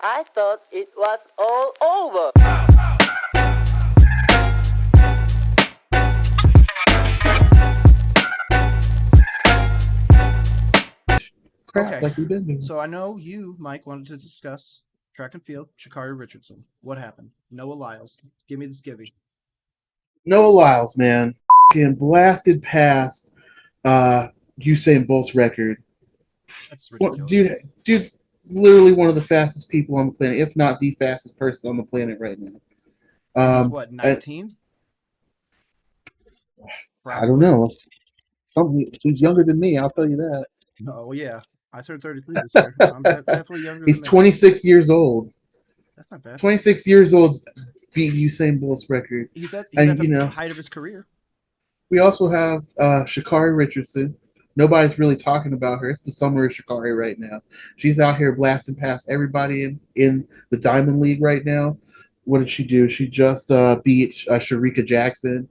I thought it was all over. Crap, Okay, like we've been doing. so I know you, Mike, wanted to discuss track and field, Sha'carri Richardson. What happened? Noah Lyles. Give me the skivvy. Noah Lyles, man, getting blasted past uh, Usain Bolt's record. That's Well, ridiculous. dude's literally one of the fastest people on the planet, if not the fastest person on the planet right now. And he's Um, what, and 19? I don't Probably. know. Something he's younger than me. I'll tell you that. Oh, yeah. I turned 33 this year, so I'm definitely younger He's than that. 26 years old. That's not bad. 26 years old, beating Usain Bolt's record. He's at And the height of his career. we also have Sha'carri Richardson. Nobody's really talking about her. It's the summer of Sha'carri right now. She's out here blasting past everybody in the Diamond League right now. What did she do? She just beat Sharika Jackson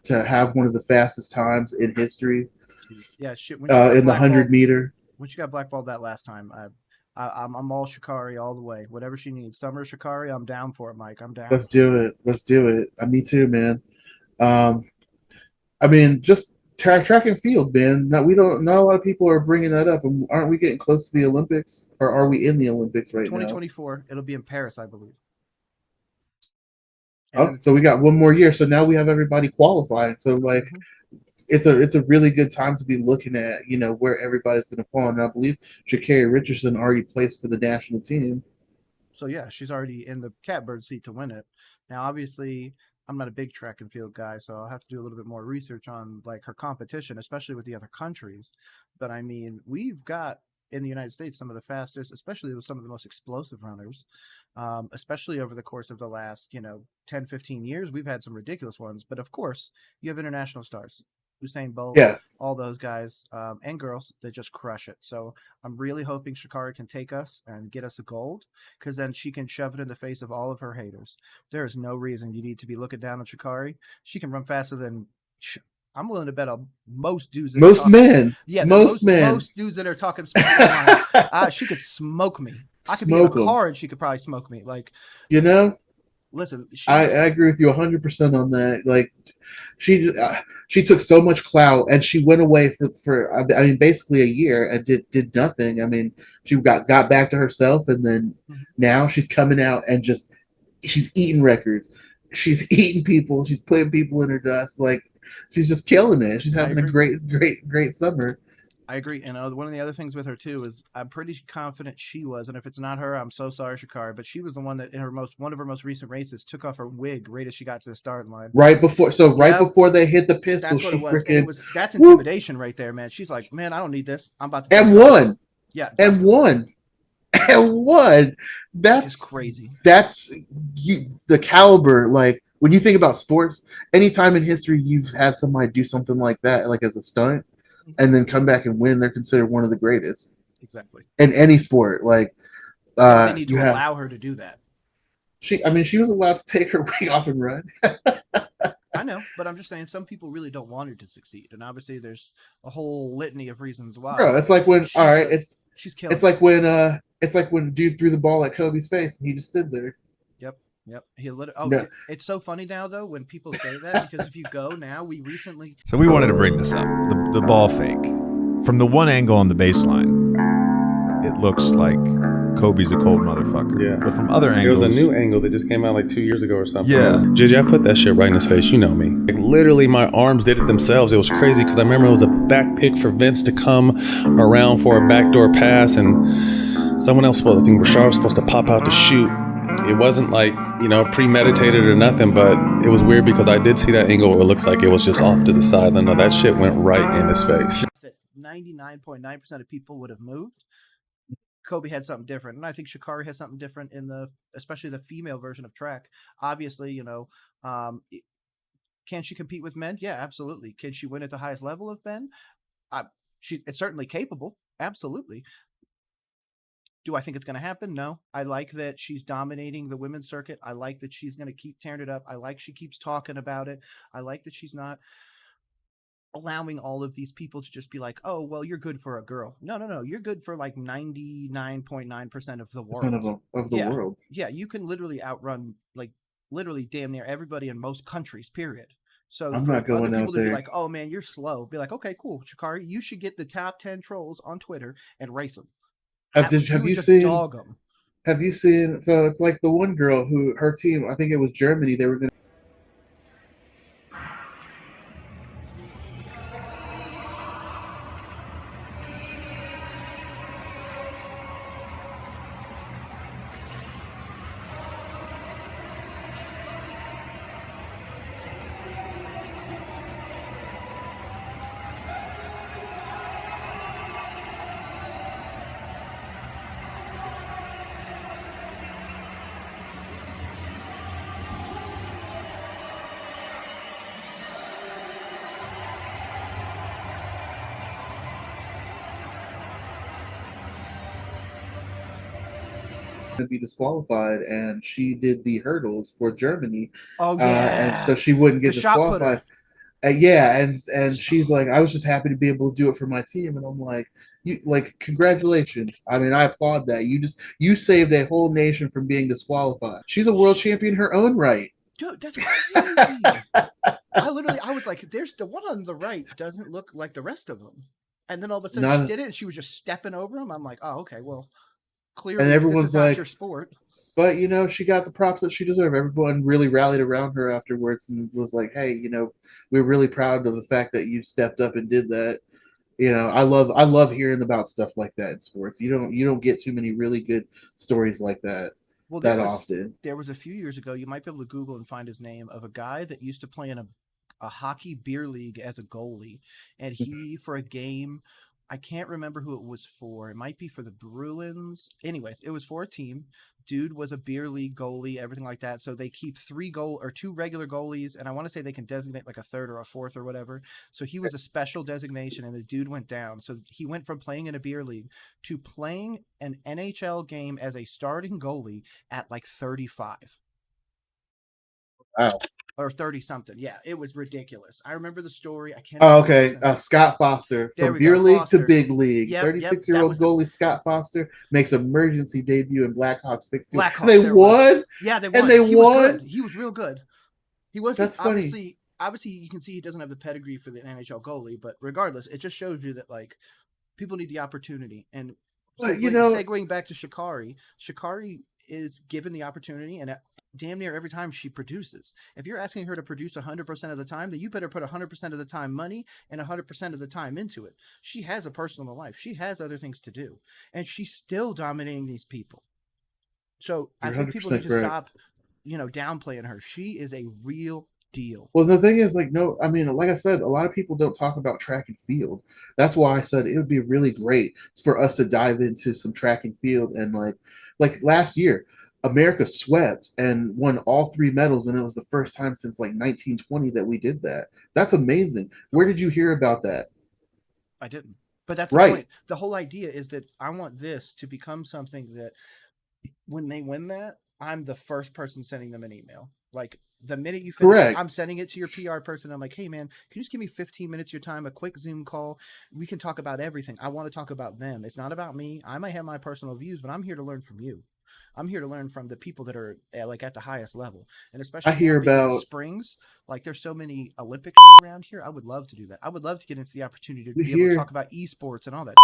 to have one of the fastest times in history Yeah, shit. When she got in the 100 meter. blackballed that last time, I'm all Sha'carri all the way. Whatever she needs, summer Sha'carri, I'm down for it, Mike. I'm down. Let's do it. Let's do it. Me too, man. Um, I mean, just track and field, man. Not we don't. Not a lot of people are bringing that up. And aren't we getting close to the Olympics, or are we in the Olympics right now? 2024, it'll be in Paris, I believe. And Oh, then so we got one more year. So now we have everybody qualifying. So like, it's a really good time to be looking at where everybody's going to fall. And I believe Sha'carri Richardson already placed for the national team. so yeah, she's already in the catbird seat to win it. Now, obviously, I'm not a big track and field guy, so I'll have to do a little bit more research on like her competition, especially with the other countries. But I mean, we've got in the United States some of the fastest, especially with some of the most explosive runners, especially over the course of the last 10, 15 years. We've had some ridiculous ones, but of course, you have international stars. Usain Bolt, Yeah, all those guys and girls that just crush it. So I'm really hoping Sha'carri can take us and get us a gold, because then she can shove it in the face of all of her haters. There is no reason you need to be looking down on Sha'carri. She can run faster than I'm willing to bet on most dudes that are most talking. men, Yeah, the most men most dudes that are talking smack online. She could smoke me. I could be in a smoke them. car and she could probably smoke me. Like, You know, listen, I agree with you 100% on that. Like, she took so much clout and she went away for I mean basically a year and did nothing. I mean, she got back to herself, and then now she's coming out and just she's eating records. She's eating people. She's putting people in her dust. Like, she's just killing it. She's I having a agree. great summer. I agree. And one of the other things with her too is I'm pretty confident she was, and if it's not her, I'm so sorry, Sha'carri, but she was the one that in one of her most recent races took off her wig right as she got to the starting line. Right Yep, before they hit the pistol, that's what it she was, and freaking that's whoop intimidation right there, man. She's like, man, I don't need this. I'm about to and dust off. won Yeah, and dusted him. won and won. It's That's crazy. that's the caliber. Like, when you think about sports, anytime in history you've had somebody do something like that, like as a stunt, and then come back and win, they're considered one of the greatest Exactly. in any sport. Like, Yeah, but they need you to have allow her to do that. she. I mean, she was allowed to take her wig off and run. I know, but I'm just saying some people really don't want her to succeed, and obviously there's a whole litany of reasons why. Bro, it's like when all right, She's it's killing it. like when dude threw the ball at Kobe's face and he just stood there. Yep. Yep. Oh, No, it's so funny now though when people say that, because if you go now, we recently. So we wanted to bring this up. The ball fake. From the one angle on the baseline, it looks like Kobe's a cold motherfucker. Yeah. But from other There angles, was a new angle that just came out like 2 years ago or something. Yeah. JJ, I put that shit right in his face. You know me. Like, literally, my arms did it themselves. It was crazy because I remember it was a back pick for Vince to come around for a backdoor pass, and someone else I think Rashard was supposed to pop out to shoot. It wasn't like, premeditated or nothing, but it was weird because I did see that angle where it looks like it was just off to the side. And that shit went right in his face. That 99.9% of people would have moved. Kobe had something different, and I think Sha'carri has something different especially the female version of track. Obviously, can she compete with men? Yeah, absolutely. Can she win at the highest level of men? It's certainly capable. Absolutely. Do I think it's going to happen? No. I like that she's dominating the women's circuit. I like that she's going to keep tearing it up. I like she keeps talking about it. I like that she's not allowing all of these people to just be like, oh, well, you're good for a girl. No. You're good for like 99.9% of the Kind world. of the world. Yeah, you can literally outrun like literally damn near everybody in most countries, period. So I'm for not other going people out to be there. like, oh man, you're slow, be like, okay, cool, Sha'carri, you should get the top 10 trolls on Twitter and race them. Have you just seen? dog them. Have you seen? So it's like the one girl who her team. I think it was Germany. They were going to be disqualified, and she did the hurdles for Germany. Oh yeah, And so she wouldn't the get shot disqualified. putter. Yeah, and she's like, I was just happy to be able to do it for my team, and I'm like, you like, congratulations. I mean, I applaud that. You saved a whole nation from being disqualified. She's a world champion in her own right. Dude, that's crazy. I was like, there's the one on the right doesn't look like the rest of them. And then all of a sudden she did it and she was just stepping over him. I'm like, oh, okay, well, clearly and everyone's this is not like, your sport. But she got the props that she deserved. Everyone really rallied around her afterwards and was like, "Hey, we're really proud of the fact that you stepped up and did that." I love hearing about stuff like that in sports. You don't get too many really good stories like that often. There was a few years ago. You might be able to Google and find his name of a guy that used to play in a hockey beer league as a goalie, and he for a game. I can't remember who it was for. It might be for the Bruins. Anyways, it was for a team. Dude was a beer league goalie, everything like that. So they keep 2 regular goalies, and I want to say they can designate like a third or a fourth or whatever. So he was a special designation, and the dude went down. So he went from playing in a beer league to playing an NHL game as a starting goalie at like 35. Wow. Or 30 something. Yeah, it was ridiculous. I remember the story. I can't. Oh, okay. Scott Foster from beer league to big league. 36-year-old goalie Scott Foster makes emergency debut in Blackhawks 60. They won. Yeah, they won. And they won. Was good. He was real good. He wasn't. That's funny. Obviously, you can see he doesn't have the pedigree for the NHL goalie, but regardless, it just shows you that like people need the opportunity. And segueing back to Sha'carri is given the opportunity, and damn near every time she produces. If you're asking her to produce 100% of the time, then you better put 100% of the time money and 100% of the time into it. She has a personal life. She has other things to do. And she's still dominating these people. So I think people need to stop, downplaying her. She is a real deal. Well, the thing is, like I said, a lot of people don't talk about track and field. That's why I said it would be really great for us to dive into some track and field. And like last year, America swept and won all 3 medals, and it was the first time since like 1920 that we did that. That's amazing. Where did you hear about that? I didn't. But that's the point. The whole idea is that I want this to become something that when they win that, I'm the first person sending them an email. Like the minute you finish it, I'm sending it to your PR person. I'm like, hey man, can you just give me 15 minutes of your time, a quick Zoom call? We can talk about everything. I want to talk about them. It's not about me. I might have my personal views, but I'm here to learn from you. I'm here to learn from the people that are at the highest level. And especially I hear about Springs, like there's so many Olympics around here. I would love to do that. I would love to get into the opportunity to be able to talk about esports and all that.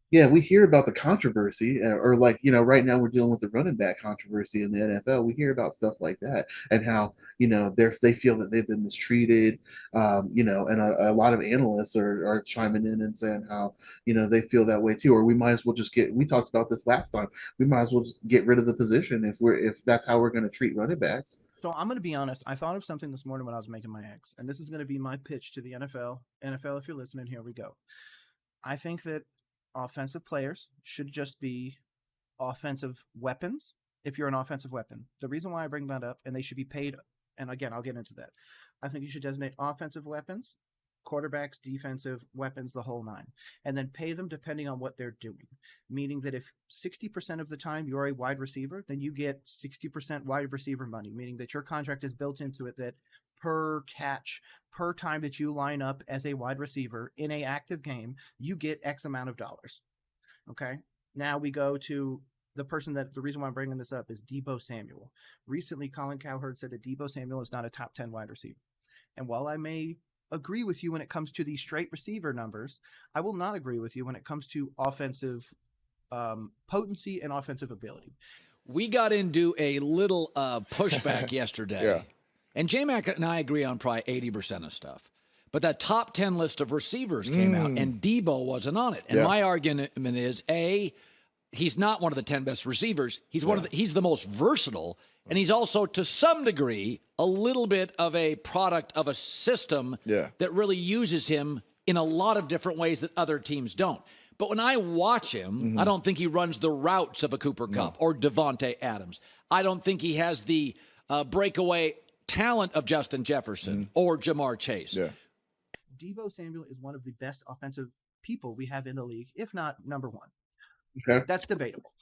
Yeah, we hear about the controversy, or right now we're dealing with the running back controversy in the NFL. We hear about stuff like that and how they feel that they've been mistreated, and a lot of analysts are chiming in and saying how they feel that way too. Or we might as well just we talked about this last time. We might as well just get rid of the position if that's how we're going to treat running backs. So I'm going to be honest. I thought of something this morning when I was making my eggs, and this is going to be my pitch to the NFL. NFL, if you're listening, here we go. I think that offensive players should just be offensive weapons if you're an offensive weapon. The reason why I bring that up, and they should be paid, and again, I'll get into that. I think you should designate offensive weapons, quarterbacks, defensive weapons, the whole nine, and then pay them depending on what they're doing. Meaning that if 60% of the time you're a wide receiver, then you get 60% wide receiver money, meaning that your contract is built into it that per catch, per time that you line up as a wide receiver in a active game, you get X amount of dollars. Okay. Now we go to the reason why I'm bringing this up is Deebo Samuel. Recently, Colin Cowherd said that Deebo Samuel is not a top 10 wide receiver. And while I may agree with you when it comes to the straight receiver numbers, I will not agree with you when it comes to offensive potency and offensive ability. We got into a little pushback yesterday. Yeah. And J-Mac and I agree on probably 80% of stuff. But that top 10 list of receivers came out, and Deebo wasn't on it. And my argument is, A, he's not one of the 10 best receivers. He's he's the most versatile, and he's also, to some degree, a little bit of a product of a system that really uses him in a lot of different ways that other teams don't. But when I watch him, I don't think he runs the routes of a Cooper Kupp or Devontae Adams. I don't think he has the breakaway talent of Justin Jefferson or Jamar Chase. Yeah. Deebo Samuel is one of the best offensive people we have in the league, if not number one. Okay. That's debatable.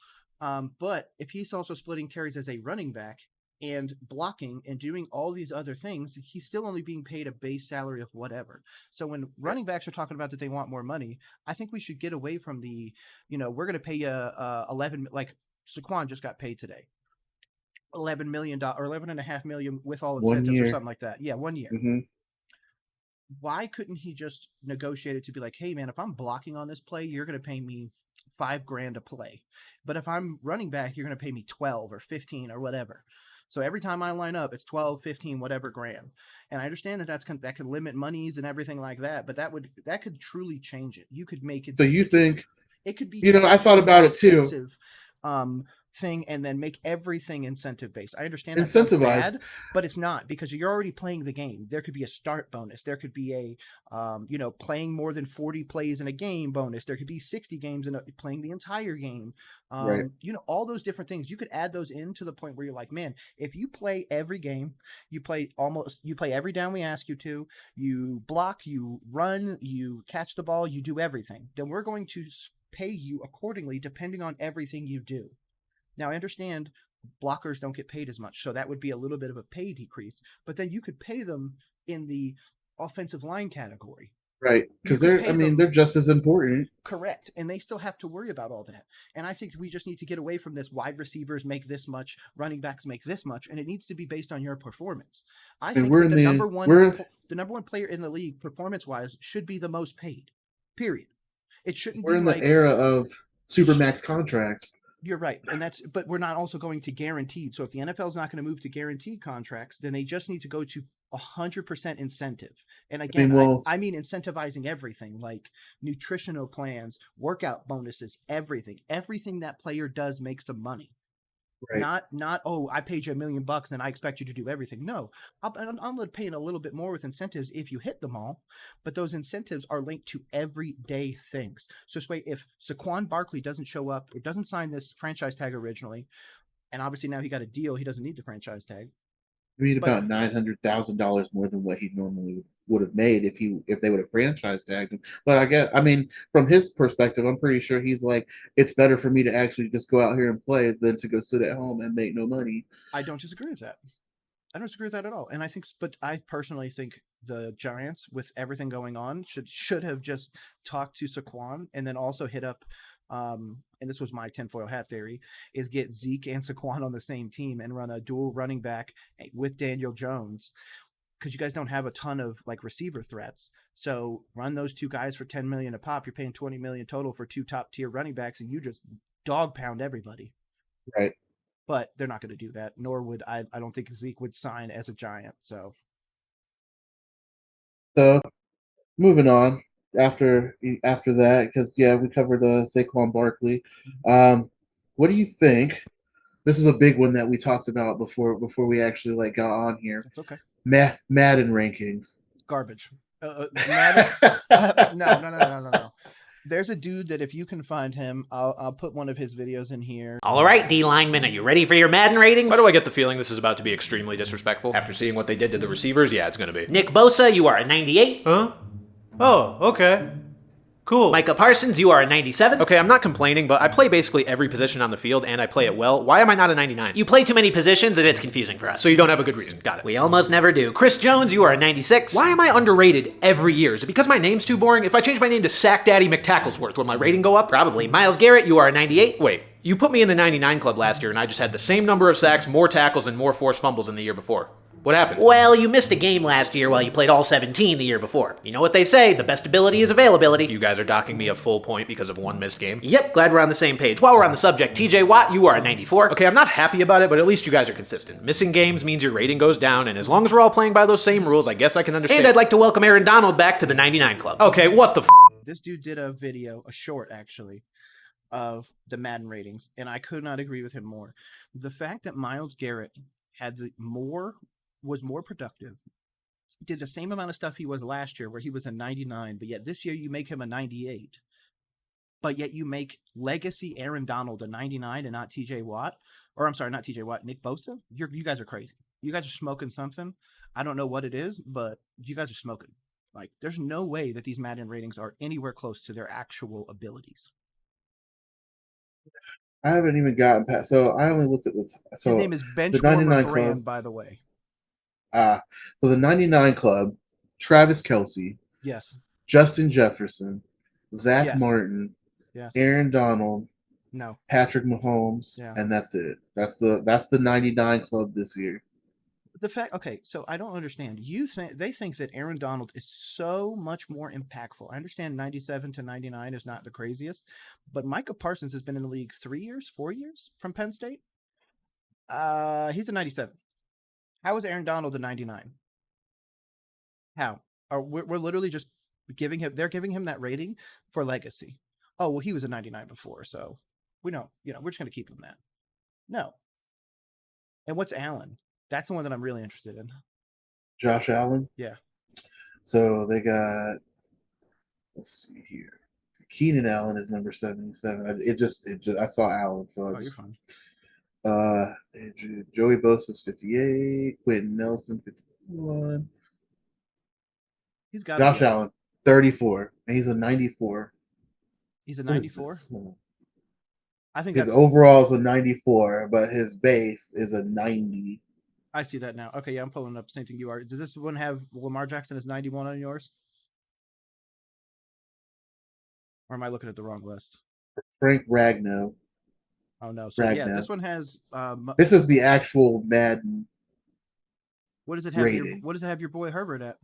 But if he's also splitting carries as a running back and blocking and doing all these other things, he's still only being paid a base salary of whatever. So when running backs are talking about that they want more money, I think we should get away from the, we're going to pay you 11, like Saquon just got paid today. $11 million or $11.5 million with all incentives or something like that. Yeah, 1 year. Mm-hmm. Why couldn't he just negotiate it to be like, hey man, if I'm blocking on this play, you're going to pay me $5,000 a play. But if I'm running back, you're going to pay me 12 or 15 or whatever. So every time I line up, it's 12, 15, whatever grand. And I understand that that could limit monies and everything like that, but that could truly change it. You could make it. So you think it could be, I thought about it too. Thing and then make everything incentive based. I understand that incentivized, bad, but it's not, because you're already playing the game. There could be a start bonus. There could be a playing more than 40 plays in a game bonus. There could be 60 games in playing the entire game. Right. All those different things. You could add those in to the point where you're like, man, if you play every game, you play every down we ask you to, you block, you run, you catch the ball, you do everything, then we're going to pay you accordingly depending on everything you do. Now, I understand blockers don't get paid as much, so that would be a little bit of a pay decrease. But then you could pay them in the offensive line category. Right, because they're just as important. Correct, and they still have to worry about all that. And I think we just need to get away from this wide receivers make this much, running backs make this much, and it needs to be based on your performance. I think the number one player in the league, performance-wise, should be the most paid, period. It shouldn't be. We're in the era of supermax contracts. You're right. But we're not also going to guaranteed. So if the NFL is not going to move to guaranteed contracts, then they just need to go to 100% incentive. And again, I mean incentivizing everything, like nutritional plans, workout bonuses, everything that player does makes them money. Right. Not, oh, I paid you $1 million and I expect you to do everything. No, I'm paying a little bit more with incentives if you hit them all, but those incentives are linked to everyday things. So if Saquon Barkley doesn't show up or doesn't sign this franchise tag originally, and obviously now he got a deal, he doesn't need the franchise tag. I mean, about $900,000 more than what he normally would have made if they would have franchise tagged him. But from his perspective, I'm pretty sure he's like, it's better for me to actually just go out here and play than to go sit at home and make no money. I don't disagree with that. I don't disagree with that at all. And I personally think the Giants, with everything going on, should have just talked to Saquon and then also hit up. And this was my tinfoil hat theory, is get Zeke and Saquon on the same team and run a dual running back with Daniel Jones, because you guys don't have a ton of like receiver threats. So run those two guys for $10 million a pop. You're paying $20 million total for two top tier running backs, and you just dog pound everybody. Right. But they're not going to do that. Nor would I don't think Zeke would sign as a Giant. So moving on. After that, because we covered Saquon Barkley. What do you think? This is a big one that we talked about before we actually got on here. That's okay. Madden rankings. Garbage. Madden? No. There's a dude that if you can find him, I'll put one of his videos in here. All right, D lineman, are you ready for your Madden ratings? Why do I get the feeling this is about to be extremely disrespectful? After seeing what they did to the receivers, yeah, it's going to be. Nick Bosa, you are a 98. Huh? Oh, okay. Cool. Micah Parsons, you are a 97. Okay, I'm not complaining, but I play basically every position on the field, and I play it well. Why am I not a 99? You play too many positions, and it's confusing for us. So you don't have a good reason. Got it. We almost never do. Chris Jones, you are a 96. Why am I underrated every year? Is it because my name's too boring? If I change my name to Sack Daddy McTacklesworth, will my rating go up? Probably. Myles Garrett, you are a 98. Wait, you put me in the 99 club last year, and I just had the same number of sacks, more tackles, and more forced fumbles than the year before. What happened? Well, you missed a game last year while you played all 17 the year before. You know what they say, the best ability is availability. You guys are docking me a full point because of one missed game? Yep, glad we're on the same page. While we're on the subject, TJ Watt, you are a 94. Okay, I'm not happy about it, but at least you guys are consistent. Missing games means your rating goes down, and as long as we're all playing by those same rules, I guess I can understand. And I'd like to welcome Aaron Donald back to the 99 club. Okay, what the f***? This dude did a video, a short actually, of the Madden ratings, and I could not agree with him more. The fact that Myles Garrett had was more productive, did the same amount of stuff he was last year, where he was a 99, but yet this year you make him a 98. But yet you make legacy Aaron Donald a 99 and not TJ Watt, or I'm sorry, not TJ Watt, Nick Bosa. You guys are crazy. You guys are smoking something. I don't know what it is, but you guys are smoking. Like, there's no way that these Madden ratings are anywhere close to their actual abilities. I haven't even gotten past. So I only looked at the. So His name is the Benchwarmer 99 Brand, club. by the way. So the 99 club: Travis Kelce, Yes. Justin Jefferson, Zach Yes. Martin, Yes. Aaron Donald, No. Patrick Mahomes, Yeah. and that's it. That's the 99 club this year. The fact, okay, so I don't understand. They think that Aaron Donald is so much more impactful. I understand 97 to 99 is not the craziest, but Micah Parsons has been in the league 4 years from Penn State. He's a 97. How is Aaron Donald a 99? How? We're literally just giving him. They're giving him that rating for legacy. Oh well, he was a 99 before, so we don't. We're just going to keep him that. No. And what's Allen? That's the one that I'm really interested in. Josh Allen. Yeah. So they got. Let's see here. Keenan Allen is number 77. It just I saw Allen, so You're fine. Joey Bosa's 58, Quentin Nelson 51. He's got Josh Allen 34, and he's a 94. He's a 94. I think his that's overall is a 94, but his base is a 90. I see that now. Okay, yeah, I'm pulling up same thing you are. Does this one have Lamar Jackson as 91 on yours? Or am I looking at the wrong list? Frank Ragnow. Oh no. So yeah, this one has this is the actual Madden. What does it have what does it have your boy Herbert at?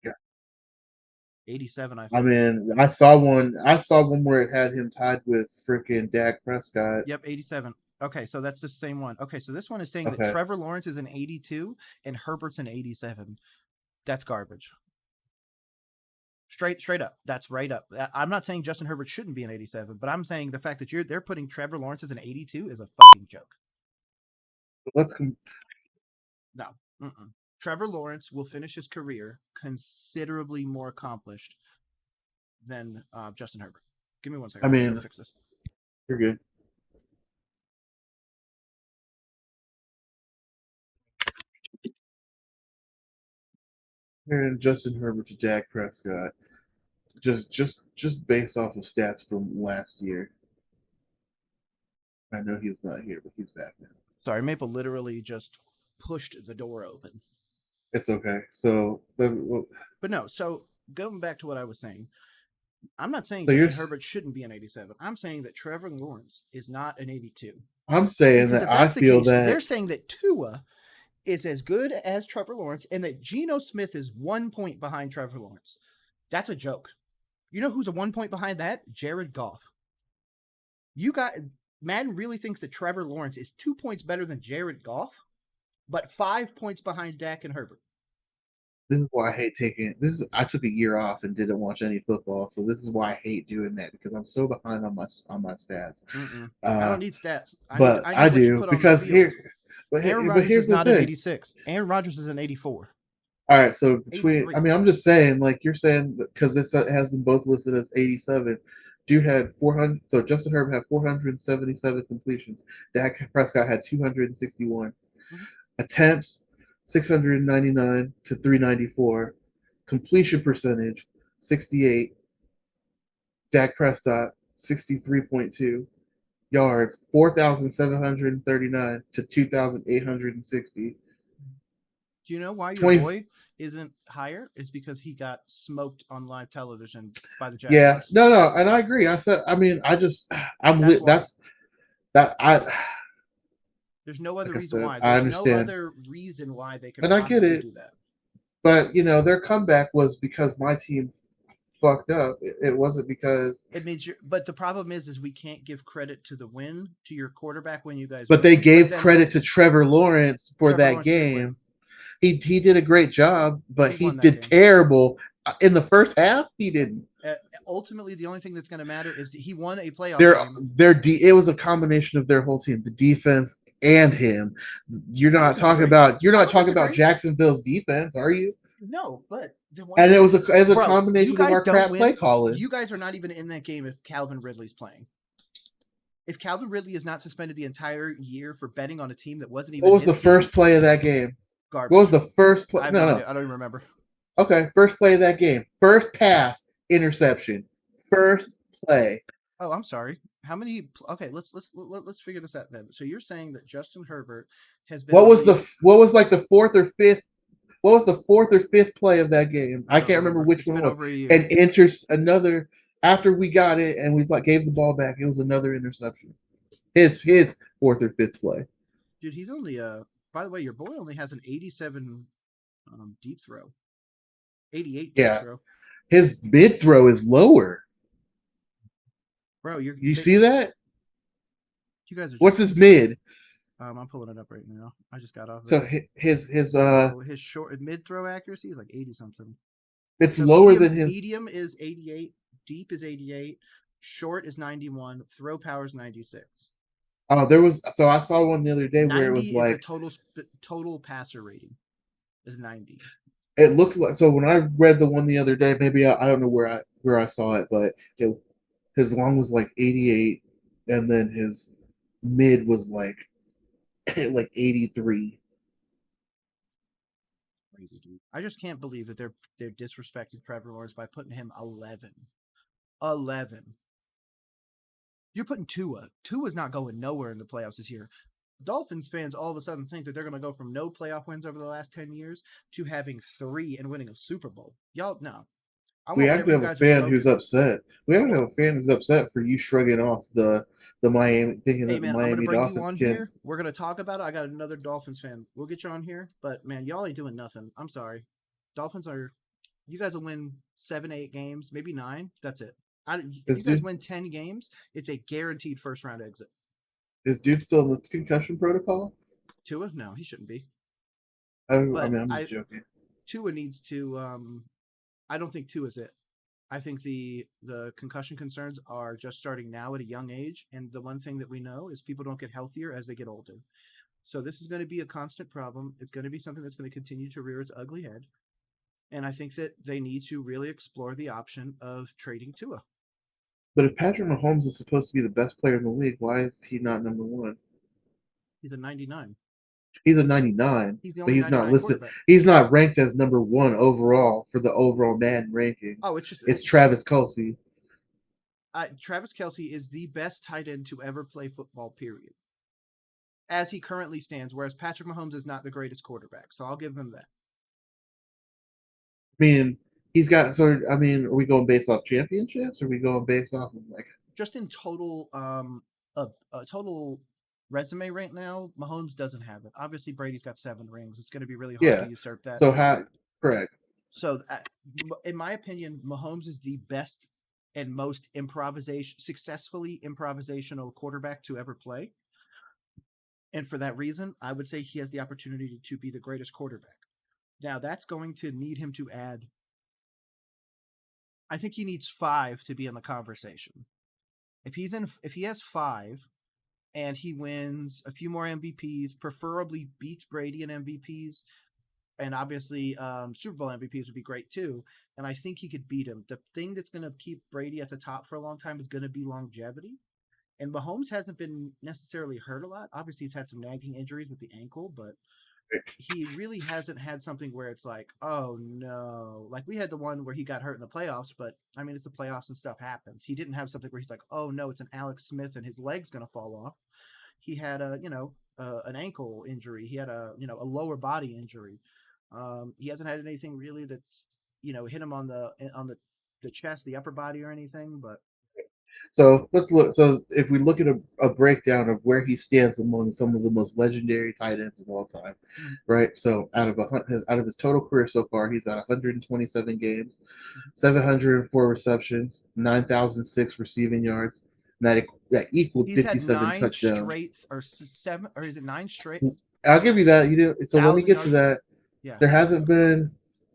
Yeah. 87, I think. I mean, I saw one where it had him tied with freaking Dak Prescott. Yep, 87. Okay, so that's the same one. Okay, so this one is saying that Trevor Lawrence is an 82 and Herbert's an 87. That's garbage. Straight up. That's right up. I'm not saying Justin Herbert shouldn't be an 87, but I'm saying the fact that they're putting Trevor Lawrence as an 82 is a fucking joke. No. Mm-mm. Trevor Lawrence will finish his career considerably more accomplished than Justin Herbert. Give me 1 second. I mean, fix this. You're good. And Justin Herbert to Dak Prescott, just based off of stats from last year. I know he's not here, but he's back now. Sorry, Maple literally just pushed the door open. It's okay. So, but no. So going back to what I was saying, I'm not saying Justin Herbert shouldn't be an 87. I'm saying that Trevor Lawrence is not an 82. I'm saying that I feel that they're saying that Tua is as good as Trevor Lawrence and that Geno Smith is 1 point behind Trevor Lawrence. That's a joke. You know who's a 1 point behind that? Jared Goff. Madden really thinks that Trevor Lawrence is 2 points better than Jared Goff, but 5 points behind Dak and Herbert. This is why I hate I took a year off and didn't watch any football, so this is why I hate doing that, because I'm so behind on my stats. I don't need stats. I do, because Aaron Rodgers is not an 86. Aaron Rodgers is an 84. All right, so I'm just saying, like you're saying, because this has them both listed as 87. Dude had 400. So Justin Herbert had 477 completions. Dak Prescott had 261 attempts, 699 to 394. Completion percentage, 68. Dak Prescott, 63.2. Yards, 4,739 to 2,860. Do you know why your 20 boy isn't higher? Is because he got smoked on live television by the Yeah, Jaguars. no, and I agree. I'm That's why. That I There's no other like I reason said, why. I There's no understand, other reason why they could and I get possibly it. do that. But their comeback was because my team fucked up. It wasn't because. It means but the problem is we can't give credit to the win to your quarterback when you guys. But they win. gave then credit to Trevor Lawrence for Trevor that Lawrence did win. game. He did a great job, but He he won that did game. terrible in the first half. He didn't. Ultimately, the only thing that's going to matter is he won a playoff game. It was a combination of their whole team, the defense and him. You're not talking about Jacksonville's defense, are you? No, but and it was a combination of our crap play calling. You guys are not even in that game if Calvin Ridley's playing. If Calvin Ridley is not suspended the entire year for betting on a team that wasn't even. What was the first play of that game? Garbage. What was the first play? No, I don't even remember. Okay, first play of that game. First pass, interception. First play. Oh, I'm sorry. How many? Okay, let's figure this out then. So you're saying that Justin Herbert has been. What was the fourth or fifth? What was the fourth or fifth play of that game? I can't remember which one it was. And enters another after we got it and we gave the ball back. It was another interception. His fourth or fifth play. Dude, he's only by the way, your boy only has an 87 deep throw. 88 deep throw. His mid throw is lower. Bro, you see that? You guys are. What's his mid? I'm pulling it up right now. I just got off. So his short mid throw accuracy is like 80 something. It's lower than his. Medium is 88. Deep is 88. Short is 91. Throw power is 96. Oh, there was. So I saw one the other day where it was like the total passer rating is 90. It looked like, so when I read the one the other day, maybe I don't know where I saw it, but his long was like 88, and then his mid was like 83. Crazy, dude. I just can't believe that they're disrespecting Trevor Lawrence by putting him 11. 11. You're putting Tua. Tua's not going nowhere in the playoffs this year. Dolphins fans all of a sudden think that they're going to go from no playoff wins over the last 10 years to having 3 and winning a Super Bowl. Y'all, no. We have to have a fan who's upset. We have to have a fan who's upset for you shrugging off the Miami, thinking that the Miami Dolphins can. We're going to talk about it. I got another Dolphins fan. We'll get you on here. But, man, y'all ain't doing nothing. I'm sorry. Dolphins are – you guys will win 7, 8 games, maybe 9. That's it. If you guys win 10 games, it's a guaranteed first-round exit. Is dude still in the concussion protocol? Tua? No, he shouldn't be. I'm just joking. Tua needs to I don't think Tua is it. I think the concussion concerns are just starting now at a young age, and the one thing that we know is people don't get healthier as they get older. So this is going to be a constant problem. It's going to be something that's going to continue to rear its ugly head. And I think that they need to really explore the option of trading Tua. But if Patrick Mahomes is supposed to be the best player in the league, why is he not number 1? He's a 99. He's a 99, but he's not listed. He's not ranked as number 1 overall for the overall Madden ranking. Oh, it's Travis Kelce. Travis Kelce is the best tight end to ever play football, period. As he currently stands, whereas Patrick Mahomes is not the greatest quarterback. So I'll give him that. I mean, he's got. So I mean, are we going based off championships? Or are we going based off of just in total? Total resume right now, Mahomes doesn't have it. Obviously, Brady's got 7 rings. It's going to be really hard to usurp that. So correct. So, in my opinion, Mahomes is the best and most successfully improvisational quarterback to ever play. And for that reason, I would say he has the opportunity to be the greatest quarterback. Now, that's going to need him to add. I think he needs 5 to be in the conversation. If he has 5 and he wins a few more MVPs, preferably beats Brady in MVPs, and obviously Super Bowl MVPs would be great too. And I think he could beat him. The thing that's going to keep Brady at the top for a long time is going to be longevity. And Mahomes hasn't been necessarily hurt a lot. Obviously, he's had some nagging injuries with the ankle, but he really hasn't had something where it's like, oh no, like we had the one where he got hurt in the playoffs, but I mean, it's the playoffs and stuff happens. He didn't have something where he's like, oh no, it's an Alex Smith and his leg's going to fall off. He had an ankle injury. He had a lower body injury. He hasn't had anything really that's, hit him on the chest, the upper body or anything, but So let's look. So if we look at a breakdown of where he stands among some of the most legendary tight ends of all time, right? So out of his total career so far, he's at 127 games, 704 receptions, 9,006 receiving yards, and that equaled he's had 57 nine touchdowns. straight or seven, or is it 9 straight? I'll give you that. You did. So let me get to that. Yeah. There hasn't been.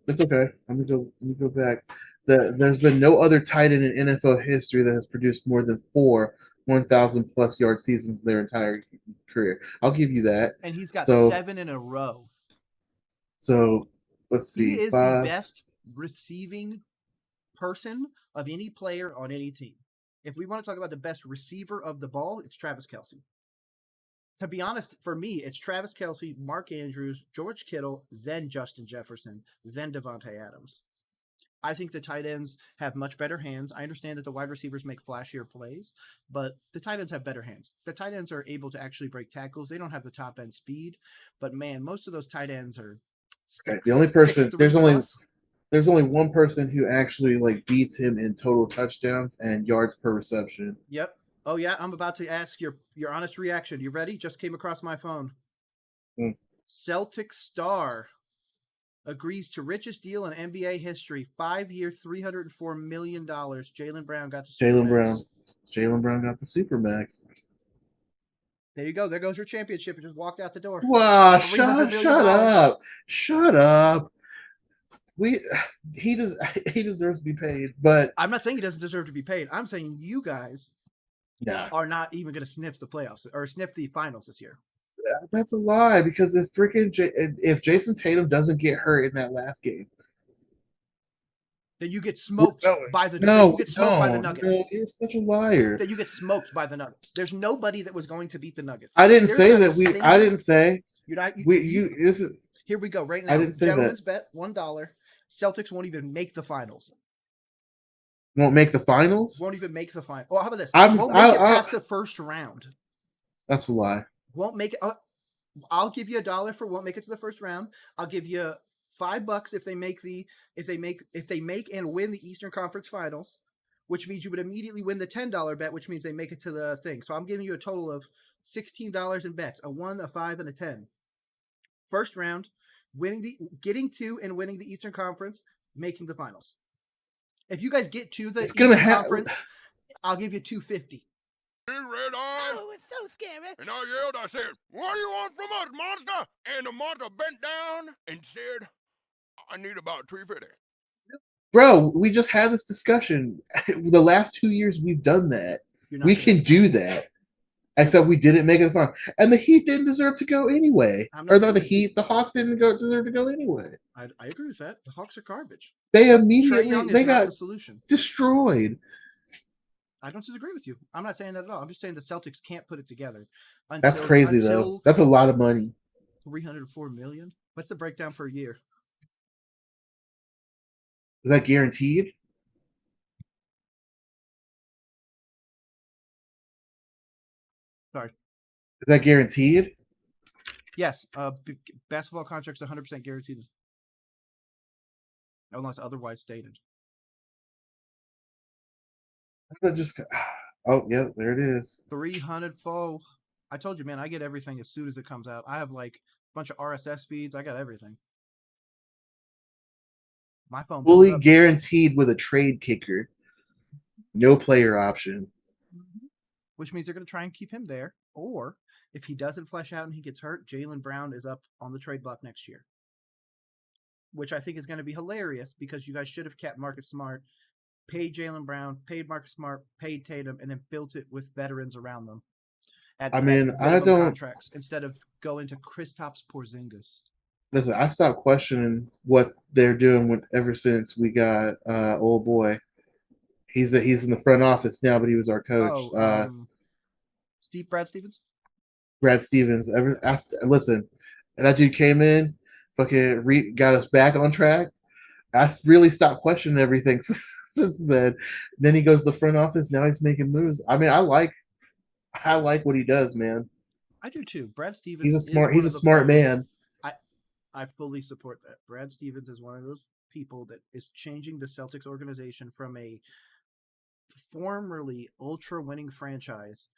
It's okay. Let me go back. There's been no other tight end in NFL history that has produced more than 4 1,000+ yard seasons their entire career. I'll give you that. And he's got 7 in a row. So let's see. He is the best receiving person of any player on any team. If we want to talk about the best receiver of the ball, it's Travis Kelce. To be honest, for me, it's Travis Kelce, Mark Andrews, George Kittle, then Justin Jefferson, then Devontae Adams. I think the tight ends have much better hands. I understand that the wide receivers make flashier plays, but the tight ends have better hands. The tight ends are able to actually break tackles. They don't have the top end speed, but man, most of those tight ends are the only person. There's only one person who actually beats him in total touchdowns and yards per reception. Yep. Oh yeah, I'm about to ask your honest reaction. You ready? Just came across my phone. Celtic star agrees to richest deal in NBA history, 5-year, $304 million. Jaylen Brown got the Supermax. Jaylen Brown got the Supermax. There you go. There goes your championship. It just walked out the door. Wow! Shut up. He deserves to be paid, but I'm not saying he doesn't deserve to be paid. I'm saying you guys are not even going to sniff the playoffs or sniff the finals this year. That's a lie, because if Jason Tatum doesn't get hurt in that last game, then you get smoked by the Nuggets. No, you're such a liar. Then you get smoked by the Nuggets. There's nobody that was going to beat the Nuggets. I didn't say that I didn't say this is here we go right now. I didn't say Gentleman's bet $1. Celtics won't even make the finals. Won't make the finals? Won't even make the final. Well, how about this? Won't make it past the first round. That's a lie. Won't make it. I'll give you $1 for won't make it to the first round. I'll give you $5 if they make and win the Eastern Conference Finals, which means you would immediately win the $10 bet, which means they make it to the thing. So I'm giving you a total of $16 in bets: a 1, a 5, and a 10. First round, getting to and winning the Eastern Conference, making the finals. If you guys get to the Eastern Conference, I'll give you $250. Red eyes. Oh, it's so scary. And I yelled, I said, "What do you want from us, monster?" And the monster bent down and said, "I need about $350." Bro, we just had this discussion. The last 2 years we've done that. We can do that. Except we didn't make it the final. And the Heat didn't deserve to go anyway. Or not the Heat, the Hawks didn't deserve to go anyway. I agree with that. The Hawks are garbage. They immediately got the solution. Destroyed. I don't disagree with you. I'm not saying that at all. I'm just saying the Celtics can't put it together. That's crazy, though. That's a lot of money. $304 million. What's the breakdown per year? Is that guaranteed? Sorry. Is that guaranteed? Yes. Basketball contracts 100% guaranteed, unless otherwise stated. Oh, yeah, there it is. 304. I told you, man, I get everything as soon as it comes out. I have like a bunch of RSS feeds. I got everything. My phone fully guaranteed with a trade kicker. No player option. Which means they're going to try and keep him there. Or if he doesn't flesh out and he gets hurt, Jaylen Brown is up on the trade block next year. Which I think is going to be hilarious, because you guys should have kept Marcus Smart, paid Jaylen Brown, paid Marcus Smart, paid Tatum, and then built it with veterans around them. I don't contracts instead of going to Kristaps Porzingis. Listen, I stopped questioning what they're doing ever since we got old boy. He's in the front office now, but he was our coach. Brad Stevens. Brad Stevens. Listen, And that dude came in, fucking got us back on track. I really stopped questioning everything since then. Then he goes to the front office. Now he's making moves. I mean, I like what he does, man. I do too. Brad Stevens He's a is smart. one He's a of the smart players. man. I fully support that. Brad Stevens is one of those people that is changing the Celtics organization from a formerly ultra winning franchise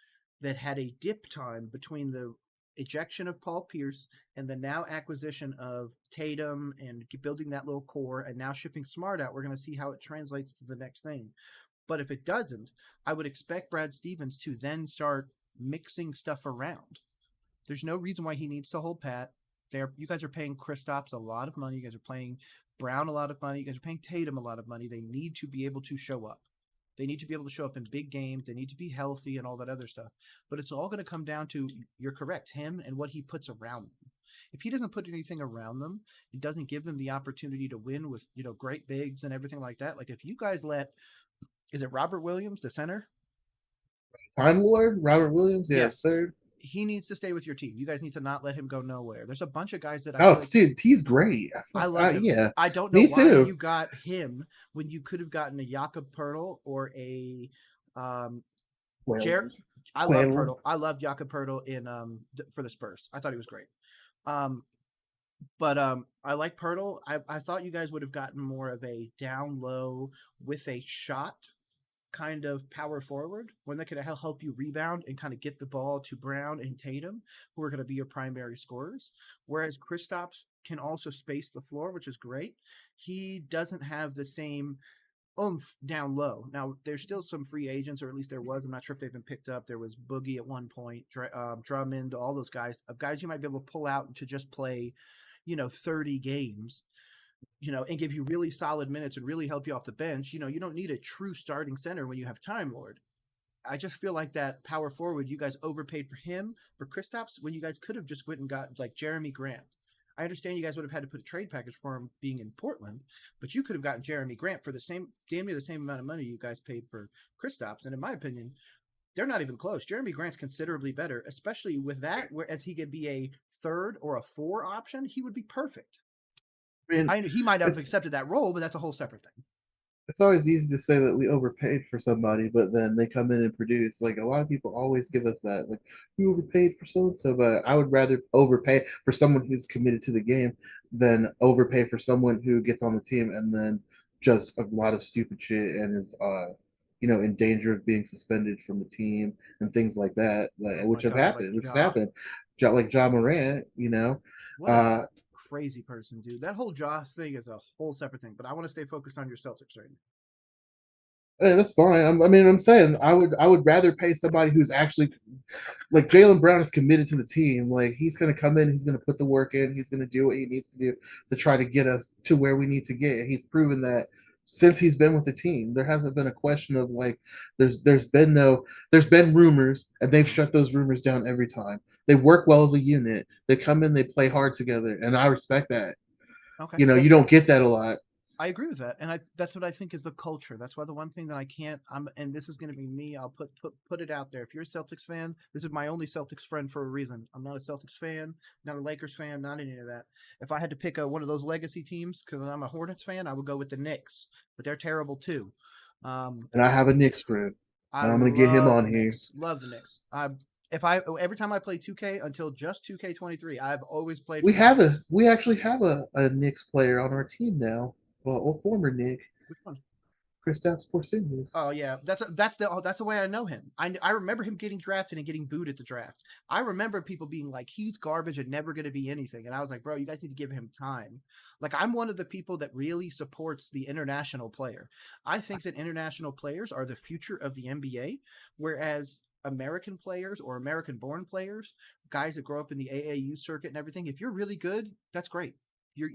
that had a dip time between the ejection of Paul Pierce and the now acquisition of Tatum and building that little core and now shipping Smart out. We're going to see how it translates to the next thing. But if it doesn't, I would expect Brad Stevens to then start mixing stuff around. There's no reason why he needs to hold pat. You guys are paying Kristaps a lot of money. You guys are paying Brown a lot of money. You guys are paying Tatum a lot of money. They need to be able to show up. They need to be able to show up in big games. They need to be healthy and all that other stuff. But it's all going to come down to, you're correct, him and what he puts around them. If he doesn't put anything around them, it doesn't give them the opportunity to win with, great bigs and everything like that. Like if you guys is it Robert Williams, the center? Time Lord, Robert Williams, yes. Third. He needs to stay with your team. You guys need to not let him go nowhere. There's a bunch of guys that dude, he's great. I love him. Yeah, I don't know me why too. you got him when you could have gotten a Jakob Poeltl or a Jared. I love Poeltl. I love Jakob Poeltl in for the Spurs. I thought he was great. But I like Poeltl. I thought you guys would have gotten more of a down low with a shot kind of power forward when they could help you rebound and kind of get the ball to Brown and Tatum, who are going to be your primary scorers. Whereas Kristaps can also space the floor, which is great. He doesn't have the same oomph down low. Now, there's still some free agents, or at least there was. I'm not sure if they've been picked up. There was Boogie at one point, Drummond, all those guys you might be able to pull out to just play, 30 games. And give you really solid minutes and really help you off the bench. You don't need a true starting center when you have Time Lord. I just feel like that power forward, you guys overpaid for him, for Kristaps, when you guys could have just went and got like Jeremy Grant. I understand you guys would have had to put a trade package for him being in Portland, but you could have gotten Jeremy Grant for damn near the same amount of money you guys paid for Kristaps. And in my opinion, they're not even close. Jeremy Grant's considerably better, especially with that, whereas he could be a 3rd or a 4 option. He would be perfect. He might have accepted that role, but that's a whole separate thing. It's always easy to say that we overpaid for somebody, but then they come in and produce. Like a lot of people always give us that, like, we overpaid for so and so. But I would rather overpay for someone who's committed to the game than overpay for someone who gets on the team and then just a lot of stupid shit and is in danger of being suspended from the team and things like that, which have happened. Like Ja Morant, What crazy person, dude. That whole Josh thing is a whole separate thing, but I want to stay focused on your Celtics right now. Hey, that's fine. I'm saying I would rather pay somebody who's actually like Jaylen Brown is committed to the team. Like he's going to come in, he's going to put the work in, he's going to do what he needs to do to try to get us to where we need to get. And he's proven that since he's been with the team. There hasn't been a question of like there's been rumors, and they've shut those rumors down every time. They work well as a unit. They come in, they play hard together, and I respect that. Okay. You don't get that a lot. I agree with that, and that's what I think is the culture. That's why the one thing that I can't. And this is going to be me. I'll put it out there. If you're a Celtics fan, this is my only Celtics friend for a reason. I'm not a Celtics fan, not a Lakers fan, not any of that. If I had to pick one of those legacy teams, because I'm a Hornets fan, I would go with the Knicks, but they're terrible too. And I have a Knicks friend. I'm going to get him on here. Love the Knicks. Every time I play 2K until just 2K23, I've always played. We actually have a Knicks player on our team now. Well, former Nick. Which one? Kristaps Porzingis. Oh yeah, that's the way I know him. I remember him getting drafted and getting booed at the draft. I remember people being like, he's garbage and never going to be anything. And I was like, bro, you guys need to give him time. Like I'm one of the people that really supports the international player. I think that international players are the future of the NBA, whereas American players or American-born players, guys that grow up in the AAU circuit and everything, if you're really good, that's great. You're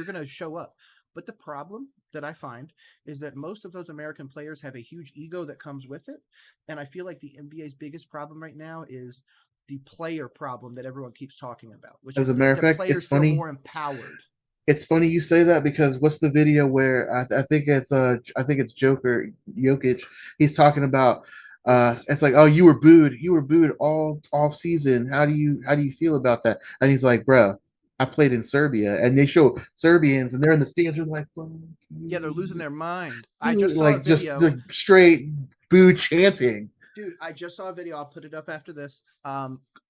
gonna show up. But the problem that I find is that most of those American players have a huge ego that comes with it. And I feel like the NBA's biggest problem right now is the player problem that everyone keeps talking about, which as a matter of fact, players it's funny. Feel more empowered. It's funny you say that because what's the video where I think it's Jokic. He's talking about it's like, oh, you were booed all season. How do you feel about that? And he's like, bro, I played in Serbia, and they show Serbians, and they're in the stands, they're like, "Fuck Yeah, they're losing you." their mind. I just saw a just video. like straight boo chanting. Dude, I just saw a video. I'll put it up after this.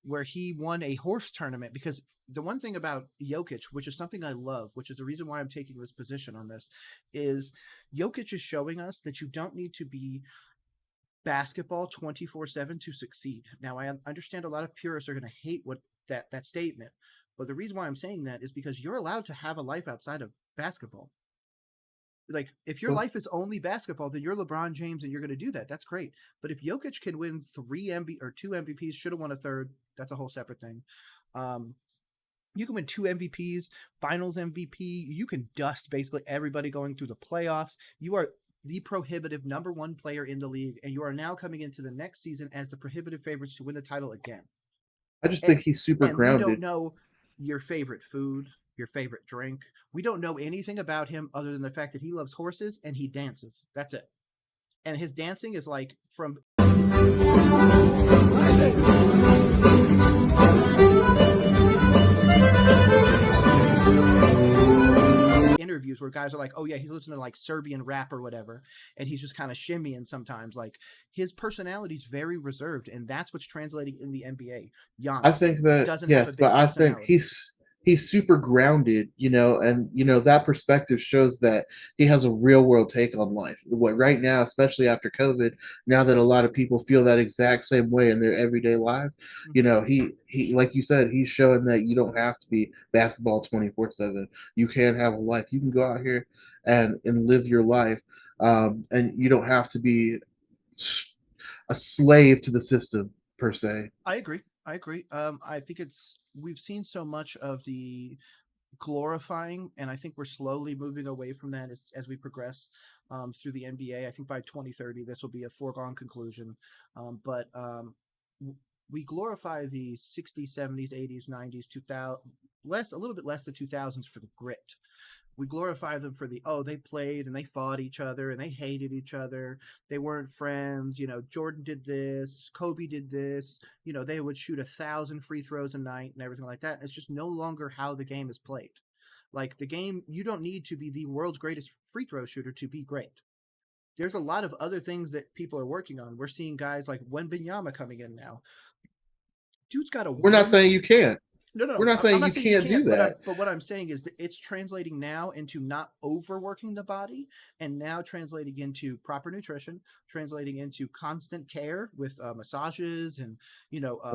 Where he won a horse tournament, because the one thing about Jokic, which is something I love, which is the reason why I'm taking this position on this, is Jokic is showing us that you don't need to be basketball 24/7 to succeed. Now, I understand a lot of purists are going to hate what that statement, but the reason why I'm saying that is because you're allowed to have a life outside of basketball. Like, if your life is only basketball, then you're LeBron James and you're going to do that. That's great. But if Jokic can win 2 MVPs, should have won a third, that's a whole separate thing. You can win 2 MVPs, finals MVP. You can dust basically everybody going through the playoffs. You are the prohibitive #1 player in the league, and you are now coming into the next season as the prohibitive favorites to win the title again. I just think he's super grounded. We don't know your favorite food, your favorite drink. We don't know anything about him other than the fact that he loves horses and he dances. That's it. And his dancing is like from interviews where guys are like, oh yeah, he's listening to like Serbian rap or whatever, and he's just kind of shimmying sometimes. Like, his personality is very reserved, and that's what's translating in the NBA. Giannis, I think that yes, but I think he's super grounded, and that perspective shows that he has a real world take on life. Right now, especially after COVID, now that a lot of people feel that exact same way in their everyday lives, he like you said, he's showing that you don't have to be basketball 24/7. You can have a life. You can go out here and live your life, and you don't have to be a slave to the system per se. I agree. I think we've seen so much of the glorifying, and I think we're slowly moving away from that as we progress through the NBA. I think by 2030, this will be a foregone conclusion. But we glorify the 60s, 70s, 80s, 90s, 2000, a little bit less the 2000s for the grit. We glorify them for they played and they fought each other and they hated each other. They weren't friends. Jordan did this, Kobe did this. They would shoot 1,000 free throws a night and everything like that. It's just no longer how the game is played. Like, the game, you don't need to be the world's greatest free throw shooter to be great. There's a lot of other things that people are working on. We're seeing guys like Wembanyama coming in now. Dude's got We're not saying you can't. No. We're not saying you can't do that. But what I'm saying is that it's translating now into not overworking the body, and now translating into proper nutrition, translating into constant care with massages and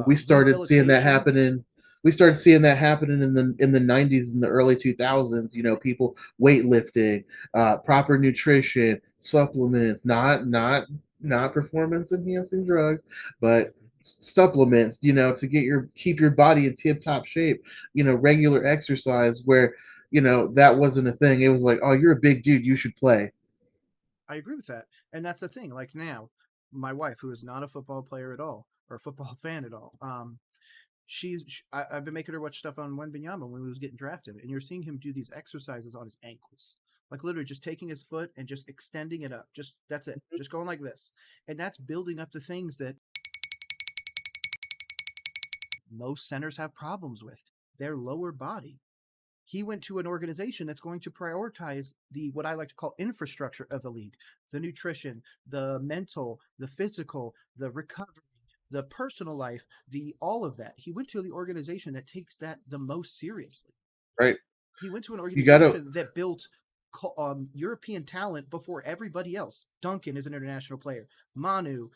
we started seeing that happening. We started seeing that happening in the 90s and the early 2000s. People weightlifting, proper nutrition, supplements, not performance enhancing drugs, but supplements, to keep your body in tip top shape, regular exercise where, that wasn't a thing. It was like, oh, you're a big dude, you should play. I agree with that. And that's the thing. Like, now, my wife, who is not a football player at all, or a football fan at all, I've been making her watch stuff on Wembanyama when he was getting drafted, and you're seeing him do these exercises on his ankles. Like, literally just taking his foot and just extending it up. That's it. Just going like this. And that's building up the things that most centers have problems with, their lower body. He went to an organization that's going to prioritize what I like to call infrastructure of the league: the nutrition, the mental, the physical, the recovery, the personal life, all of that. He went to the organization that takes that the most seriously. Right. He went to an organization that built European talent before everybody else. Duncan is an international player. Manu,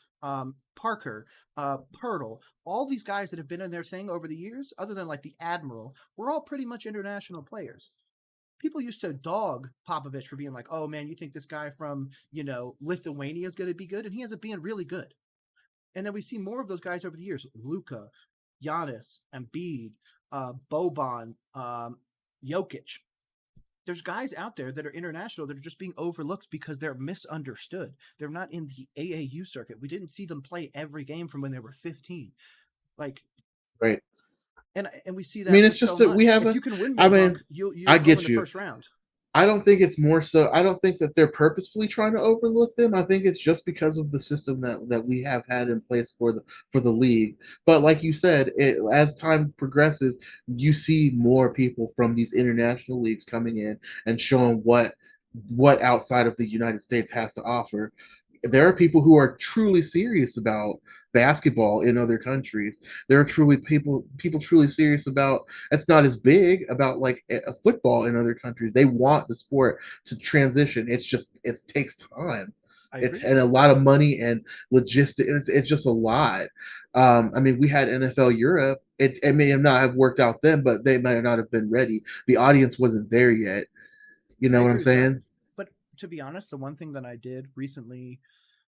Parker, Pirtle, all these guys that have been in their thing over the years, other than like the Admiral, were all pretty much international players. People used to dog Popovich for being like, oh man, you think this guy from, Lithuania is going to be good? And he ends up being really good. And then we see more of those guys over the years. Luka, Giannis, Embiid, Boban, Jokic. There's guys out there that are international that are just being overlooked because they're misunderstood. They're not in the AAU circuit. We didn't see them play every game from when they were 15. Like, right. And we see that. I mean, it's just that we have if you can win, I mean, you'll I get go in you. the first round. I don't think it's more so. I don't think that they're purposefully trying to overlook them. I think it's just because of the system that we have had in place for the league. But like you said, as time progresses, you see more people from these international leagues coming in and showing what outside of the United States has to offer. There are people who are truly serious about basketball in other countries. There are truly people truly serious about, it's not as big about like a football in other countries. They want the sport to transition. It's just, it takes time. It's and a lot of money and logistics. It's just a lot. I mean, we had NFL Europe. It may have not have worked out then, but they might not have been ready. The audience wasn't there yet. You know what I'm saying? But to be honest, the one thing that I did recently,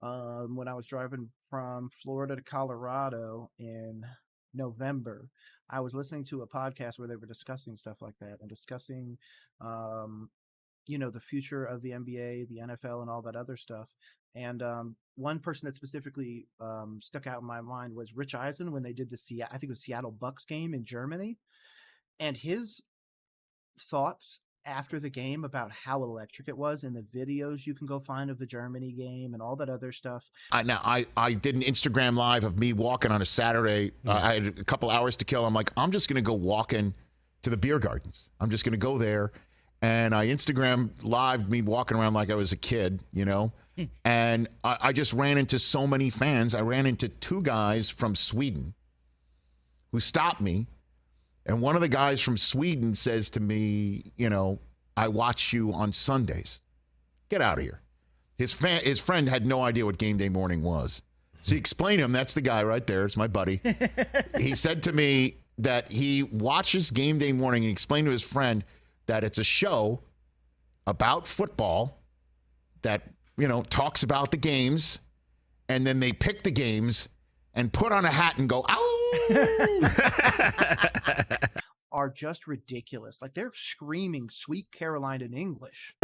when I was driving from Florida to Colorado in November, I was listening to a podcast where they were discussing stuff like that and discussing, the future of the NBA, the NFL, and all that other stuff. And one person that specifically stuck out in my mind was Rich Eisen when they did I think it was Seattle Bucks game in Germany, and his thoughts after the game about how electric it was and the videos you can go find of the Germany game and all that other stuff. I did an Instagram live of me walking on a Saturday. I had a couple hours to kill. I'm like, I'm just going to go walking to the beer gardens. I'm just going to go there. And I Instagram live me walking around like I was a kid, and I just ran into so many fans. I ran into two guys from Sweden who stopped me. And one of the guys from Sweden says to me, I watch you on Sundays. Get out of here. His friend had no idea what game day morning was. So he explained to him, that's the guy right there. It's my buddy. He said to me that he watches game day morning and explained to his friend that it's a show about football that, talks about the games. And then they pick the games and put on a hat and go, ow! Are just ridiculous. Like they're screaming Sweet Caroline in English.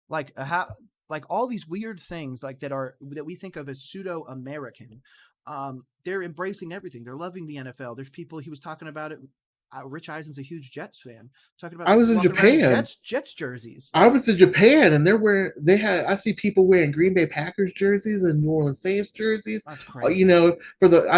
Like all these weird things that we think of as pseudo-American. They're embracing everything. They're loving the NFL. There's people, he was talking about it. Rich Eisen's a huge Jets fan. Talking about I was in Japan. Jets jerseys. I was in Japan, and I see people wearing Green Bay Packers jerseys and New Orleans Saints jerseys. That's crazy. I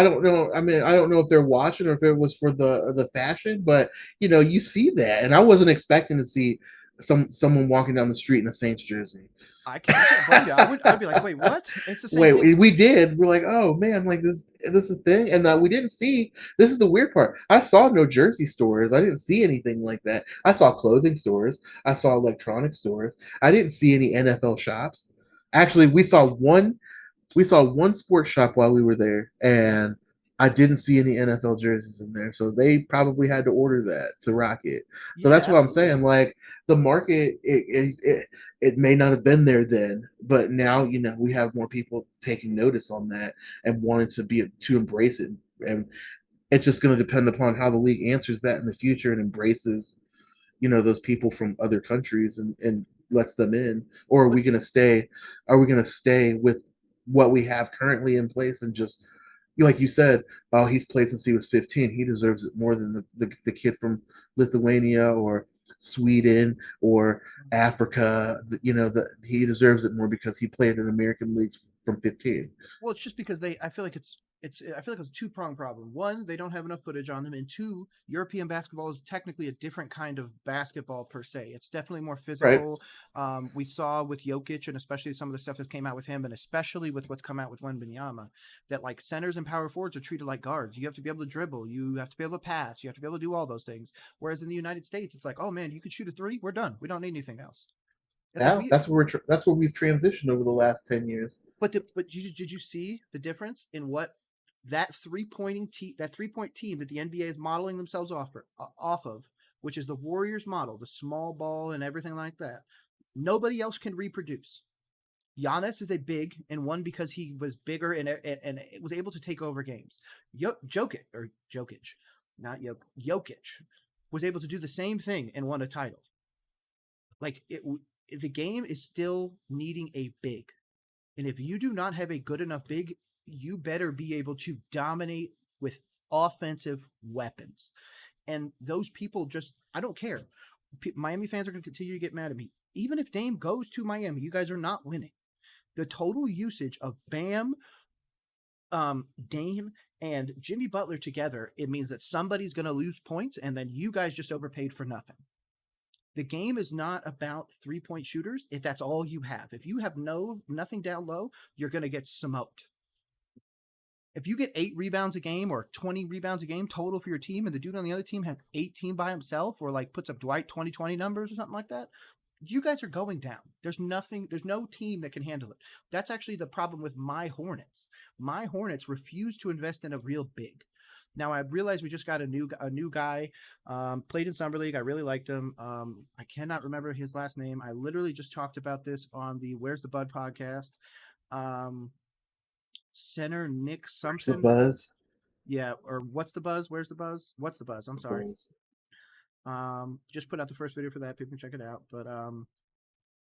don't know. I mean, I don't know if they're watching or if it was for the fashion, but you see that, and I wasn't expecting to see someone walking down the street in a Saints jersey. I can't blame you. I'd be like, wait, what? It's the same thing. Thing. We did. We're like, oh man, like this is a thing, and we didn't see. This is the weird part. I saw no jersey stores. I didn't see anything like that. I saw clothing stores. I saw electronic stores. I didn't see any NFL shops. Actually, we saw one sports shop while we were there, and I didn't see any NFL jerseys in there. So they probably had to order that to rock it. So that's what I'm saying. Like the market, it may not have been there then, but now we have more people taking notice on that and wanting to embrace it, and it's just going to depend upon how the league answers that in the future and embraces those people from other countries and lets them in, or are we going to stay with what we have currently in place and just, like you said, oh, he's played since he was 15. He deserves it more than the kid from Lithuania or Sweden or Africa. He deserves it more because he played in American leagues from 15. Well, it's just because I feel like it's a two-pronged problem. One, they don't have enough footage on them, and two, European basketball is technically a different kind of basketball per se. It's definitely more physical. Right. We saw with Jokic, and especially some of the stuff that came out with him, and especially with what's come out with Wembanyama, that like centers and power forwards are treated like guards. You have to be able to dribble. You have to be able to pass. You have to be able to do all those things. Whereas in the United States, it's like, oh man, you could shoot a three. We're done. We don't need anything else. That's where we've transitioned over the last 10 years. But did you see the difference in what that three-point team that the NBA is modeling themselves off of, which is the Warriors model, the small ball and everything like that? Nobody else can reproduce. Giannis is a big, and one because he was bigger and was able to take over games. Jokic was able to do the same thing and won a title. Like the game is still needing a big. And if you do not have a good enough big, you better be able to dominate with offensive weapons. And those people just, I don't care. Miami fans are going to continue to get mad at me. Even if Dame goes to Miami, you guys are not winning. The total usage of Bam, Dame, and Jimmy Butler together, it means that somebody's going to lose points, and then you guys just overpaid for nothing. The game is not about 3-point shooters if that's all you have. If you have nothing down low, you're going to get smoked. If you get 8 rebounds a game or 20 rebounds a game total for your team, and the dude on the other team has 18 by himself, or like puts up Dwight 20-20 numbers or something like that, you guys are going down. There's no team that can handle it. That's actually the problem with my Hornets. My Hornets refuse to invest in a real big. Now, I realize we just got a new guy, played in Summer League. I really liked him. I cannot remember his last name. I literally just talked about this on the Where's the Bud podcast. Center Nick something. The Buzz. Yeah, or What's the Buzz? Where's the Buzz? What's the Buzz? I'm sorry. Just put out the first video for that. People can check it out. But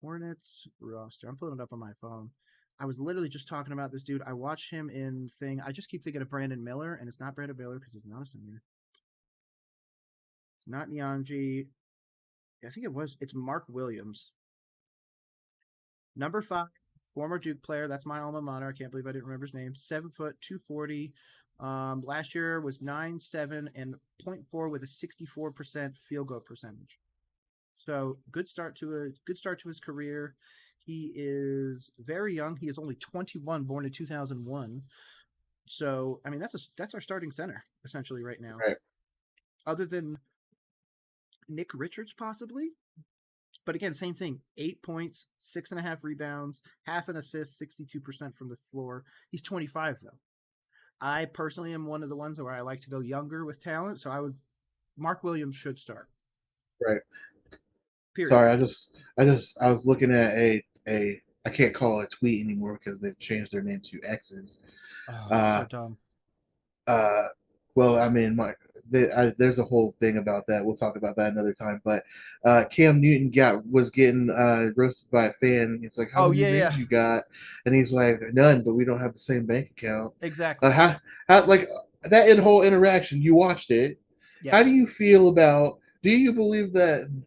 Hornets roster. I'm pulling it up on my phone. I was literally just talking about this dude. I watched him in thing. I just keep thinking of Brandon Miller, and it's not Brandon Miller because he's not a center. It's not Nyanji. I think it's Mark Williams. Number 5, former Duke player. That's my alma mater. I can't believe I didn't remember his name. 7 foot, 240. Last year was 9.7 and 0.4 with a 64% field goal percentage. So good start to his career. He is very young. He is only 21, born in 2001. So I mean that's our starting center essentially right now. Right. Other than Nick Richards possibly. But again, same thing. 8 points, 6.5 rebounds, half an assist, 62% from the floor. He's 25 though. I personally am one of the ones where I like to go younger with talent, so Mark Williams should start. Right. Period. Sorry, I was looking at a I can't call it a tweet anymore because they've changed their name to X's. So dumb. Well, I mean, there's a whole thing about that. We'll talk about that another time. But Cam Newton was getting roasted by a fan. It's like, how many rings you got? And he's like, none, but we don't have the same bank account. Exactly. How like that whole interaction? You watched it. Yeah. How do you feel about? Do you believe that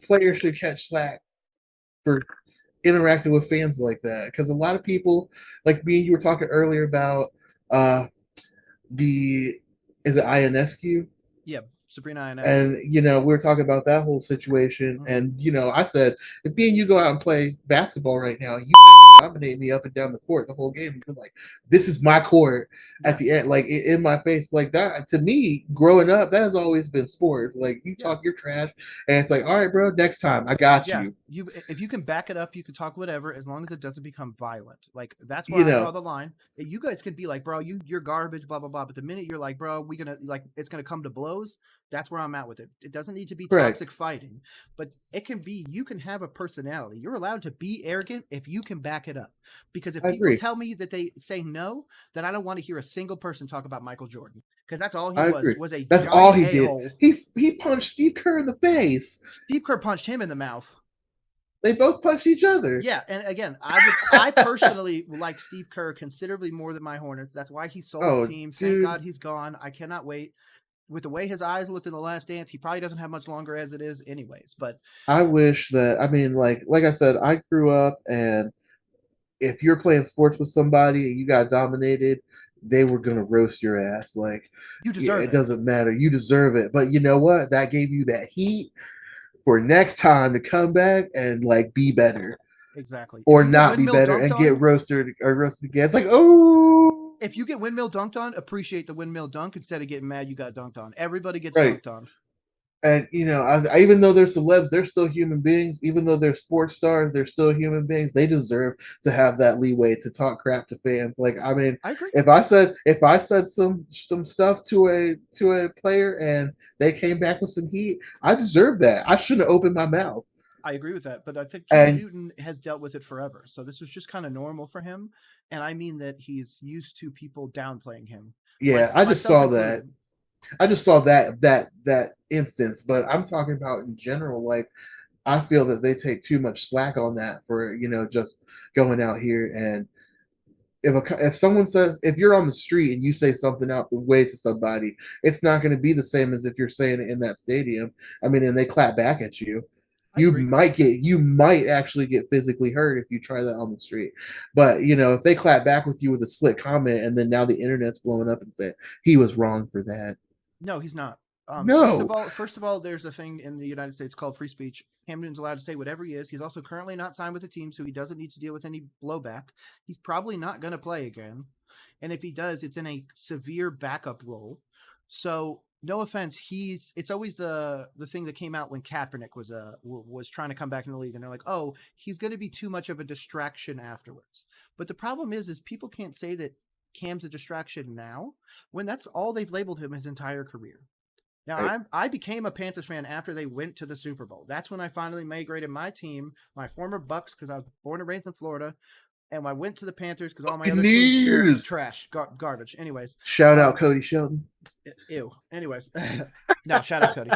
players should catch slack for interacting with fans like that? Because a lot of people, like me and you were talking earlier about is it Ionescu? Yeah, Sabrina Ionescu. And we were talking about that whole situation, and I said, if me and you go out and play basketball right now, you dominate me up and down the court the whole game. You're like, this is my court at the end, like in my face, like that. To me, growing up, that has always been sports. Like you talk your trash, and it's like, all right, bro, next time I got you. If you can back it up, you can talk whatever, as long as it doesn't become violent. Like that's where I draw the line. You guys can be like, bro, you're garbage, blah blah blah. But the minute you're like, bro, it's gonna come to blows. That's where I'm at with it. It doesn't need to be toxic fighting, but it can be. You can have a personality. You're allowed to be arrogant if you can back it up. Because if people tell me that they say no, then I don't want to hear a single person talk about Michael Jordan, because that's all he was a. That's all he did. He punched Steve Kerr in the face. Steve Kerr punched him in the mouth. They both punched each other. Yeah, and again, I personally like Steve Kerr considerably more than my Hornets. That's why he sold the team. Thank God he's gone. I cannot wait. With the way his eyes looked in The Last Dance, he probably doesn't have much longer as it is anyways. But I wish that, I mean, like I said, I grew up, and if you're playing sports with somebody and you got dominated, they were going to roast your ass. Like, you deserve it. It doesn't matter. You deserve it. But you know what? That gave you that heat for next time to come back and like be better. Exactly. Or not be better and get roasted again. It's like, oh. If you get windmill dunked on, appreciate the windmill dunk instead of getting mad you got dunked on. Everybody gets dunked on. And, even though they're celebs, they're still human beings. Even though they're sports stars, they're still human beings. They deserve to have that leeway to talk crap to fans. Like, I mean, I agree. if I said some stuff to a player and they came back with some heat, I deserve that. I shouldn't have opened my mouth. I agree with that, but I think Cam Newton has dealt with it forever. So this was just kind of normal for him. And I mean that he's used to people downplaying him. Yeah, I just saw that. I just saw that instance, but I'm talking about in general, like I feel that they take too much slack on that for, just going out here and if someone says, if you're on the street and you say something out the way to somebody, it's not going to be the same as if you're saying it in that stadium. I mean, and they clap back at you. You might actually get physically hurt if you try that on the street. But if they clap back with you with a slick comment, and then now the internet's blowing up and saying he was wrong for that. No, he's not. No. First of all, there's a thing in the United States called free speech. Cam Newton's allowed to say whatever he is. He's also currently not signed with the team, so he doesn't need to deal with any blowback. He's probably not going to play again. And if he does, it's in a severe backup role. So no offense, it's always the thing that came out when Kaepernick was trying to come back in the league, and they're like, oh, he's going to be too much of a distraction afterwards. But the problem is people can't say that Cam's a distraction now when that's all they've labeled him his entire career. Now, I became a Panthers fan after they went to the Super Bowl. That's when I finally migrated my team, my former Bucks, because I was born and raised in Florida, and I went to the Panthers because all my other teams were trash, garbage. Anyways. Shout out Cody Shelton. Ew. Anyways. No, shout out Cody.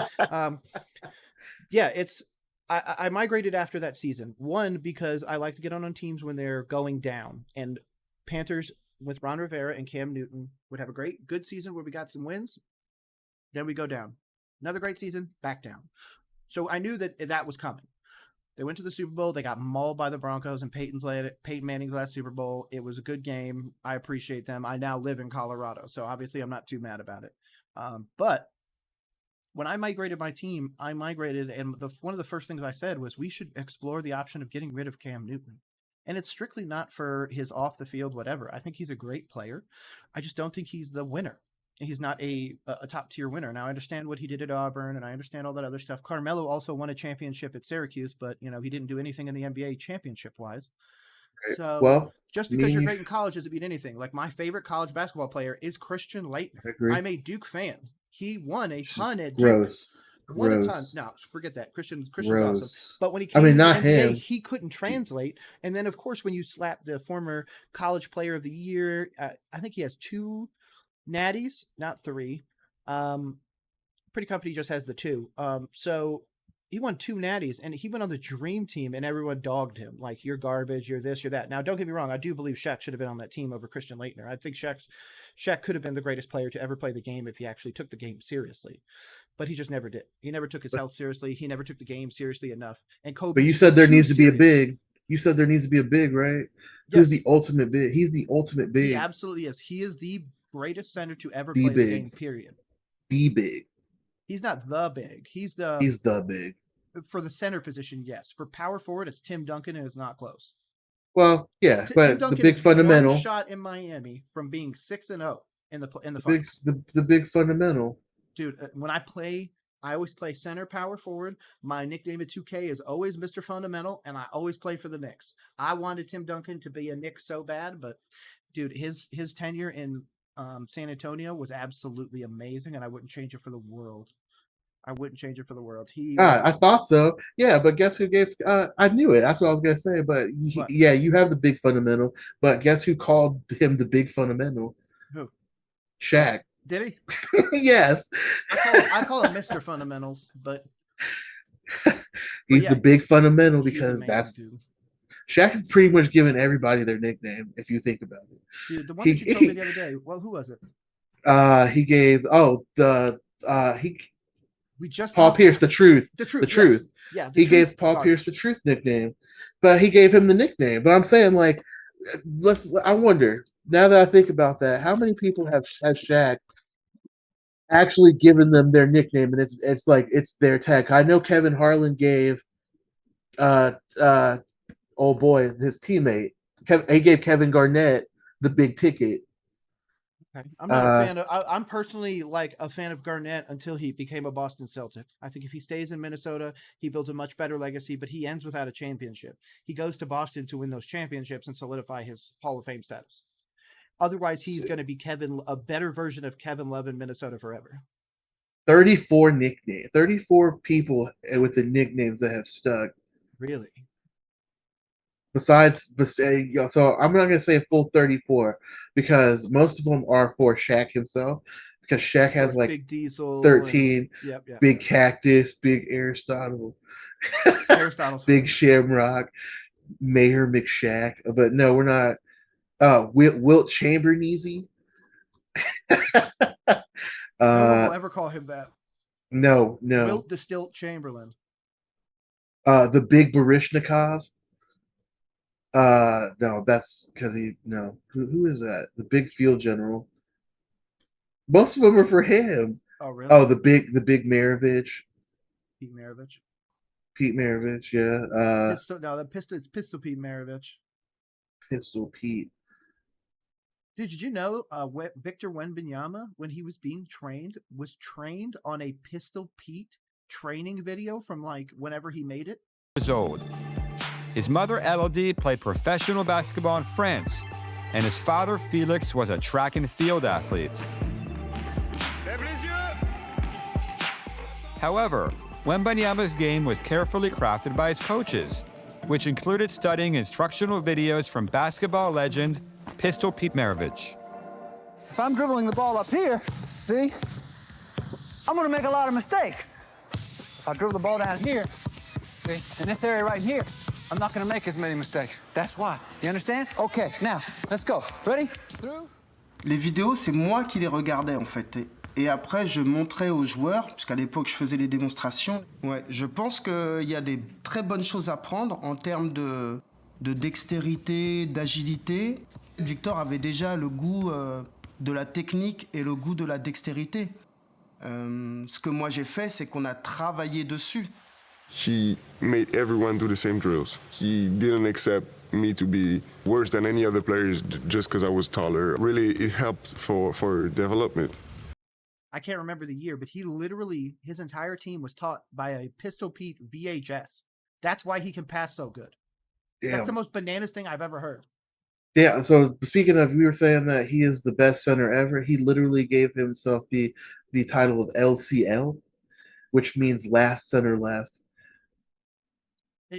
I migrated after that season. One, because I like to get on teams when they're going down. And Panthers with Ron Rivera and Cam Newton would have a good season where we got some wins. Then we go down. Another great season, back down. So I knew that was coming. They went to the Super Bowl. They got mauled by the Broncos and Peyton Manning's last Super Bowl. It was a good game. I appreciate them. I now live in Colorado, so obviously I'm not too mad about it. But when I migrated my team, and one of the first things I said was we should explore the option of getting rid of Cam Newton. And it's strictly not for his off the field, whatever. I think he's a great player. I just don't think he's the winner. He's not a top tier winner. Now I understand what he did at Auburn, and I understand all that other stuff. Carmelo also won a championship at Syracuse, but he didn't do anything in the NBA championship wise. So just because you're great in college doesn't mean anything. Like my favorite college basketball player is Christian Laettner. I'm a Duke fan. He won a ton at Duke. Won a ton. No, forget that. Christian's awesome. But when he came to the NBA, he couldn't translate. And then of course when you slap the former college player of the year, I think he has 2 natties, not 3. Pretty Company just has the 2. So he won 2 natties, and he went on the dream team, and everyone dogged him like, you're garbage, you're this, you're that. Now, don't get me wrong, I do believe Shaq should have been on that team over Christian Laettner. I think Shaq could have been the greatest player to ever play the game if he actually took the game seriously, but he just never did. He never took his health seriously. He never took the game seriously enough. And Kobe. But you said there needs to be a big. You said there needs to be a big, right? Yes. Who's the ultimate big? He's the ultimate big. He absolutely is. He is the greatest center to ever play the game, period. Be big. He's not the big. He's the big. For the center position, yes. For power forward, it's Tim Duncan, and it's not close. Well, yeah, but the big fundamental shot in Miami from being 6-0 in the finals. The big fundamental. Dude, when I always play center power forward. My nickname at 2K is always Mr. Fundamental, and I always play for the Knicks. I wanted Tim Duncan to be a Knick so bad, but dude, his tenure in San Antonio was absolutely amazing, and I wouldn't change it for the world. I thought so. Yeah, but guess who gave? I knew it. That's what I was gonna say. But you have the big fundamental. But guess who called him the big fundamental? Who? Shaq. Did he? Yes. I call him Mr. Fundamentals, but he's the big fundamental because that's dude. Shaq has pretty much given everybody their nickname, if you think about it. Dude, the one that you told me the other day. Well, who was it? He gave we just Paul Pierce the truth. The truth. Yes. Yeah. He gave Paul Pierce the truth nickname, but he gave him the nickname. But I'm saying, like, I wonder, now that I think about that, how many people have Shaq actually given them their nickname, and it's like it's their tag. I know Kevin Harlan gave old boy, his teammate, he gave Kevin Garnett the big ticket. Okay. I'm not a fan of. I'm personally like a fan of Garnett until he became a Boston Celtic. I think if he stays in Minnesota, he builds a much better legacy, but he ends without a championship. He goes to Boston to win those championships and solidify his Hall of Fame status. Otherwise, he's going to be a better version of Kevin Love in Minnesota forever. 34 people with the nicknames that have stuck. Really? Besides, so I'm not going to say a full 34 because most of them are for Shaq himself. Because Shaq has like Big Diesel, 13, yep. Big Cactus, Big Aristotle. Aristotle's Big funny. Shamrock, Mayor McShack. But no, we're not. Wilt Chamberneasy. No one will ever call him that. No. Wilt the Stilt Chamberlain. The Big Barishnikov. No, that's because who is that? The big field general. Most of them are for him. Oh, really? Oh, the big Maravich. Pete Maravich. Pete Maravich, yeah. It's Pistol Pete Maravich. Pistol Pete. Dude, did you know Victor Wembanyama, when he was being trained, was trained on a Pistol Pete training video from like whenever he made it? Years old. His mother, Elodie, played professional basketball in France, and his father, Felix, was a track and field athlete. However, Wembanyama's game was carefully crafted by his coaches, which included studying instructional videos from basketball legend Pistol Pete Maravich. If I'm dribbling the ball up here, see, I'm gonna make a lot of mistakes. If I dribble the ball down here, see, in this area right here, I'm not gonna make as many mistakes. That's why. You understand? Okay, now, let's go. Ready? Through. Les vidéos, c'est moi qui les regardais en fait. Et après, je montrais aux joueurs, puisqu'à l'époque, je faisais les démonstrations. Ouais, je pense qu'il y a des très bonnes choses à prendre en termes de dextérité, d'agilité. Victor avait déjà le goût de la technique et le goût de la dextérité. Ce que moi j'ai fait, c'est qu'on a travaillé dessus. She made everyone do the same drills. She didn't accept me to be worse than any other players just because I was taller. Really, it helped for development. I can't remember the year, but his entire team was taught by a Pistol Pete VHS. That's why he can pass so good. Damn. That's the most bananas thing I've ever heard. Yeah, so speaking of, we were saying that he is the best center ever. He literally gave himself the title of LCL, which means last center left.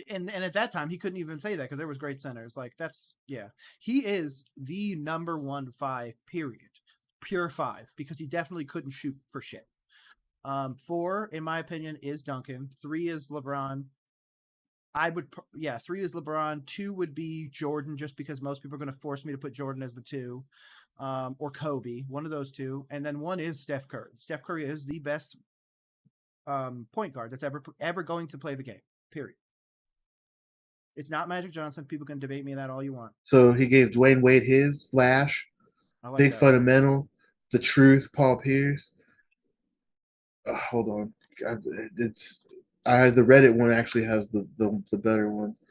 And at that time, he couldn't even say that because there was great centers. Like, he is the number 1-5, period. Pure 5, because he definitely couldn't shoot for shit. 4, in my opinion, is Duncan. 3 is LeBron. 3 is LeBron. 2 would be Jordan, just because most people are going to force me to put Jordan as the 2, or Kobe, one of those 2. And then 1 is Steph Curry. Steph Curry is the best point guard that's ever going to play the game, period. It's not Magic Johnson. People can debate me that all you want. So he gave Dwayne Wade his Flash, like Big that. Fundamental, The Truth, Paul Pierce. Hold on, the Reddit one actually has the better ones.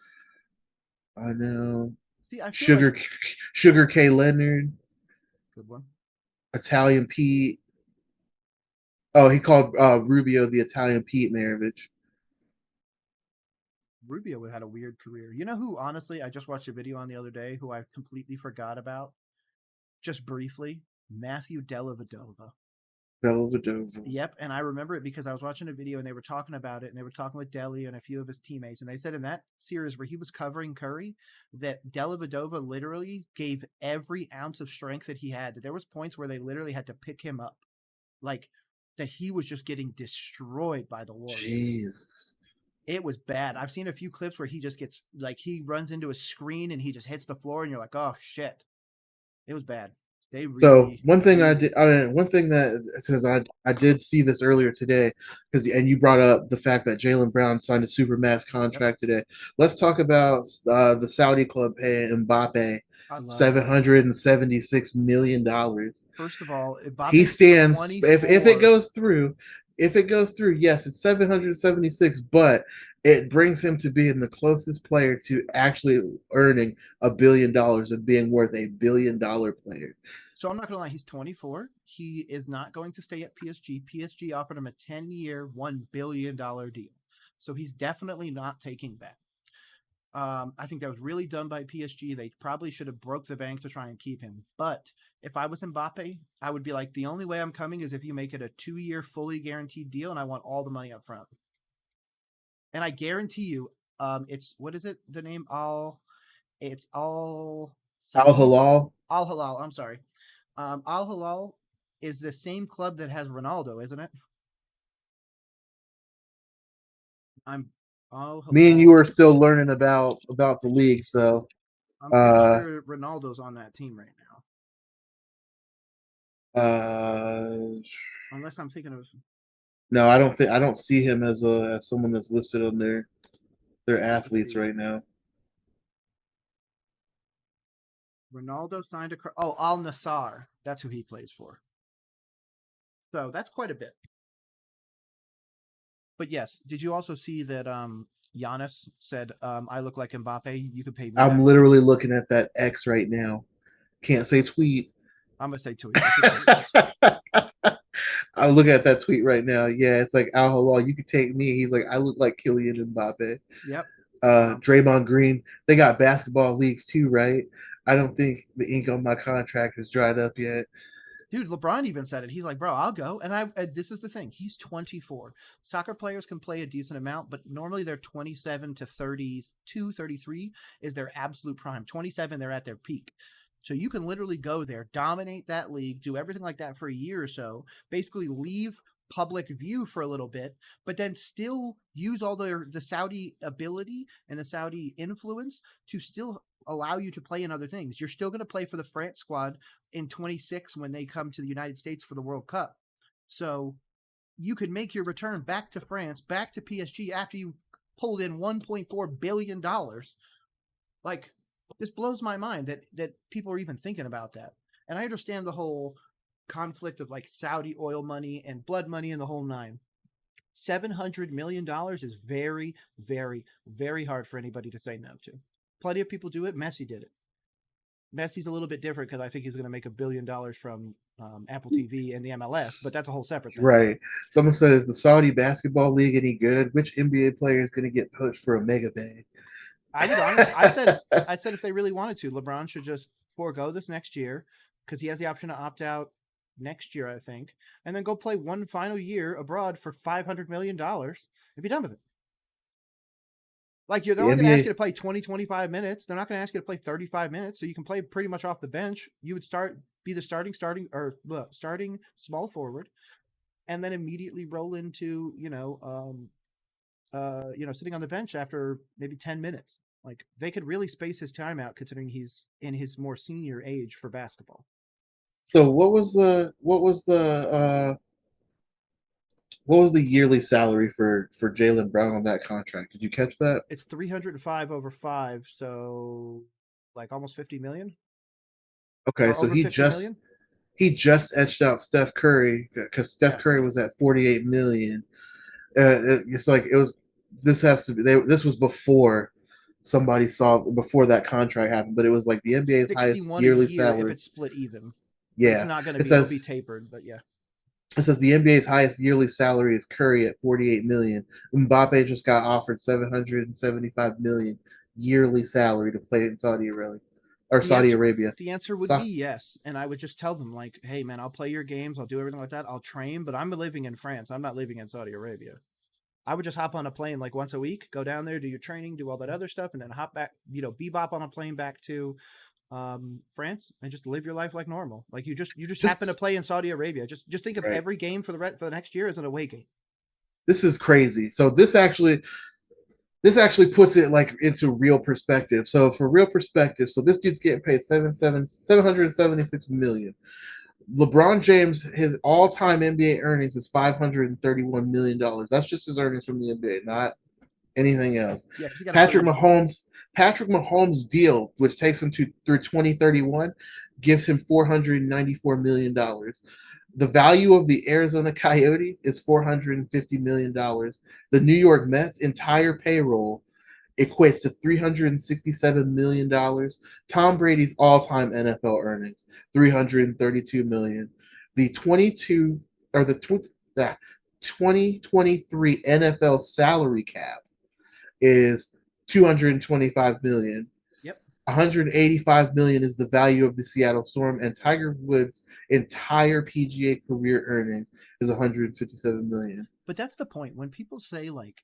I know. See, I feel Sugar K Leonard. Good one. Italian Pete. Oh, he called Rubio the Italian Pete Maravich. Rubio had a weird career. You know who, honestly, I just watched a video on the other day who I completely forgot about? Just briefly. Matthew Dellavedova. Yep, and I remember it because I was watching a video and they were talking about it, and they were talking with Delly and a few of his teammates, and they said in that series where he was covering Curry that Dellavedova literally gave every ounce of strength that he had. That there was points where they literally had to pick him up. Like, that he was just getting destroyed by the Warriors. Jesus. It was bad. I've seen a few clips where he just gets, like, he runs into a screen and he just hits the floor and you're like, oh, shit. It was bad. One thing that says I did see this earlier today, and you brought up the fact that Jaylen Brown signed a supermax contract today. Let's talk about the Saudi club paying Mbappe $776 million. First of all, he stands if it goes through. If it goes through, yes, it's 776, but it brings him to being the closest player to actually earning $1 billion and being worth $1 billion player. So I'm not going to lie, he's 24. He is not going to stay at PSG. PSG offered him a 10-year, $1 billion deal. So he's definitely not taking that. I think that was really done by PSG. They probably should have broke the bank to try and keep him. But if I was Mbappe, I would be like, the only way I'm coming is if you make it a 2-year fully guaranteed deal, and I want all the money up front. And I guarantee you, what is it? The name Al Hilal. Al Hilal. I'm sorry. Al Hilal is the same club that has Ronaldo, isn't it? Me and you are still learning about the league, so I'm pretty sure Ronaldo's on that team right now. Unless I'm thinking of. No, I don't see him as someone that's listed on their athletes right now. Ronaldo signed Al Nassr. That's who he plays for. So that's quite a bit. But yes, did you also see that Giannis said, I look like Mbappe, you could pay me I'm back. literally looking at that X right now. Can't say tweet. I'm going to say tweet. I'm looking at that tweet right now. Yeah, it's like, Al Halal, you could take me. He's like, I look like Kylian Mbappe. Yep. Draymond Green. They got basketball leagues too, right? I don't think the ink on my contract is dried up yet. Dude, LeBron even said it. He's like, bro, I'll go. And this is the thing. He's 24. Soccer players can play a decent amount, but normally they're 27 to 32, 33 is their absolute prime. 27, they're at their peak. So you can literally go there, dominate that league, do everything like that for a year or so, basically leave public view for a little bit, but then still use all the Saudi ability and the Saudi influence to still allow you to play in other things. You're still going to play for the France squad in 26 when they come to the United States for the World Cup. So you could make your return back to France, back to PSG after you pulled in $1.4 billion. Like, this blows my mind that people are even thinking about that. And I understand the whole conflict of like Saudi oil money and blood money and the whole nine. $700 million is very, very, very hard for anybody to say no to. Plenty of people do it. Messi did it. Messi's a little bit different because I think he's going to make $1 billion from Apple TV and the MLS, but that's a whole separate thing. Right. Someone says, the Saudi basketball league any good? Which NBA player is going to get poached for a mega bag? I would honestly, I said if they really wanted to, LeBron should just forego this next year because he has the option to opt out next year, I think, and then go play one final year abroad for $500 million and be done with it. Like, they're only going to ask you to play 20, 25 minutes. They're not going to ask you to play 35 minutes, so you can play pretty much off the bench. You would be the starting small forward, and then immediately roll into sitting on the bench after maybe 10 minutes. Like, they could really space his time out considering he's in his more senior age for basketball. So what was the yearly salary for Jaylen Brown on that contract? Did you catch that? It's 305 over 5, so like almost 50 million. Okay, so he just edged out Steph Curry because Steph Curry was at 48 million. It's like this was before somebody saw before that contract happened, but it was like the NBA's highest yearly salary. If it's split even. Yeah, it's not going to be. It'll be tapered, but yeah. It says the NBA's highest yearly salary is Curry at 48 million. Mbappe just got offered 775 million yearly salary to play in Saudi Arabia. The answer would be yes, and I would just tell them like, "Hey, man, I'll play your games, I'll do everything like that, I'll train, but I'm living in France. I'm not living in Saudi Arabia." I would just hop on a plane like once a week, go down there, do your training, do all that other stuff, and then hop back, bebop on a plane back to France and just live your life like normal. Like you just happen to play in Saudi Arabia. Just think of every game for the next year as an away game. This is crazy. So this actually puts it like into real perspective. So for real perspective, so this dude's getting paid 776 million. LeBron James, his all-time NBA earnings is $531 million. That's just his earnings from the NBA, not anything else. Yeah, Patrick Mahomes' deal, which takes him through 2031, gives him $494 million. The value of the Arizona Coyotes is $450 million. The New York Mets' entire payroll equates to $367 million. Tom Brady's all-time NFL earnings, $332 million. The 2023 NFL salary cap is $225 million. Yep. $185 million is the value of the Seattle Storm, and Tiger Woods' entire PGA career earnings is $157 million. But that's the point. When people say like,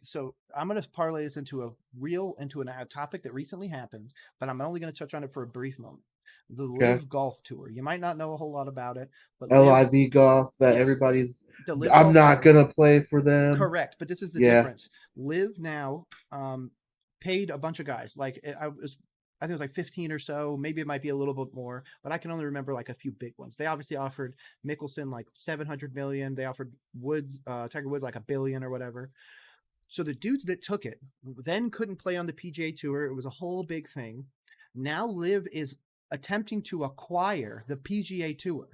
so I'm going to parlay this into a topic that recently happened, but I'm only going to touch on it for a brief moment. The Okay. Live Golf Tour. You might not know a whole lot about it, but LIV Golf that Yes. everybody's. The Live I'm Golf not Tour. gonna play for them. Correct, but this is the Yeah. difference. Live now paid a bunch of guys. Like I think it was like 15 or so. Maybe it might be a little bit more, but I can only remember like a few big ones. They obviously offered Mickelson like 700 million. They offered Tiger Woods like $1 billion or whatever. So the dudes that took it then couldn't play on the PGA Tour. It was a whole big thing. Now Live is attempting to acquire the PGA Tour.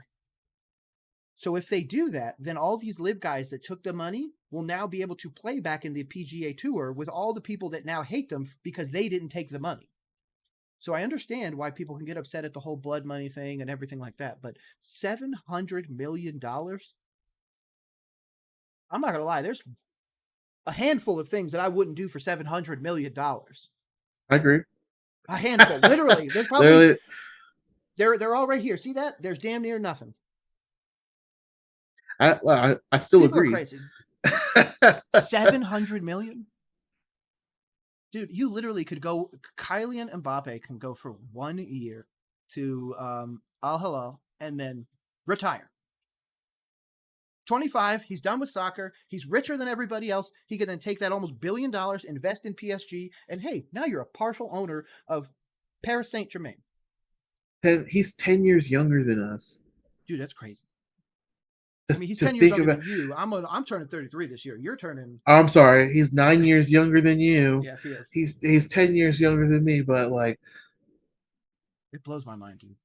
So if they do that, then all these Live guys that took the money will now be able to play back in the PGA Tour with all the people that now hate them because they didn't take the money. So I understand why people can get upset at the whole blood money thing and everything like that. But $700 million? I'm not going to lie. There's a handful of things that I wouldn't do for $700 million. I agree. A handful. Literally. There's probably... Literally. They're all right here. See that? There's damn near nothing. I still People agree. are crazy. 700 million? Dude, you literally could go. Kylian Mbappe can go for 1 year to Al Hilal and then retire. 25, he's done with soccer. He's richer than everybody else. He could then take that almost $1 billion, invest in PSG, and hey, now you're a partial owner of Paris Saint-Germain. He's 10 years younger than us. Dude, that's crazy. I mean, he's 10 years younger than you. I'm turning 33 this year. You're turning... I'm sorry. He's 9 years younger than you. Yes, he is. He's 10 years younger than me, but like... It blows my mind, dude.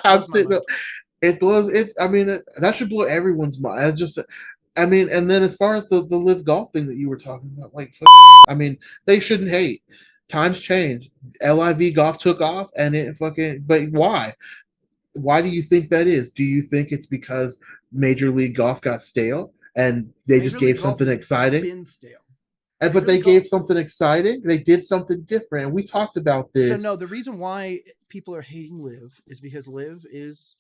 I'm sitting up... It blows... I mean, that should blow everyone's mind. It's just... I mean, and then as far as the Live Golf thing that you were talking about, like... I mean, they shouldn't hate. Times change. LIV Golf took off, and it fucking... But why? Why do you think that is? Do you think it's because Major League Golf got stale and they just gave something exciting? Been stale. But they gave something exciting. They did something different. We talked about this. So no, the reason why people are hating Live is because Live is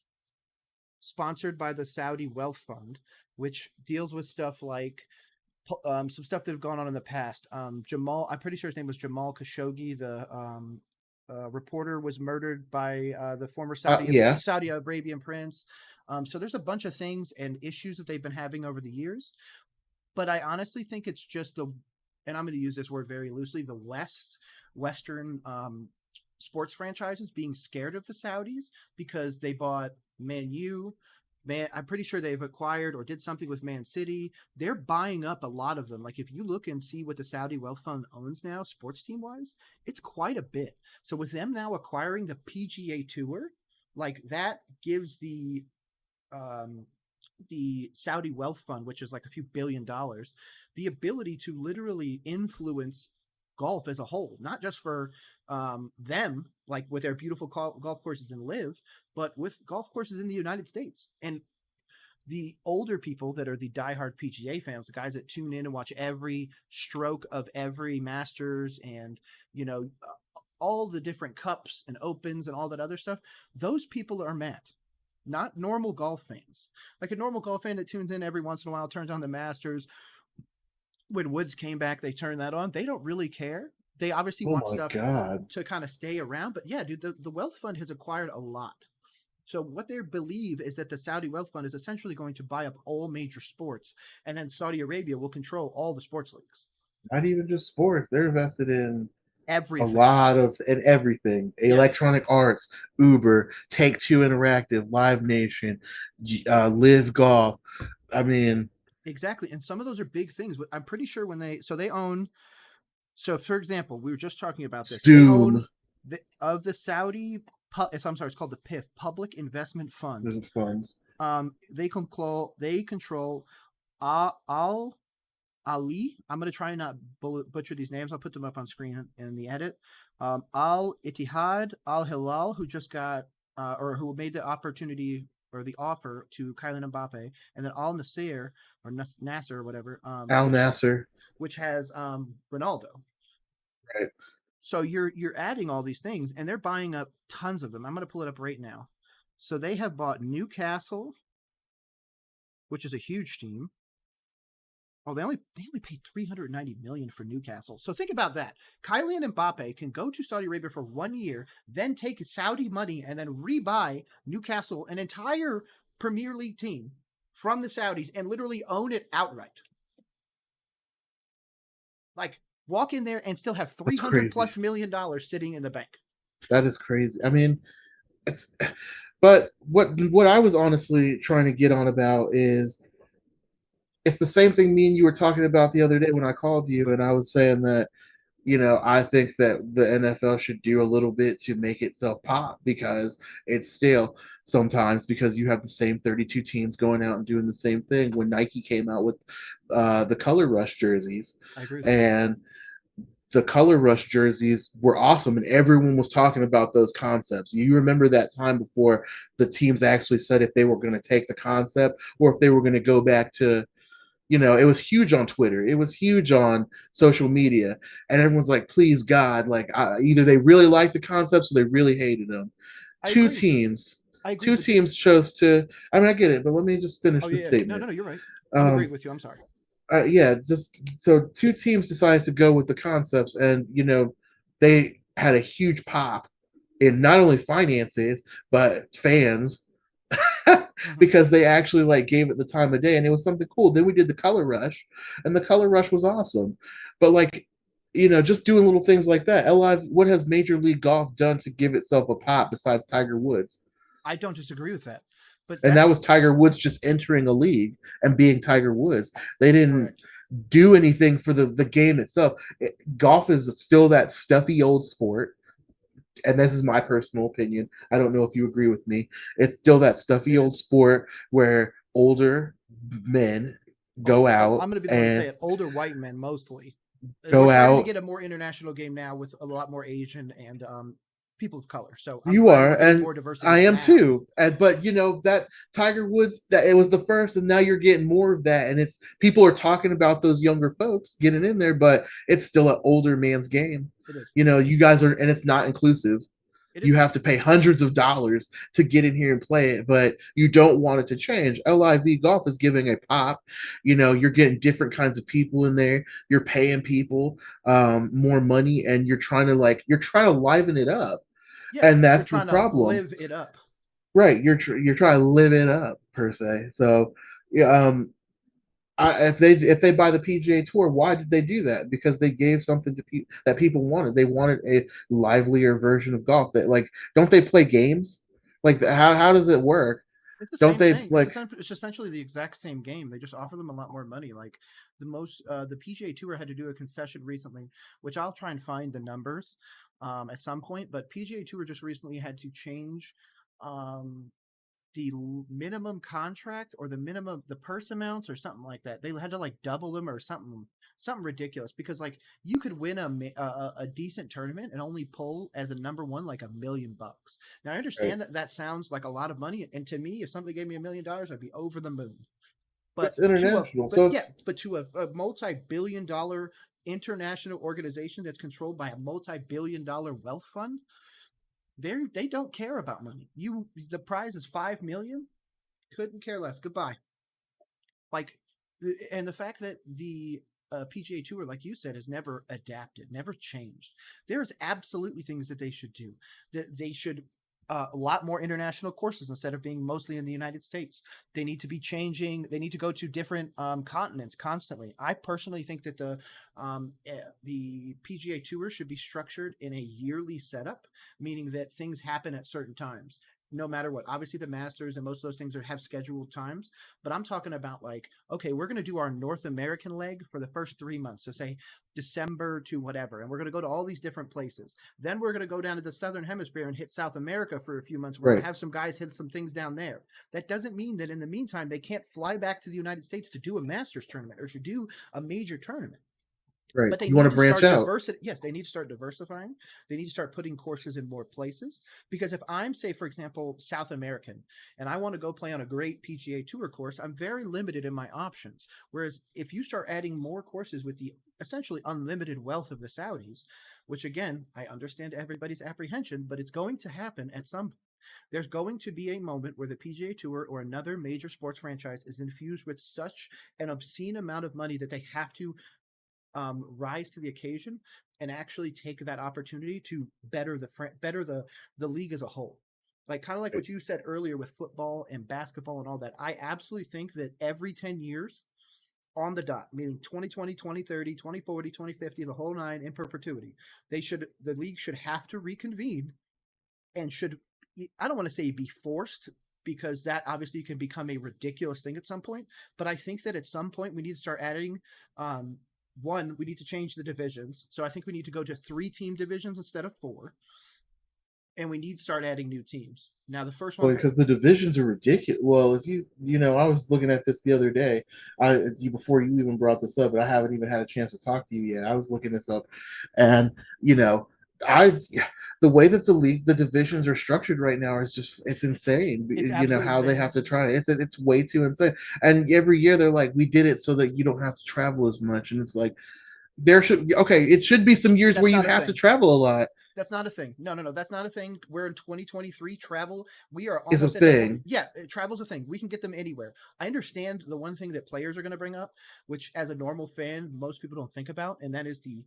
sponsored by the Saudi Wealth Fund, which deals with stuff like some stuff that have gone on in the past. I'm pretty sure his name was Jamal Khashoggi, the reporter was murdered by the former Saudi Arabian prince. So there's a bunch of things and issues that they've been having over the years. But I honestly think it's just and I'm going to use this word very loosely, the Western sports franchises being scared of the Saudis because they bought Man U. I'm pretty sure they've acquired or did something with Man City. They're buying up a lot of them. Like if you look and see what the Saudi Wealth Fund owns now, sports team wise, it's quite a bit. So with them now acquiring the PGA Tour, like that gives the Saudi Wealth Fund, which is like a few $1 billion, the ability to literally influence golf as a whole, not just for them, like with their beautiful golf courses in Live, but with golf courses in the United States. And the older people that are the diehard PGA fans, the guys that tune in and watch every stroke of every Masters and, all the different cups and opens and all that other stuff, those people are mad. Not normal golf fans. Like a normal golf fan that tunes in every once in a while, turns on the Masters. When Woods came back, they turned that on. They don't really care. They obviously want stuff to kind of stay around. But yeah, dude, the Wealth Fund has acquired a lot. So what they believe is that the Saudi Wealth Fund is essentially going to buy up all major sports, and then Saudi Arabia will control all the sports leagues. Not even just sports. They're invested in everything. A lot of everything. Yes. Electronic Arts, Uber, Take-Two Interactive, Live Nation, Live Golf. I mean... Exactly. And some of those are big things. I'm pretty sure when they own... So, for example, we were just talking about this. Soon. Of the Saudi... I'm sorry, it's called the PIF, Public Investment Fund. There's funds. They control Al Ali. I'm going to try and not butcher these names. I'll put them up on screen in the edit. Al Ittihad, Al Hilal, who just got or who made the opportunity or the offer to Kylian Mbappe, and then Al Nasser or Nasser or whatever. Al Nasser, which has Ronaldo. Right. So you're adding all these things, and they're buying up tons of them. I'm going to pull it up right now. So they have bought Newcastle, which is a huge team. Oh, they only paid $390 million for Newcastle. So think about that. Kylian Mbappe can go to Saudi Arabia for 1 year, then take Saudi money and then rebuy Newcastle, an entire Premier League team from the Saudis, and literally own it outright. Like, walk in there and still have $300+ million sitting in the bank. That is crazy. I mean, but what I was honestly trying to get on about is, it's the same thing me and you were talking about the other day when I called you, and I was saying that, I think that the NFL should do a little bit to make itself pop, because it's stale sometimes, because you have the same 32 teams going out and doing the same thing. When Nike came out with the Color Rush jerseys, I agree with and the Color Rush jerseys were awesome, and everyone was talking about those concepts. You remember that time before the teams actually said if they were going to take the concept or if they were going to go back to, it was huge on Twitter. It was huge on social media. And everyone's like, please, God, like, either they really liked the concepts or they really hated them. Two teams chose to, I mean, I get it, but let me just finish this statement. No, you're right. I'm agreeing with you. I'm sorry. So two teams decided to go with the concepts, and, they had a huge pop in not only finances, but fans. Because they actually like gave it the time of day, and it was something cool. Then we did the Color Rush, and the Color Rush was awesome. But like, just doing little things like that. What has Major League Golf done to give itself a pop besides Tiger Woods? I don't disagree with that. And that was Tiger Woods just entering a league and being Tiger Woods. They didn't do anything for the game itself. Golf is still that stuffy old sport. And this is my personal opinion. I don't know if you agree with me. It's still that stuffy old sport where older men go out. I'm going to be the one to say it. Older white men mostly go We're starting out. to get a more international game now with a lot more Asian and people of color. So You are, and more diversity I am now. too. But that Tiger Woods, that it was the first, and now you're getting more of that. And it's people are talking about those younger folks getting in there, but it's still an older man's game. It is. You guys are, and it's not inclusive. You have to pay hundreds of dollars to get in here and play it, but you don't want it to change. LIV Golf is giving a pop. You're getting different kinds of people in there. You're paying people more money, and you're trying to liven it up. Yes, and that's you're the trying problem. to live it up. Right, you're trying to live it up per se. So, if they buy the PGA Tour, why did they do that? Because they gave something to that people wanted. They wanted a livelier version of golf. That, like, don't they play games? Like, how does it work? Don't they like? It's essentially the exact same game. They just offer them a lot more money. Like the PGA Tour had to do a concession recently, which I'll try and find the numbers at some point. But PGA Tour just recently had to change the minimum contract or the purse amounts or something like that. They had to like double them or something ridiculous, because like you could win a decent tournament and only pull as a number one like $1 million. Now I understand that sounds like a lot of money, and to me, if somebody gave me $1 million, I'd be over the moon. But it's international, but to a multi-billion-dollar international organization that's controlled by a multi-billion-dollar wealth fund, they don't care about money. The prize is $5 million. Couldn't care less. Goodbye. Like, and the fact that the PGA Tour, like you said, has never adapted, never changed. There's absolutely things that they should do. That they should a lot more international courses instead of being mostly in the United States. They need to be changing. They need to go to different continents constantly. I personally think that the PGA Tour should be structured in a yearly setup, meaning that things happen at certain times, no matter what. Obviously, the Masters and most of those things have scheduled times, but I'm talking about like, okay, we're going to do our North American leg for the first 3 months. So say December to whatever, and we're going to go to all these different places. Then we're going to go down to the Southern Hemisphere and hit South America for a few months. We're going to have some guys hit some things down there. That doesn't mean that in the meantime, they can't fly back to the United States to do a Masters tournament or to do a major tournament. Right. But they You want need to branch start out. Yes, they need to start diversifying. They need to start putting courses in more places. Because if I'm, say, for example, South American, and I want to go play on a great PGA Tour course, I'm very limited in my options. Whereas if you start adding more courses with the essentially unlimited wealth of the Saudis, which again, I understand everybody's apprehension, but it's going to happen at some point. There's going to be a moment where the PGA Tour or another major sports franchise is infused with such an obscene amount of money that they have to rise to the occasion and actually take that opportunity to better the league as a whole. Like kind of like what you said earlier with football and basketball and all that. I absolutely think that every 10 years on the dot, meaning 2020, 2030, 2040, 2050, the whole nine in perpetuity, the league should have to reconvene and I don't want to say be forced, because that obviously can become a ridiculous thing at some point. But I think that at some point we need to start adding, one, we need to change the divisions. So I think we need to go to 3-team divisions instead of 4. And we need to start adding new teams. Now, the first one, because the divisions are ridiculous. Well, if I was looking at this the other day, before you even brought this up, but I haven't even had a chance to talk to you yet. I was looking this up, and the way that the divisions are structured right now is it's insane. It's how insane. they have to try it. It's way too insane. And every year they're like, we did it so that you don't have to travel as much, and it's like it should be some years where you have to travel a lot. That's not a thing. No. That's not a thing. We're in 2023. Travel, we are is a thing. Travel's a thing. We can get them anywhere. I understand the one thing that players are going to bring up, which as a normal fan, most people don't think about, and that is the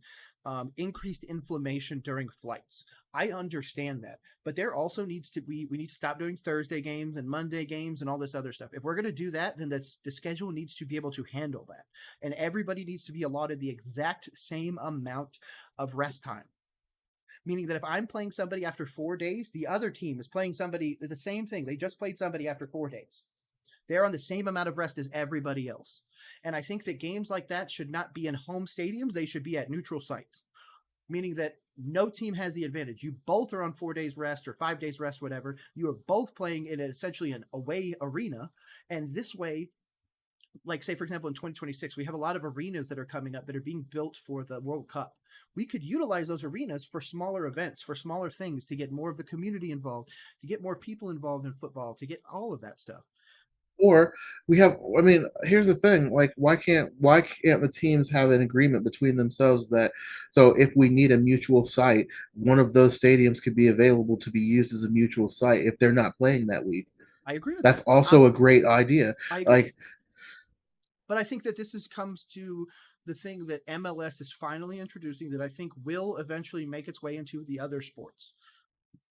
increased inflammation during flights. I understand that, but there also we need to stop doing Thursday games and Monday games and all this other stuff. If we're going to do that, then the schedule needs to be able to handle that, and everybody needs to be allotted the exact same amount of rest time. Meaning that if I'm playing somebody after 4 days, the other team is playing somebody the same thing. They just played somebody after 4 days. They're on the same amount of rest as everybody else. And I think that games like that should not be in home stadiums. They should be at neutral sites. Meaning that no team has the advantage. You both are on 4 days rest or 5 days rest, whatever. You are both playing in essentially an away arena. And this way, like say, for example, in 2026, we have a lot of arenas that are coming up that are being built for the World Cup. We could utilize those arenas for smaller events, for smaller things, to get more of the community involved, to get more people involved in football, to get all of that stuff. Or here's the thing, like why can't the teams have an agreement between themselves so if we need a mutual site, one of those stadiums could be available to be used as a mutual site if they're not playing that week. I agree with that's that. Also a great idea. But I think that this comes to the thing that MLS is finally introducing that I think will eventually make its way into the other sports.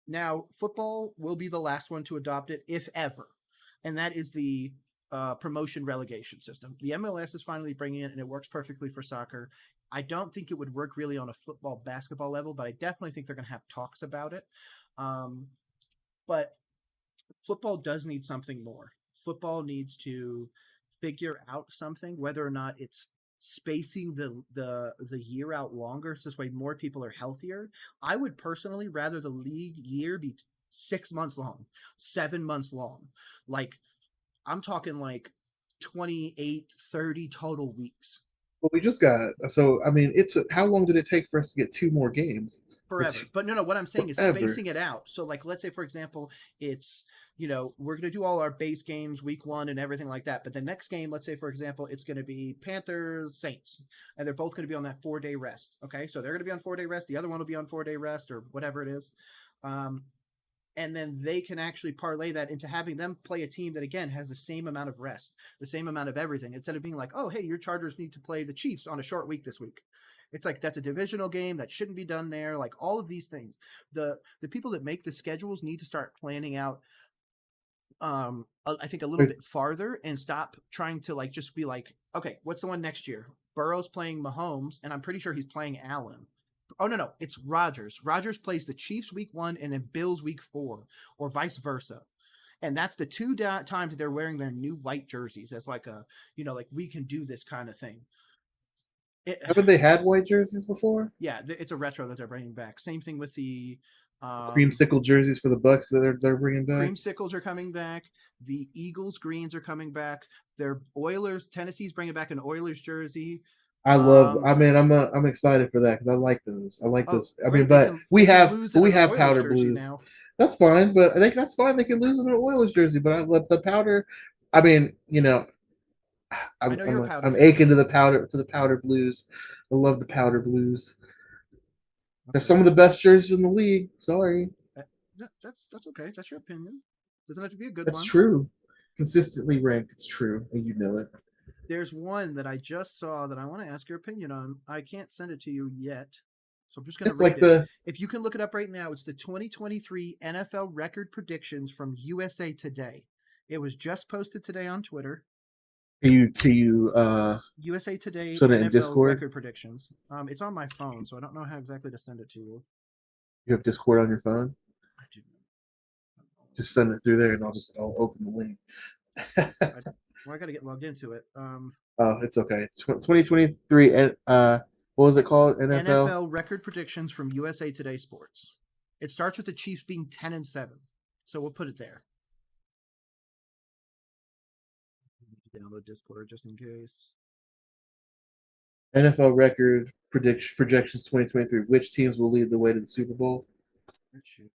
Now, football will be the last one to adopt it, if ever. And that is the promotion relegation system. The MLS is finally bringing it, and it works perfectly for soccer. I don't think it would work really on a football, basketball level, but I definitely think they're going to have talks about it. But football does need something more. Football needs to figure out something, whether or not it's spacing the year out longer, so this way more people are healthier. I would personally rather the league year be 6 months long, 7 months long. Like I'm talking like 28, 30 total weeks. Well, we just got how long did it take for us to get 2 more games? Forever. But no, what I'm saying is spacing it out. So like, let's say, for example, it's, we're going to do all our base games week 1 and everything like that. But the next game, let's say, for example, it's going to be Panthers Saints, and they're both going to be on that 4-day rest. Okay. So they're going to be on 4-day rest. The other one will be on 4-day rest or whatever it is. And then they can actually parlay that into having them play a team that, again, has the same amount of rest, the same amount of everything, instead of being like, oh, hey, your Chargers need to play the Chiefs on a short week this week. It's like, that's a divisional game that shouldn't be done there. Like all of these things, the people that make the schedules need to start planning out, I think a little bit farther, and stop trying to like, just be like, okay, what's the one next year? Burrow's playing Mahomes, and I'm pretty sure he's playing Allen. Oh, no, it's Rodgers. Rodgers plays the Chiefs week 1 and then Bills week 4, or vice versa. And that's the 2 times that they're wearing their new white jerseys as like a, like we can do this kind of thing. Haven't they had white jerseys before? Yeah, it's a retro that they're bringing back. Same thing with the creamsicle jerseys for the Bucks that they're bringing back. Creamsicles are coming back. The Eagles greens are coming back. Their Oilers, Tennessee's bringing back an Oilers jersey. I'm excited for that because I like those. Those. But we have powder blues. Now. That's fine, but that's fine. They can lose in an Oilers jersey, but I love the powder. I'm aching to the powder blues. I love the powder blues. They're some of the best jerseys in the league. Sorry. That's okay. That's your opinion. Doesn't have to be a good That's one. true. Consistently ranked. It's true, and you know it. There's one that I just saw that I want to ask your opinion on. I can't send it to you yet, so I'm just going to read it. If you can look it up right now, it's the 2023 NFL record predictions from USA Today. It was just posted today on Twitter. Can you USA Today send it in NFL Discord? record predictions. It's on my phone, so I don't know how exactly to send it to you. You have Discord on your phone? I do. Just send it through there, and I'll open the link. I got to get logged into it. Oh, it's okay. 2023. What was it called? NFL record predictions from USA Today Sports. It starts with the Chiefs being 10-7, so we'll put it there. Download Discord just in case. NFL record projections 2023. Which teams will lead the way to the Super Bowl?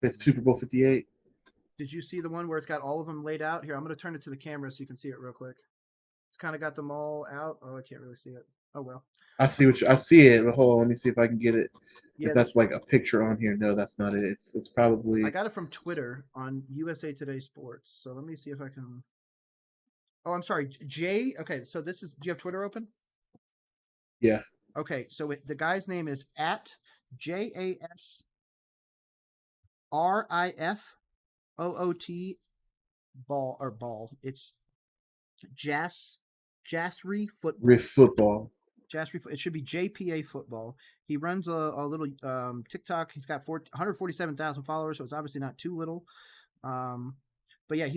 It's Super Bowl 58. Did you see the one where it's got all of them laid out? Here, I'm going to turn it to the camera so you can see it real quick. It's kind of got them all out. Oh, I can't really see it. Oh, well. I see it, but hold on. Let me see if I can get it. Yeah, if that's like a picture on here. No, that's not it. It's probably. I got it from Twitter on USA Today Sports. So let me see if I can. Oh, I'm sorry. Okay, so this is. Do you have Twitter open? Yeah. Okay, so the guy's name is at JASRIFOOT ball. It's Jasry Football. It should be JPA Football. He runs a little TikTok. He's got 147,000 followers, so it's obviously not too little. But yeah,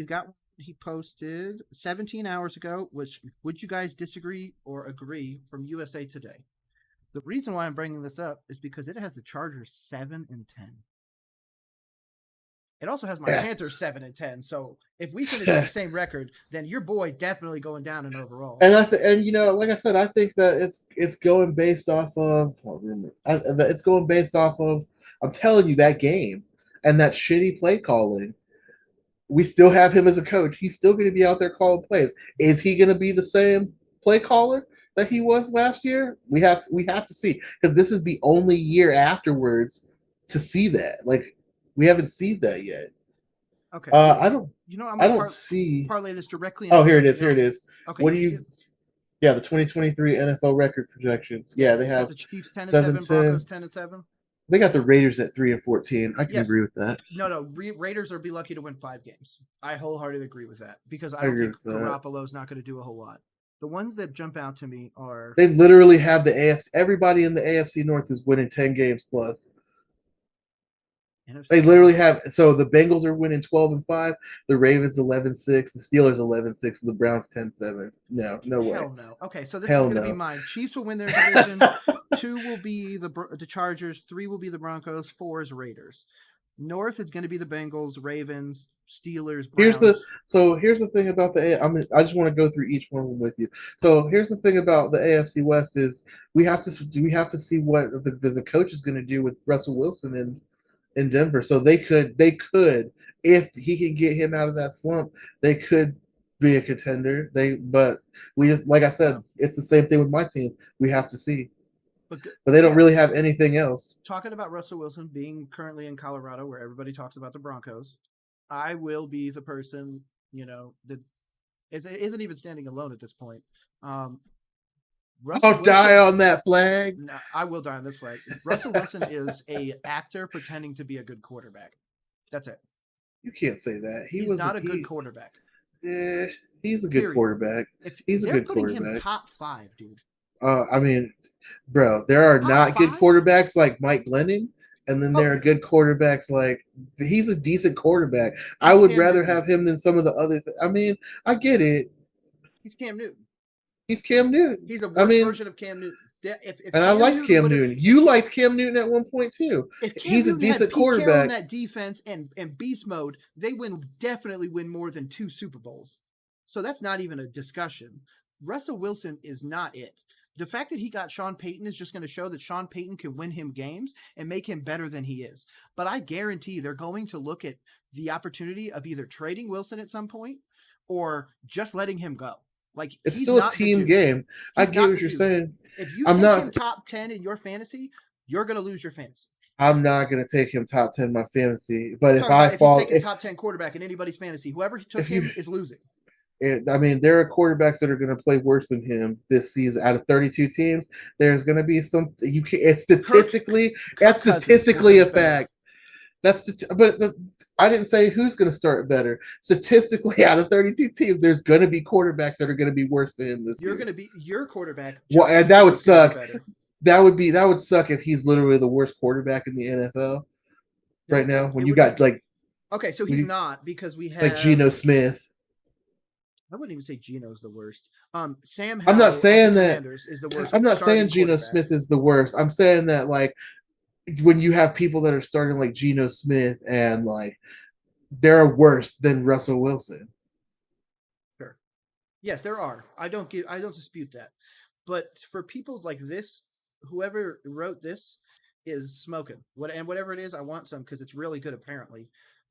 he posted 17 hours ago, which would you guys disagree or agree from USA Today? The reason why I'm bringing this up is because it has the Chargers 7-10. It also has my Panthers 7-10. So if we finish with the same record, then your boy definitely going down in overall. And like I said, I think that it's going based off of. It's going based off of. I'm telling you, that game and that shitty play calling. We still have him as a coach. He's still going to be out there calling plays. Is he going to be the same play caller that he was last year? We have to see, because this is the only year afterwards to see that. Like, we haven't seen that yet. Okay. I don't. I don't see. Parlay this directly. Oh, here it is. Here it is. Okay. What do you? Yeah, the 2023 NFL record projections. Yeah, they have the Chiefs 10-7, Broncos 10-7. They got the Raiders at 3-14. I can agree with that. No. Raiders will be lucky to win 5 games. I wholeheartedly agree with that, because I don't think Garoppolo's not going to do a whole lot. The ones that jump out to me are they literally have the AFC. Everybody in the AFC North is winning 10 games plus. They literally have. So the Bengals are winning 12-5. The Ravens 11-6. The Steelers 11-6. And the Browns 10-7. No way. Hell no. Okay, so this is going to be mine. Chiefs will win their division. 2 will be the Chargers. 3 will be the Broncos. 4 is Raiders. North is going to be the Bengals, Ravens, Steelers, Browns. Here's the thing about I just want to go through each one with you. So here's the thing about the AFC West is we have to see what the coach is going to do with Russell Wilson in Denver. So they could, if he can get him out of that slump, they could be a contender. But we just, like I said, it's the same thing with my team. We have to see. But they don't really have anything else. Talking about Russell Wilson being currently in Colorado, where everybody talks about the Broncos, I will be the person, that isn't even standing alone at this point. I'll die on that flag. No, I will die on this flag. Russell Wilson is a actor pretending to be a good quarterback. That's it. You can't say that. He's not a good quarterback. Yeah, he's a good quarterback. He's a good quarterback. Him top 5, dude. I mean, bro, there are not good quarterbacks like Mike Glennon, and then there are good quarterbacks like he's a decent quarterback. I would rather have him than some of the other. I mean, I get it. He's Cam Newton. He's Cam Newton. He's a worse version of Cam Newton. I like Cam Newton. You liked Cam Newton at one point too. He's a decent quarterback. In that defense and beast mode, they definitely win more than 2 Super Bowls. So that's not even a discussion. Russell Wilson is not it. The fact that he got Sean Payton is just going to show that Sean Payton can win him games and make him better than he is. But I guarantee they're going to look at the opportunity of either trading Wilson at some point or just letting him go. Like, it's still a team game. I get what you're saying. If you take him top 10 in your fantasy, you're going to lose your fantasy. I'm not going to take him top 10 in my fantasy. But If he's taking top 10 quarterback in anybody's fantasy, whoever took him is losing. I mean, there are quarterbacks that are going to play worse than him this season. Out of 32 teams, there's going to be some. You can. It's statistically. That's statistically a fact. I didn't say who's going to start better. Statistically, out of 32 teams, there's going to be quarterbacks that are going to be worse than him this year. You're going to be your quarterback. Well, and that would suck. That would suck if he's literally the worst quarterback in the NFL right now. When you got like. Okay, so he's not because we have like Geno Smith. I wouldn't even say Geno's the worst. Sam Howell I'm not saying that is the worst. I'm not saying Geno Smith is the worst. I'm saying that like when you have people that are starting like Geno Smith and like they're worse than Russell Wilson. Sure. Yes, there are. I don't dispute that. But for people like this, whoever wrote this is smoking. Whatever it is, I want some because it's really good apparently.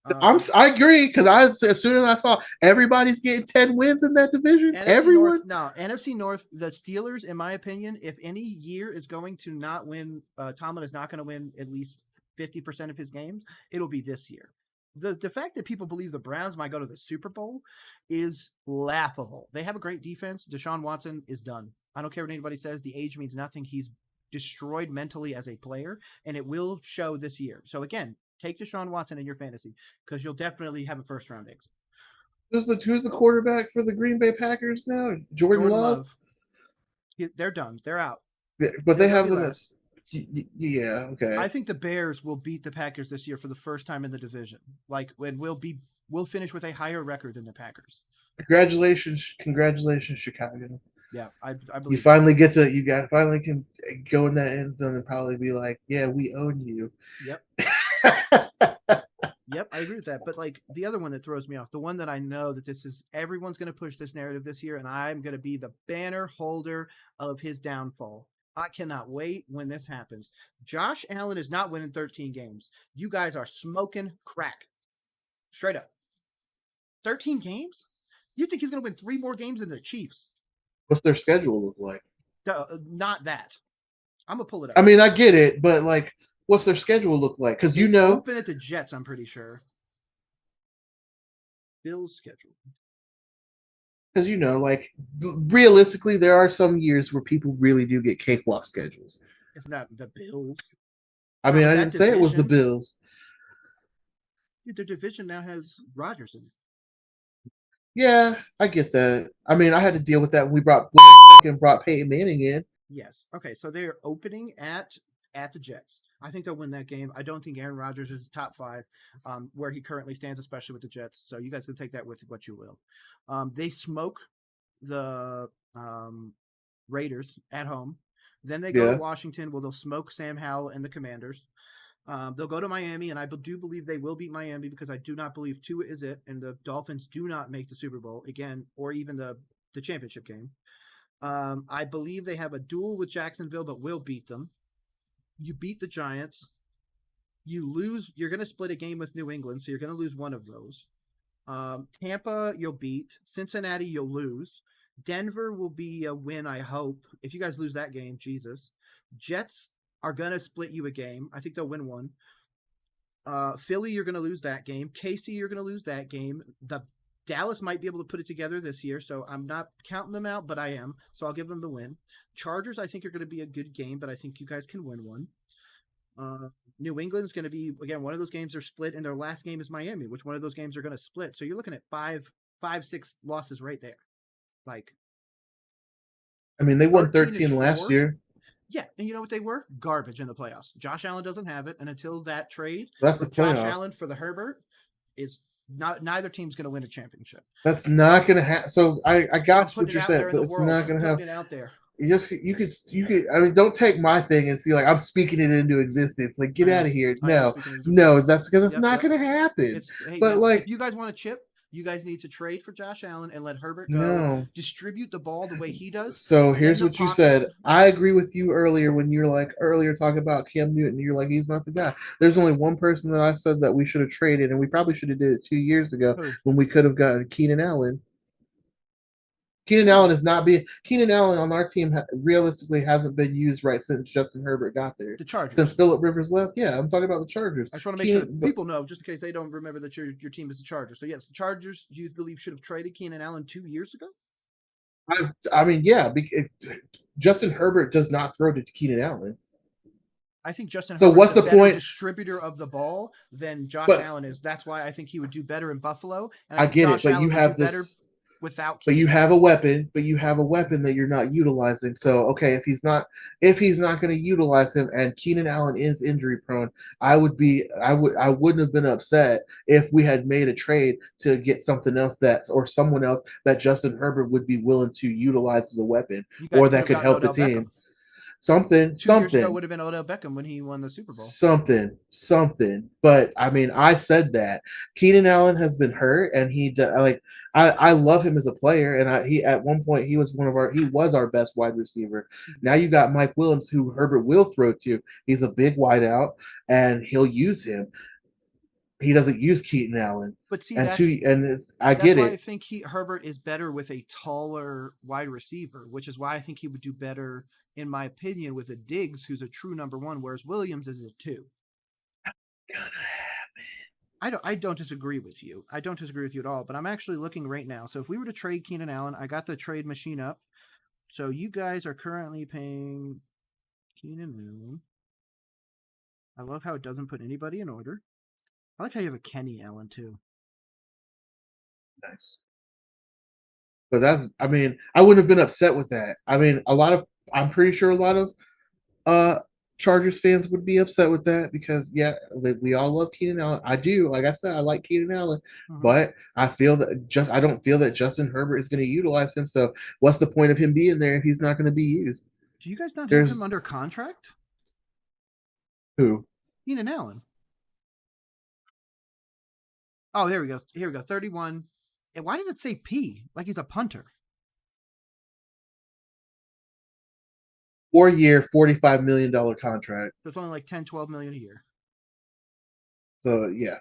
I agree because as soon as I saw everybody's getting 10 wins in that division, NFC North, the Steelers, in my opinion, if any year is going to not win, Tomlin is not going to win at least 50% of his games. It'll be this year. The fact that people believe the Browns might go to the Super Bowl is laughable. They have a great defense. Deshaun Watson is done. I don't care what anybody says. The age means nothing. He's destroyed mentally as a player, and it will show this year. So again, take Deshaun Watson in your fantasy because you'll definitely have a first-round exit. Who's the quarterback for the Green Bay Packers now? Jordan Love? They're done. They're out. Yeah, but they have them. Yeah, okay. I think the Bears will beat the Packers this year for the first time in the division. Like when we'll finish with a higher record than the Packers. Congratulations, Chicago. Yeah, I believe you finally finally can go in that end zone and probably be like, yeah, we own you. Yep. Yep, I agree with that. But like the other one that throws me off, the one that I know that everyone's going to push this narrative this year, and I'm going to be the banner holder of his downfall. I cannot wait when this happens. Josh Allen is not winning 13 games. You guys are smoking crack. Straight up. 13 games? You think he's going to win 3 more games than the Chiefs? What's their schedule look like? Not that. I'm going to pull it up. I mean, I get it, but like, what's their schedule look like? Because open at the Jets, I'm pretty sure. Bills schedule. Because like realistically, there are some years where people really do get cakewalk schedules. It's not the Bills. I mean, I didn't say it was the Bills. Dude, their division now has Rodgers in it. Yeah, I get that. I mean, I had to deal with that when we brought Peyton Manning in. Yes. Okay, so they're opening at the Jets. I think they'll win that game. I don't think Aaron Rodgers is top 5 where he currently stands, especially with the Jets. So you guys can take that with what you will. They smoke the Raiders at home. Then they go to Washington. Well, they'll smoke Sam Howell and the Commanders. They'll go to Miami, and I do believe they will beat Miami because I do not believe Tua is it, and the Dolphins do not make the Super Bowl again, or even the championship game. I believe they have a duel with Jacksonville, but will beat them. You beat the Giants. You lose. You're going to split a game with New England, so you're going to lose one of those. Tampa, you'll beat. Cincinnati, you'll lose. Denver will be a win, I hope. If you guys lose that game, Jesus. Jets are going to split you a game. I think they'll win one. Philly, you're going to lose that game. KC, you're going to lose that game. The Dallas might be able to put it together this year, so I'm not counting them out, but I am. So I'll give them the win. Chargers, I think, are going to be a good game, but I think you guys can win one. New England's going to be, again, one of those games are split, and their last game is Miami, which one of those games are going to split. So you're looking at 5-6 losses right there. Like, I mean, they won 13 last year. Yeah, and you know what they were? Garbage in the playoffs. Josh Allen doesn't have it, and until that trade, that's the Josh Allen for the Herbert is not. Neither team's going to win a championship. That's not going to happen. So I got what you said, but it's not going to happen. It out there. You could. I mean, don't take my thing and see like I'm speaking it into existence. Like, get out of here. No, that's because it's not going to happen. But like, if you guys want a chip, you guys need to trade for Josh Allen and let Herbert go. No. Distribute the ball the way he does. So here's what you said. I agree with you earlier when you're like talking about Cam Newton. You're like, he's not the guy. There's only one person that I said that we should have traded, and we probably should have did it 2 years ago when we could have gotten Keenan Allen. Keenan Allen is not being Keenan Allen on our team realistically hasn't been used right since Justin Herbert got there. The Chargers. Since Phillip Rivers left. Yeah, I'm talking about the Chargers. I just want to make sure that people know, just in case they don't remember that your team is the Chargers. So yes, the Chargers, do you believe should have traded Keenan Allen 2 years ago? I mean, yeah, Justin Herbert does not throw to Keenan Allen. I think Justin so Herbert what's is a the better point? Distributor of the ball than Josh Allen is. That's why I think he would do better in Buffalo. And I get Josh it, but Allen you would have do this. Better without. But you have a weapon. But you have a weapon that you're not utilizing. So okay, if he's not going to utilize him, and Keenan Allen is injury prone, I wouldn't have been upset if we had made a trade to get something else someone else that Justin Herbert would be willing to utilize as a weapon, or that could help the team. Beckham. Something. 2 years ago would have been Odell Beckham when he won the Super Bowl. Something. But I mean, I said that Keenan Allen has been hurt, and I love him as a player, and he at one point he was our best wide receiver. Now you got Mike Williams, who Herbert will throw to. He's a big wideout, and he'll use him. He doesn't use Keenan Allen. But see, I that's get why it. I think Herbert is better with a taller wide receiver, which is why I think he would do better, in my opinion, with a Diggs, who's a true number 1, whereas Williams is a 2. I don't disagree with you. I don't disagree with you at all, but I'm actually looking right now. So if we were to trade Keenan Allen, I got the trade machine up. So you guys are currently paying Keenan Allen. I love how it doesn't put anybody in order. I like how you have a Kenny Allen too. Nice. But I wouldn't have been upset with that. I mean, I'm pretty sure a lot of Chargers fans would be upset with that because we all love Keenan Allen. I do. Like I said, I like Keenan Allen, but I don't feel that Justin Herbert is going to utilize him. So what's the point of him being there if he's not going to be used? Do you guys not have him under contract? Who? Keenan Allen. Oh, here we go. 31. And why does it say P? Like he's a punter. 4-year, $45 million contract. So it's only like 10, 12 million a year. So yeah.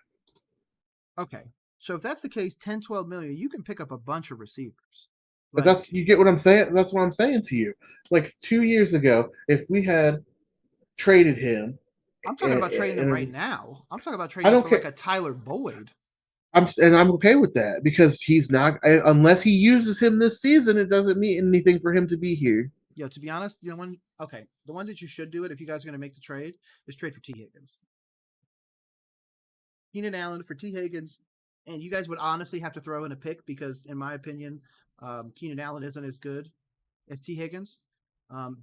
Okay. So if that's the case, 10, 12 million, you can pick up a bunch of receivers. But you get what I'm saying? That's what I'm saying to you. Like 2 years ago, if we had traded him. I'm talking about trading him right now. I'm talking about trading him for like a Tyler Boyd. I'm okay with that because he's not, unless he uses him this season, it doesn't mean anything for him to be here. Yeah, to be honest, the one that you should do it if you guys are going to make the trade is trade for T. Higgins. Keenan Allen for T. Higgins, and you guys would honestly have to throw in a pick because, in my opinion, Keenan Allen isn't as good as T. Higgins.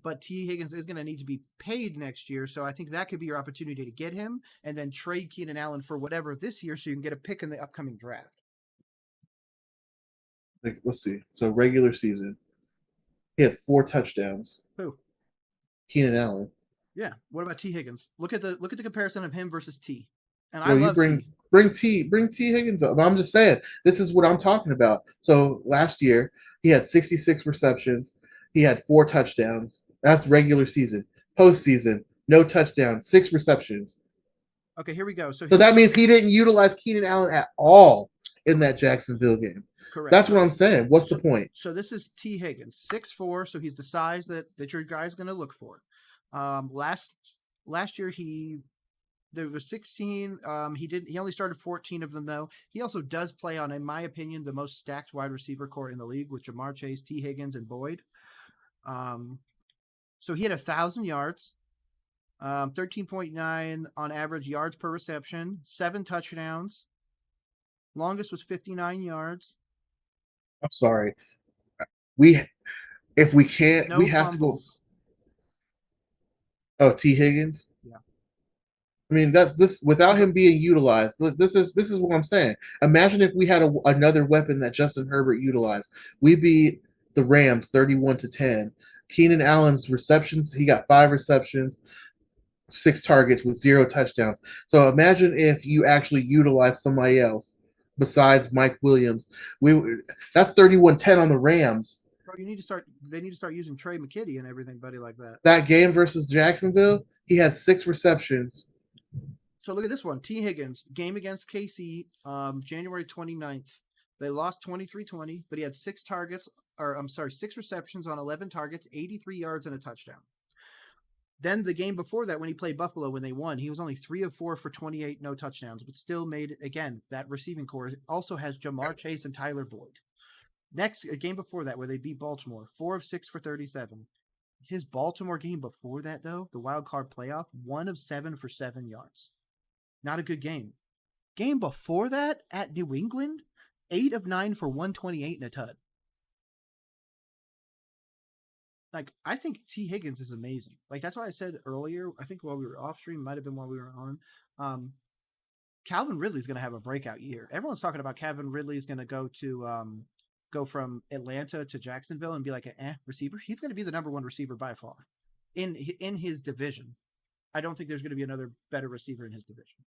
But T. Higgins is going to need to be paid next year, so I think that could be your opportunity to get him and then trade Keenan Allen for whatever this year so you can get a pick in the upcoming draft. Let's see. So regular season, he had 4 touchdowns. Who? Keenan Allen. Yeah. What about T. Higgins? Look at the comparison of him versus T. And I love T. Bring T Higgins up. I'm just saying, this is what I'm talking about. So last year he had 66 receptions. He had 4 touchdowns. That's regular season. Postseason, no touchdowns, 6 receptions. Okay, here we go. So that means he didn't utilize Keenan Allen at all in that Jacksonville game. Correct. That's what I'm saying. What's the point? So this is T. Higgins, 6'4", so he's the size that your guy's going to look for. Last year there was 16. He only started 14 of them though. He also does play on, in my opinion, the most stacked wide receiver core in the league with Jamar Chase, T. Higgins, and Boyd. So he had 1,000 yards, 13.9 on average yards per reception, 7 touchdowns. Longest was 59 yards. I'm sorry. If we can't, no we have fumbles. to go. Oh, T. Higgins. Yeah. I mean, that's this without him being utilized. This is what I'm saying. Imagine if we had another weapon that Justin Herbert utilized. We beat the Rams 31-10. Keenan Allen's receptions, he got 5 receptions, 6 targets with 0 touchdowns. So imagine if you actually utilize somebody else besides Mike Williams. That's 31-10 on the Rams. Bro, they need to start using Trey McKitty and everything, buddy, like that. That game versus Jacksonville, he had 6 receptions. So look at this one. T. Higgins, game against KC, January 29th. They lost 23-20, but he had 6 targets, 6 receptions on 11 targets, 83 yards and a touchdown. Then the game before that, when he played Buffalo, when they won, he was only 3 of 4 for 28, no touchdowns, but still made it. Again, that receiving core also has Jamar Chase and Tyler Boyd. Next, a game before that, where they beat Baltimore, 4 of 6 for 37. His Baltimore game before that, though, the wild card playoff, 1 of 7 for 7 yards. Not a good game. Game before that, at New England, 8 of 9 for 128 and a tud. Like, I think T. Higgins is amazing. Like, that's why I said earlier, I think while we were off stream, might have been while we were on, Calvin Ridley's going to have a breakout year. Everyone's talking about Calvin Ridley's going to go from Atlanta to Jacksonville and be like an receiver. He's going to be the number 1 receiver by far in his division. I don't think there's going to be another better receiver in his division.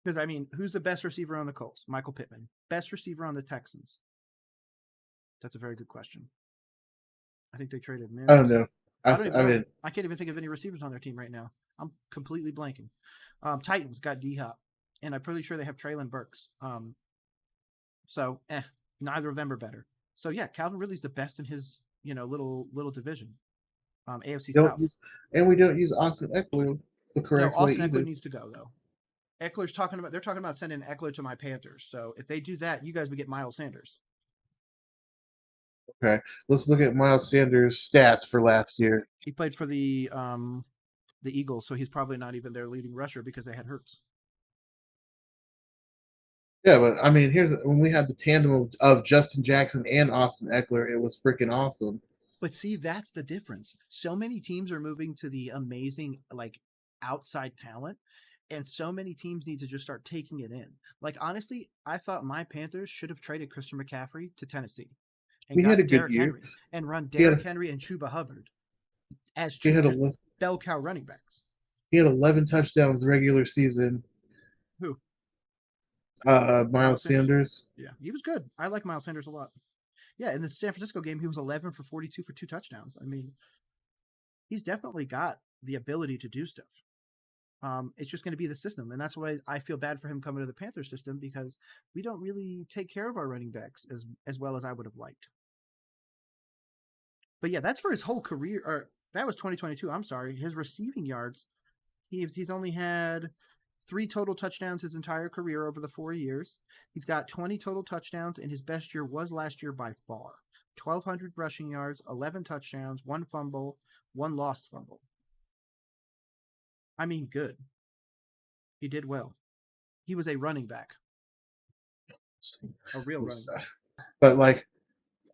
Because, I mean, who's the best receiver on the Colts? Michael Pittman. Best receiver on the Texans? That's a very good question. I think they traded Mims. I don't know. I can't even think of any receivers on their team right now. I'm completely blanking. Titans got D-Hop, and I'm pretty sure they have Traylon Burks. So, neither of them are better. So, yeah, Calvin Ridley's the best in his, little division. AFC South. And we don't use Austin Eckler the correct way Austin either. Eckler needs to go, though. They're talking about sending Eckler to my Panthers. So, if they do that, you guys would get Miles Sanders. Okay, let's look at Miles Sanders' stats for last year. He played for the Eagles, so he's probably not even their leading rusher because they had Hurts. Yeah, but I mean, when we had the tandem of Justin Jackson and Austin Eckler, it was freaking awesome. But see, that's the difference. So many teams are moving to the amazing, outside talent, and so many teams need to just start taking it in. Like, honestly, I thought my Panthers should have traded Christian McCaffrey to Tennessee. And he had a good Derrick year. Henry and run Derrick Henry and Chuba Hubbard as two bell cow running backs. He had 11 touchdowns regular season. Who? Miles Sanders. Yeah, he was good. I like Miles Sanders a lot. Yeah, in the San Francisco game, he was 11 for 42 for 2 touchdowns. I mean, he's definitely got the ability to do stuff. It's just going to be the system, and that's why I feel bad for him coming to the Panthers system, because we don't really take care of our running backs as well as I would have liked. But yeah, that's for his whole career. Or that was 2022. I'm sorry. His receiving yards, he's only had 3 total touchdowns his entire career over the 4 years. He's got 20 total touchdowns, and his best year was last year by far. 1,200 rushing yards, 11 touchdowns, 1 fumble, 1 lost fumble. I mean, good. He did well. He was a running back. A real running back. But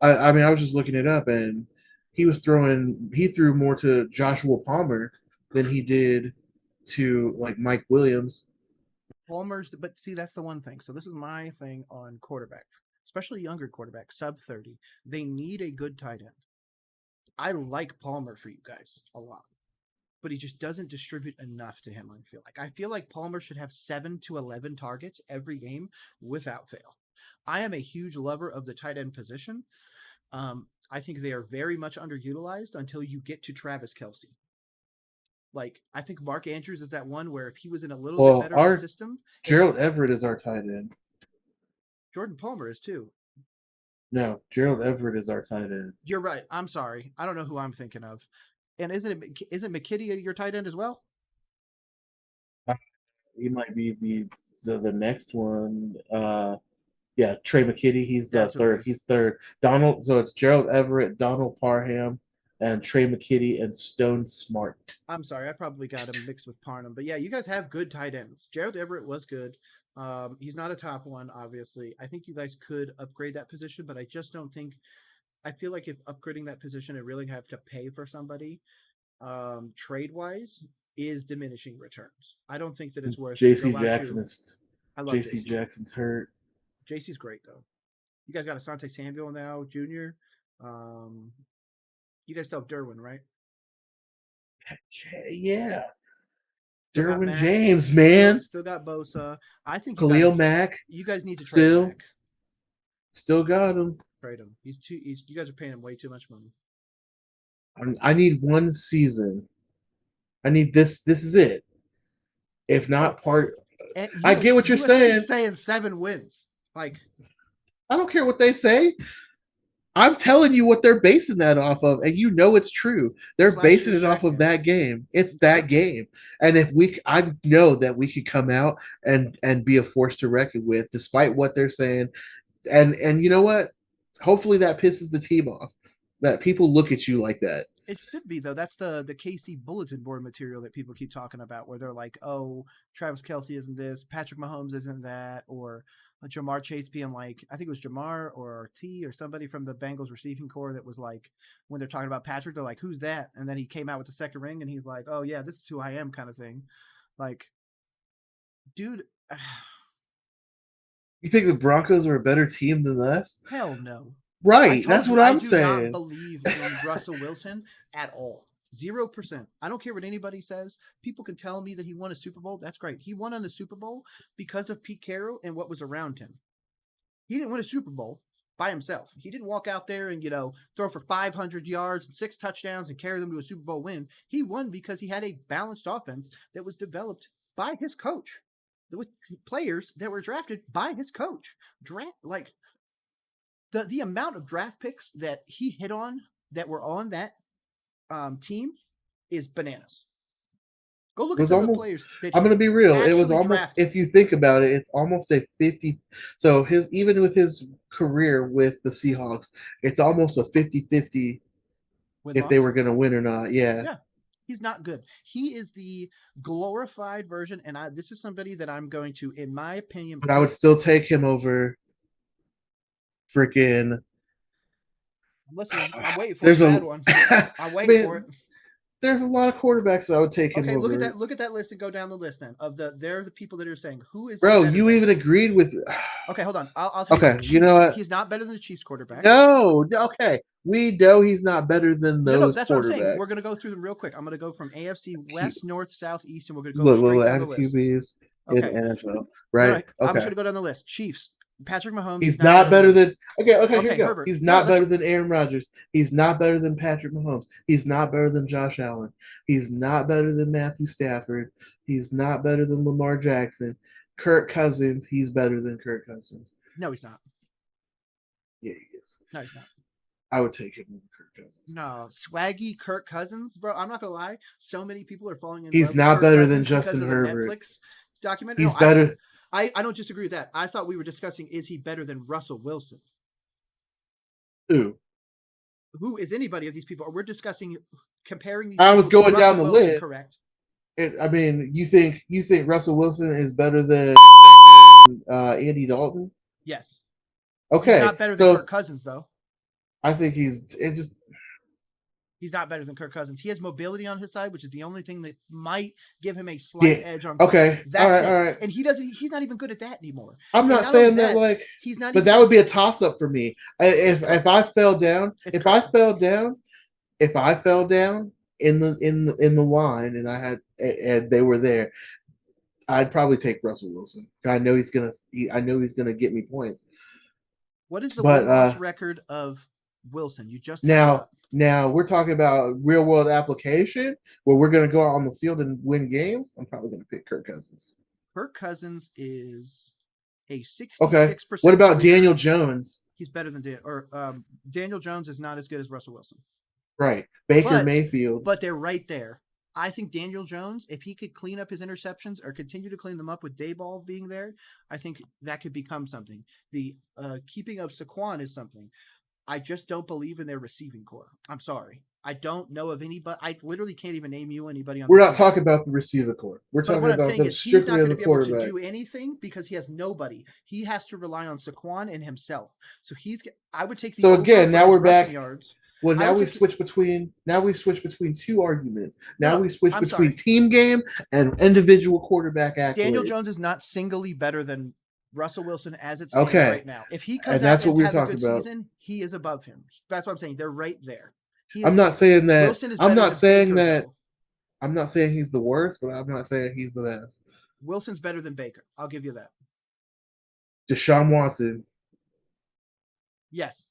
I mean, I was just looking it up, and he threw more to Joshua Palmer than he did to Mike Williams. But see, that's the one thing. So this is my thing on quarterbacks, especially younger quarterbacks, sub 30. They need a good tight end. I like Palmer for you guys a lot, but he just doesn't distribute enough to him. I feel like Palmer should have 7 to 11 targets every game without fail. I am a huge lover of the tight end position. I think they are very much underutilized until you get to Travis Kelce. I think Mark Andrews is that one where if he was in a little bit better of a system. Gerald Everett is our tight end. Jordan Palmer is too. No, Gerald Everett is our tight end. You're right. I'm sorry. I don't know who I'm thinking of. And isn't McKitty your tight end as well? He might be the next one. Yeah, Trey McKitty. He's the third. He's third. Donald. So it's Gerald Everett, Donald Parham, and Trey McKitty and Stone Smart. I'm sorry, I probably got him mixed with Parham, but yeah, you guys have good tight ends. Gerald Everett was good. He's not a top one, obviously. I think you guys could upgrade that position, but I just don't think. I feel like if upgrading that position and really have to pay for somebody, trade wise, is diminishing returns. I don't think that it's worth. JC Jackson's hurt. JC's great though. You guys got Asante Samuel now, Jr. You guys still have Derwin, right? Yeah. Derwin James, man. Still got Bosa. I think Khalil Mack. You guys need to trade Mack. Still got him. Trade him. You guys are paying him way too much money. I need one season. I need this. This is it. If not I get what you're saying. Saying 7 wins. I don't care what they say. I'm telling you what they're basing that off of, and you know it's true. They're Last basing year's it off Shaq's of that game. It's that game, and I know that we could come out and be a force to reckon with, despite what they're saying. And you know what? Hopefully that pisses the team off. That people look at you like that. It should be though. That's the KC bulletin board material that people keep talking about, where they're like, "Oh, Travis Kelce isn't this, Patrick Mahomes isn't that," or Jamar Chase being like, I think it was Jamar or T or somebody from the Bengals receiving corps that was like, when they're talking about Patrick, they're like, "Who's that?" And then he came out with the second ring, and he's like, "Oh yeah, this is who I am," kind of thing. Like, dude, you think the Broncos are a better team than us? Hell no. Right, that's what I'm saying. I do not believe in Russell Wilson at all. 0%. I don't care what anybody says. People can tell me that he won a Super Bowl. That's great. He won on the Super Bowl because of Pete Carroll and what was around him. He didn't win a Super Bowl by himself. He didn't walk out there and, throw for 500 yards and 6 touchdowns and carry them to a Super Bowl win. He won because he had a balanced offense that was developed by his coach, with players that were drafted by his coach. The amount of draft picks that he hit on that were on that team is bananas. Go look at some of the players. I'm going to be real. It was almost, drafted. If you think about it, it's almost a 50. So even with his career with the Seahawks, it's almost a 50-50 if they were going to win or not. Yeah. Yeah. He's not good. He is the glorified version, and this is somebody that I'm going to, in my opinion. But I would still take him over freaking. Listen, I'm waiting for a bad one. I'm waiting for it. There's a lot of quarterbacks that I would take him over. Okay, look at that list and go down the list then. They're the people that are saying who is. Bro, you even agreed with. Okay, hold on. I'll tell you. Chiefs, you know what? He's not better than the Chiefs quarterback. No. Okay. We know he's not better than those. No, that's what I'm saying. We're gonna go through them real quick. I'm gonna go from AFC West, North, South, East, and we're gonna go straight down the list. QBs in NFL, right? Okay. I'm just gonna go down the list. Chiefs. Patrick Mahomes. He's not better than. Okay, here we go. Herbert. He's not better than Aaron Rodgers. He's not better than Patrick Mahomes. He's not better than Josh Allen. He's not better than Matthew Stafford. He's not better than Lamar Jackson. Kirk Cousins. He's better than Kirk Cousins. No, he's not. Yeah, he is. No, he's not. I would take him over Kirk Cousins. No, swaggy Kirk Cousins, bro. I'm not gonna lie. So many people are falling in. He's not better than Justin Herbert. Netflix documentary. He's better. I don't disagree with that. I thought we were discussing, is he better than Russell Wilson? Who is anybody of these people? We're discussing comparing these. I was going down the Wilson, list. Correct. You think Russell Wilson is better than Andy Dalton? Yes. Okay. He's not better than Kirk Cousins, though. I think he's not better than Kirk Cousins. He has mobility on his side, which is the only thing that might give him a slight edge on. Okay, that's all right. And he's not even good at that anymore. I'm not saying that he's not. But that would be a toss up for me. If I fell down, if I fell down in the line and they were there, I'd probably take Russell Wilson. I know he's gonna get me points. What is the win-loss record of Wilson? You just now we're talking about real world application where we're going to go out on the field and win games. I'm probably going to pick Kirk Cousins. Kirk Cousins is a 66%. Okay. What about Daniel Jones? He's better than Daniel Jones is not as good as Russell Wilson. Right. Baker Mayfield. But they're right there. I think Daniel Jones, if he could clean up his interceptions or continue to clean them up with Dayball being there, I think that could become something. The keeping of Saquon is something. I just don't believe in their receiving core. I'm sorry. I don't know of anybody. I literally can't even name you anybody on. We're not talking about the receiver core. We're talking about them strictly as a quarterback. He's not going to be able to do anything because he has nobody. He has to rely on Saquon and himself. So I would take the. So again, now we're back. Yards. Well, now we switch between two arguments. Now we switch between team game and individual quarterback accolades. Daniel Jones is not singly better than Russell Wilson as it stands right now. If he comes out and has a good season, he is above him. That's what I'm saying. They're right there. I'm not saying that. I'm not saying that. I'm not saying he's the worst, but I'm not saying he's the best. Wilson's better than Baker. I'll give you that. Deshaun Watson. Yes.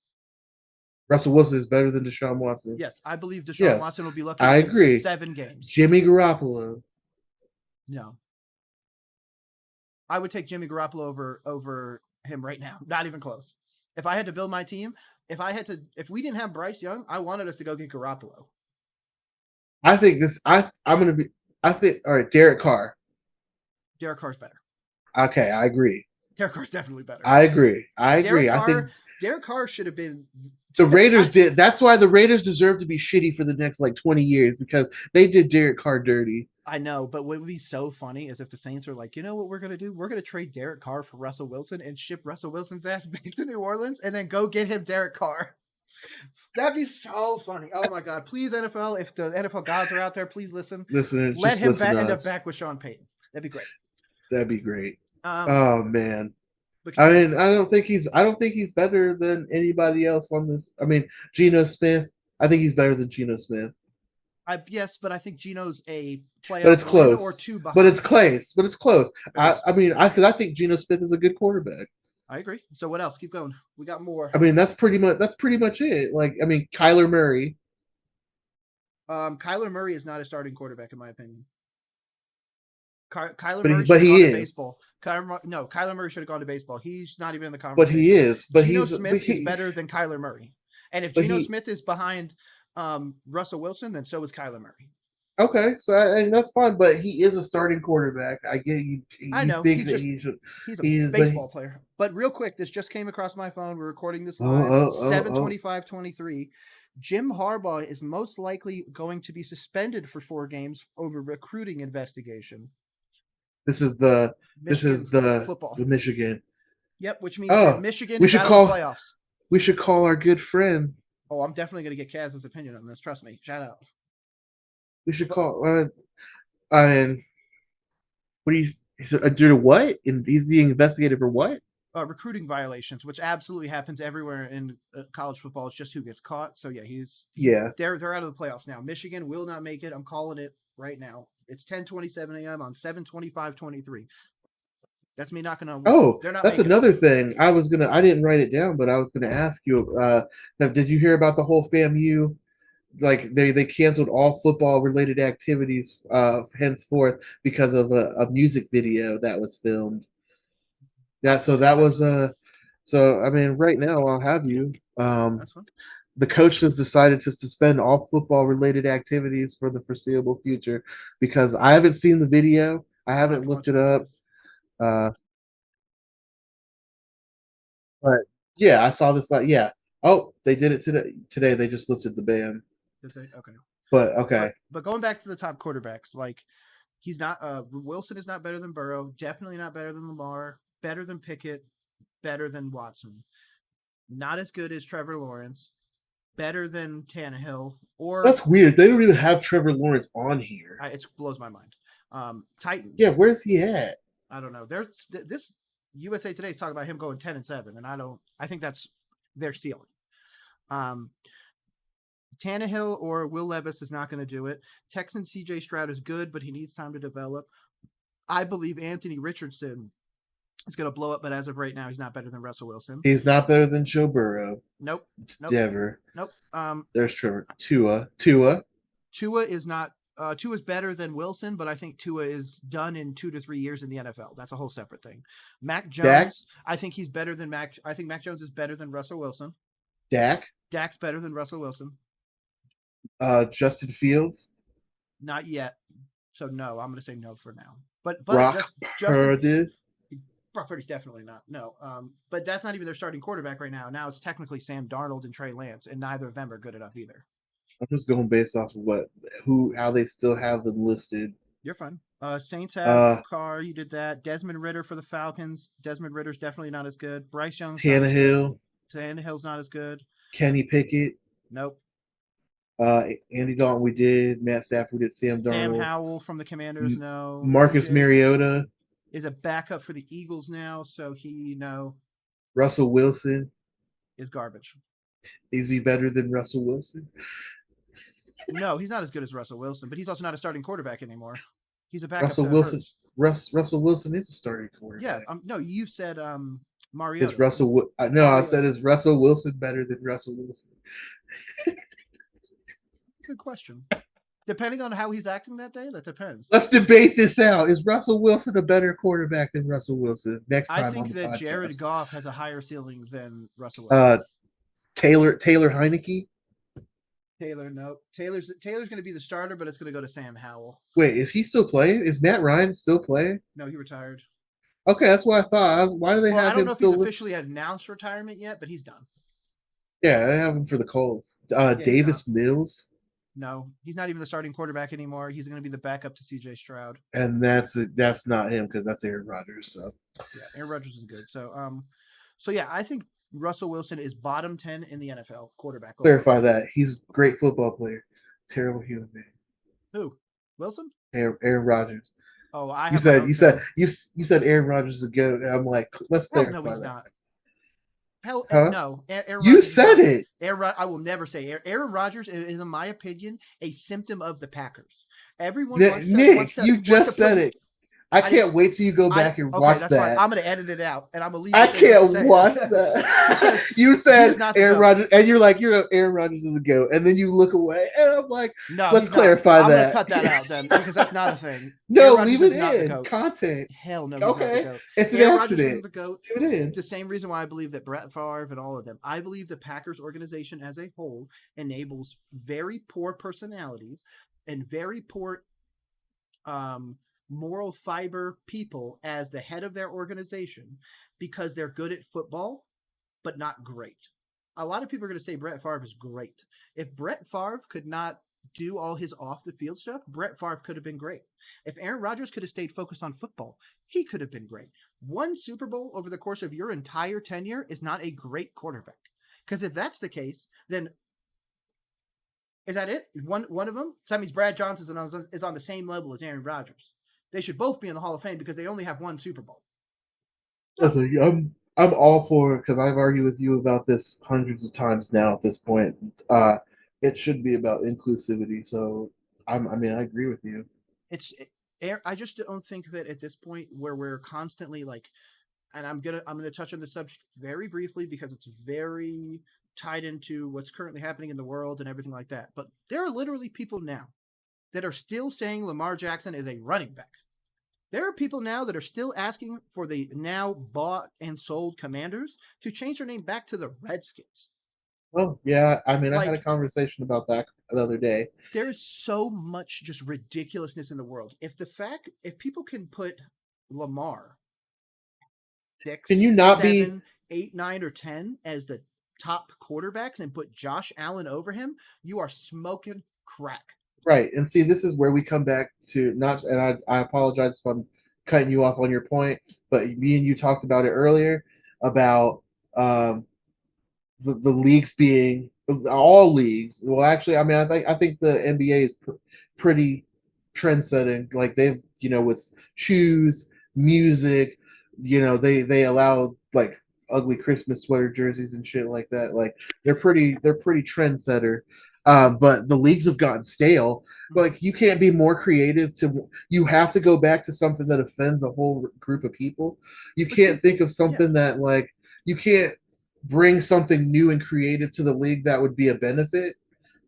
Russell Wilson is better than Deshaun Watson. Yes, I believe Deshaun Watson will be lucky. I agree. 7 games. Jimmy Garoppolo. No. I would take Jimmy Garoppolo over him right now. Not even close. If I had to build my team, if we didn't have Bryce Young, I wanted us to go get Garoppolo. I think all right, Derek Carr. Derek Carr's better. Okay, I agree. Derek Carr's definitely better. I agree. I think Derek Carr should have been. The Raiders did. That's why the Raiders deserve to be shitty for the next 20 years because they did Derek Carr dirty. I know, but what would be so funny is if the Saints are like, you know what we're going to do? We're going to trade Derek Carr for Russell Wilson and ship Russell Wilson's ass back to New Orleans and then go get him Derek Carr. That'd be so funny. Oh my God. Please, NFL, if the NFL gods are out there, please listen. Let him end up back with Sean Payton. That'd be great. That'd be great. Oh man. I mean, I don't think he's better than anybody else on this. I mean, Geno Smith. I think he's better than Geno Smith. Yes, but I think Geno's a playoff but it's close. Or two behind. But it's close. Because I think Geno Smith is a good quarterback. I agree. So what else? Keep going. We got more. I mean, that's pretty much it. Kyler Murray. Kyler Murray is not a starting quarterback in my opinion. Kyler Murray should have gone to baseball. Kyler Murray should have gone to baseball. He's not even in the conversation. But he is. But Geno Smith is better than Kyler Murray. And if Geno Smith is behind Russell Wilson, then so is Kyler Murray. Okay, so that's fine, but he is a starting quarterback. I get you. I know he's a baseball player. But real quick, this just came across my phone. We're recording this live. 7/25/23. Jim Harbaugh is most likely going to be suspended for 4 games over recruiting investigation. This is the football. The Michigan. Yep, which means that Michigan is out of the playoffs. We should call our good friend. Oh, I'm definitely going to get Kaz's opinion on this. Trust me. Shout out. We should call. What do you do? What? He's being investigated for what? Recruiting violations, which absolutely happens everywhere in college football. It's just who gets caught. So yeah, they're out of the playoffs now. Michigan will not make it. I'm calling it right now. It's 10:27 a.m. on 7/25/23. That's me not gonna. Oh, that's another thing. I didn't write it down, but I was gonna ask you. Did you hear about the whole FAMU? Like they canceled all football related activities henceforth because of a music video that was filmed. So I mean, right now I'll have you. That's fine. The coach has decided to suspend all football related activities for the foreseeable future because I haven't seen the video. I haven't looked it up. But yeah, I saw this. Oh, they did it today. Today they just lifted the ban. Did they? Okay. But okay. But going back to the top quarterbacks, he's not. Wilson is not better than Burrow. Definitely not better than Lamar. Better than Pickett. Better than Watson. Not as good as Trevor Lawrence. Better than Tannehill. Or that's weird. They don't even have Trevor Lawrence on here. It blows my mind. Titans. Yeah, where's he at? I don't know. This USA Today is talking about him going 10-7, and I think that's their ceiling. Tannehill or Will Levis is not going to do it. Texan CJ Stroud is good, but he needs time to develop. I believe Anthony Richardson is going to blow up, but as of right now, he's not better than Russell Wilson. He's not better than Joe Burrow. Nope. Never. Nope. There's Trevor. Tua is not. Tua is better than Wilson, but I think Tua is done in 2 to 3 years in the NFL. That's a whole separate thing. Mac Jones, I think he's better than Mac. I think Mac Jones is better than Russell Wilson. Dak's better than Russell Wilson. Justin Fields? Not yet. So no, I'm going to say no for now. But Brock Purdy? Brock Purdy's definitely not. No. But that's not even their starting quarterback right now. Now it's technically Sam Darnold and Trey Lance, and neither of them are good enough either. I'm just going based off of how they still have them listed. You're fine. Saints have Carr. You did that. Desmond Ridder for the Falcons. Desmond Ritter's definitely not as good. Bryce Young. Tannehill's not as good. Kenny Pickett. Nope. Andy Dalton, we did. Matt Stafford did. Sam Darnold. Howell from the Commanders, no. Marcus Mariota is a backup for the Eagles now, so no. Russell Wilson is garbage. Is he better than Russell Wilson? No, he's not as good as Russell Wilson, but he's also not a starting quarterback anymore. He's a backup. Russell Wilson. Russell Wilson is a starting quarterback. Yeah. No, you said Mariota. Is Russell? No, I said is Russell Wilson better than Russell Wilson? Good question. Depending on how he's acting that day, that depends. Let's debate this out. Is Russell Wilson a better quarterback than Russell Wilson? Next time, I think that Jared Goff has a higher ceiling than Russell Wilson. Taylor Heineke. Taylor, no. Taylor's going to be the starter, but it's going to go to Sam Howell. Wait, is he still playing? Is Matt Ryan still playing? No, he retired. Okay, that's what I thought. Why do they have him? I don't know if still he's officially announced retirement yet, but he's done. Yeah, they have him for the Colts. Davis Mills. No, he's not even the starting quarterback anymore. He's going to be the backup to C.J. Stroud. And that's not him because that's Aaron Rodgers. So yeah, Aaron Rodgers is good. So yeah, I think Russell Wilson is bottom 10 in the NFL quarterback. Clarify that. He's a great football player. Terrible human being. Who? Wilson? Aaron Rodgers. Oh, I you said Aaron Rodgers is a goat, and I'm like, let's clarify no, he's that. not. Hell, huh? No. Aaron you Rodgers said it. I will never say Aaron Rodgers is, in my opinion, a symptom of the Packers. Everyone Nick, you just said it. I can't wait till you go back and watch that. Fine. I'm going to edit it out, and I'm going to leave. I can't watch that. You said Aaron Rodgers, and you're like, Aaron Rodgers is a goat, and then you look away, and I'm like, no, let's clarify that. I'm going to cut that out then, because that's not a thing. No, leave it in content. Hell no. He's not the GOAT. It's an Aaron accident. Rodgers is the GOAT. Leave it in. The same reason why I believe that Brett Favre and all of them. I believe the Packers organization as a whole enables very poor personalities and very poor moral fiber people as the head of their organization because they're good at football, but not great. A lot of people are going to say Brett Favre is great. If Brett Favre could not do all his off the field stuff, Brett Favre could have been great. If Aaron Rodgers could have stayed focused on football, he could have been great. One Super Bowl over the course of your entire tenure is not a great quarterback. Because if that's the case, then is that it? One of them? So that means Brad Johnson is on the same level as Aaron Rodgers. They should both be in the Hall of Fame because they only have one Super Bowl. Listen, I'm all for it because I've argued with you about this hundreds of times now at this point. It should be about inclusivity. So I agree with you. I just don't think that at this point where we're constantly like, and I'm gonna touch on the subject very briefly because it's very tied into what's currently happening in the world and everything like that. But there are literally people now that are still saying Lamar Jackson is a running back. There are people now that are still asking for the now bought and sold Commanders to change their name back to the Redskins. Oh, yeah. I had a conversation about that the other day. There is so much just ridiculousness in the world. If people can put Lamar 6, can you not 7, 8, 9, or 10 as the top quarterbacks and put Josh Allen over him, you are smoking crack. Right. And see, this is where we come back to I apologize if I'm cutting you off on your point, but me and you talked about it earlier about the leagues being all leagues. Well, actually, I think the NBA is pretty trend-setting. Like they've, with shoes, music, they allow like ugly Christmas sweater jerseys and shit like that. Like they're pretty trendsetter. But the leagues have gotten stale. Like you can't be more creative. You have to go back to something that offends a whole group of people. You can't think of something that like you can't bring something new and creative to the league that would be a benefit.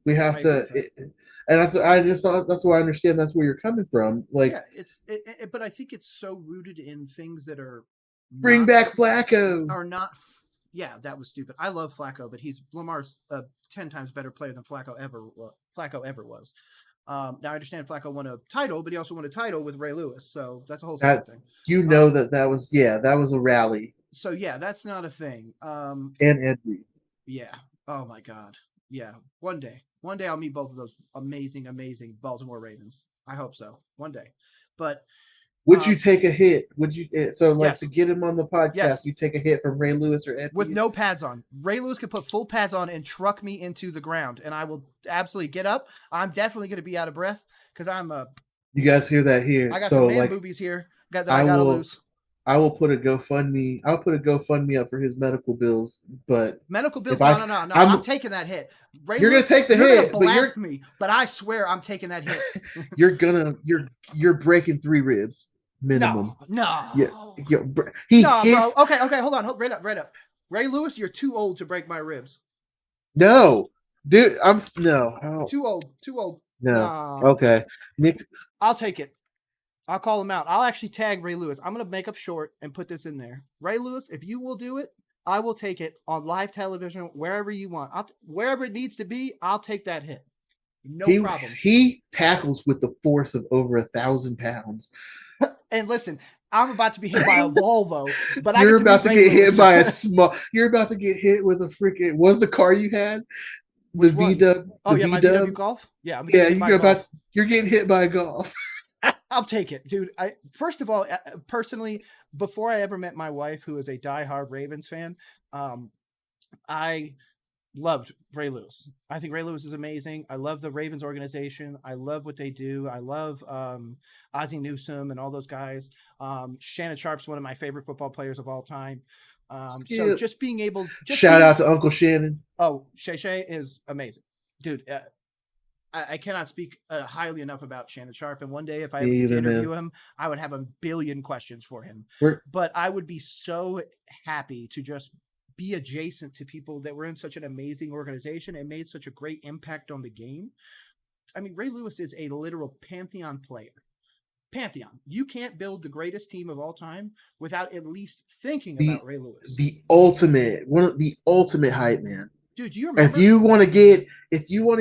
We have to, and that's why I understand that's where you're coming from. Like, yeah, but I think it's so rooted in things that are bring back Flacco are not. Yeah, that was stupid. I love Flacco, but Lamar's a 10 times better player than Flacco ever was. Now I understand Flacco won a title, but he also won a title with Ray Lewis, so that's a whole separate thing. That was a rally. So yeah, that's not a thing. And Ed Reed. Yeah. Oh my God. Yeah. One day I'll meet both of those amazing Baltimore Ravens. I hope so. One day, but. Would you take a hit? Would you yes. to get him on the podcast? You take a hit from Ray Lewis or Ed with Reed? No pads on. Ray Lewis could put full pads on and truck me into the ground, and I will absolutely get up. I'm definitely going to be out of breath because I'm You guys hear that here? I got some man boobies here. I gotta lose. I will put a GoFundMe. I'll put a GoFundMe up for his medical bills, but medical bills. No. I'm taking that hit. You're gonna take the hit, but blast me. But I swear I'm taking that hit. You're breaking 3 ribs. Minimum. No. Yeah. Bro. Okay. Hold on. Right up. Ray Lewis, you're too old to break my ribs. No, dude. Too old. No. Okay. Nick, I'll take it. I'll call him out. I'll actually tag Ray Lewis. I'm gonna make up short and put this in there. Ray Lewis, if you will do it, I will take it on live television, wherever you want. Wherever it needs to be, I'll take that hit. No problem. He tackles with the force of over 1,000 pounds. And listen, I'm about to be hit by a Volvo, but you're I about to get hit by a small. You're about to get hit with a freaking. What's the car you had? The VW. Oh yeah, my VW Golf. Yeah, you're getting hit by a Golf. I'll take it, dude. First of all, personally, before I ever met my wife, who is a diehard Ravens fan, I loved Ray Lewis. I think Ray Lewis is amazing. I love the Ravens organization. I love what they do. I love Ozzie Newsome and all those guys. Shannon Sharp's one of my favorite football players of all time. So just being able, shout out to Uncle Shannon. Oh, Shay is amazing, dude. I cannot speak highly enough about Shannon Sharp. And one day, if I ever interview him, I would have a billion questions for him. But I would be so happy to just be adjacent to people that were in such an amazing organization and made such a great impact on the game. I mean, Ray Lewis is a literal pantheon player. Pantheon. You can't build the greatest team of all time without at least thinking about Ray Lewis. One of the ultimate hype man. Dude, do you remember? If you want to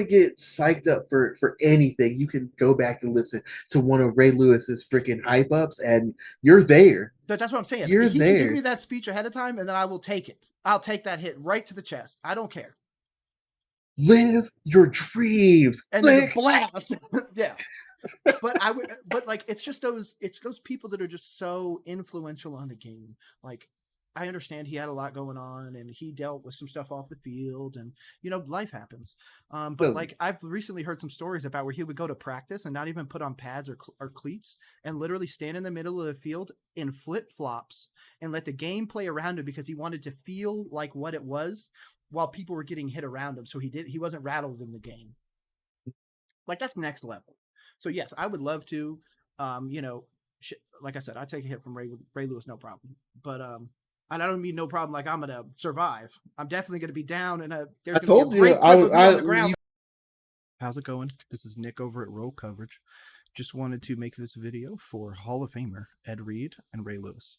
get psyched up for anything, you can go back to listen to one of Ray Lewis's freaking hype ups, and you're there. That's what I'm saying. You're he there. Can give me that speech ahead of time, and then I will take it. I'll take that hit right to the chest. I don't care. Live your dreams. And then blast. Yeah. But like it's those people that are just so influential on the game. Like, I understand he had a lot going on and he dealt with some stuff off the field and, life happens. But like I've recently heard some stories about where he would go to practice and not even put on pads or cleats and literally stand in the middle of the field in flip flops and let the game play around him because he wanted to feel like what it was while people were getting hit around him. So he wasn't rattled in the game. Like, that's next level. So yes, I would love to, like I said, I take a hit from Ray Lewis, no problem. But, and I don't mean no problem like I'm gonna survive. I'm definitely gonna be down, and there's gonna be a great clip of me on the ground. How's it going? This is Nick over at Roll Coverage. Just wanted to make this video for Hall of Famer Ed Reed and Ray Lewis.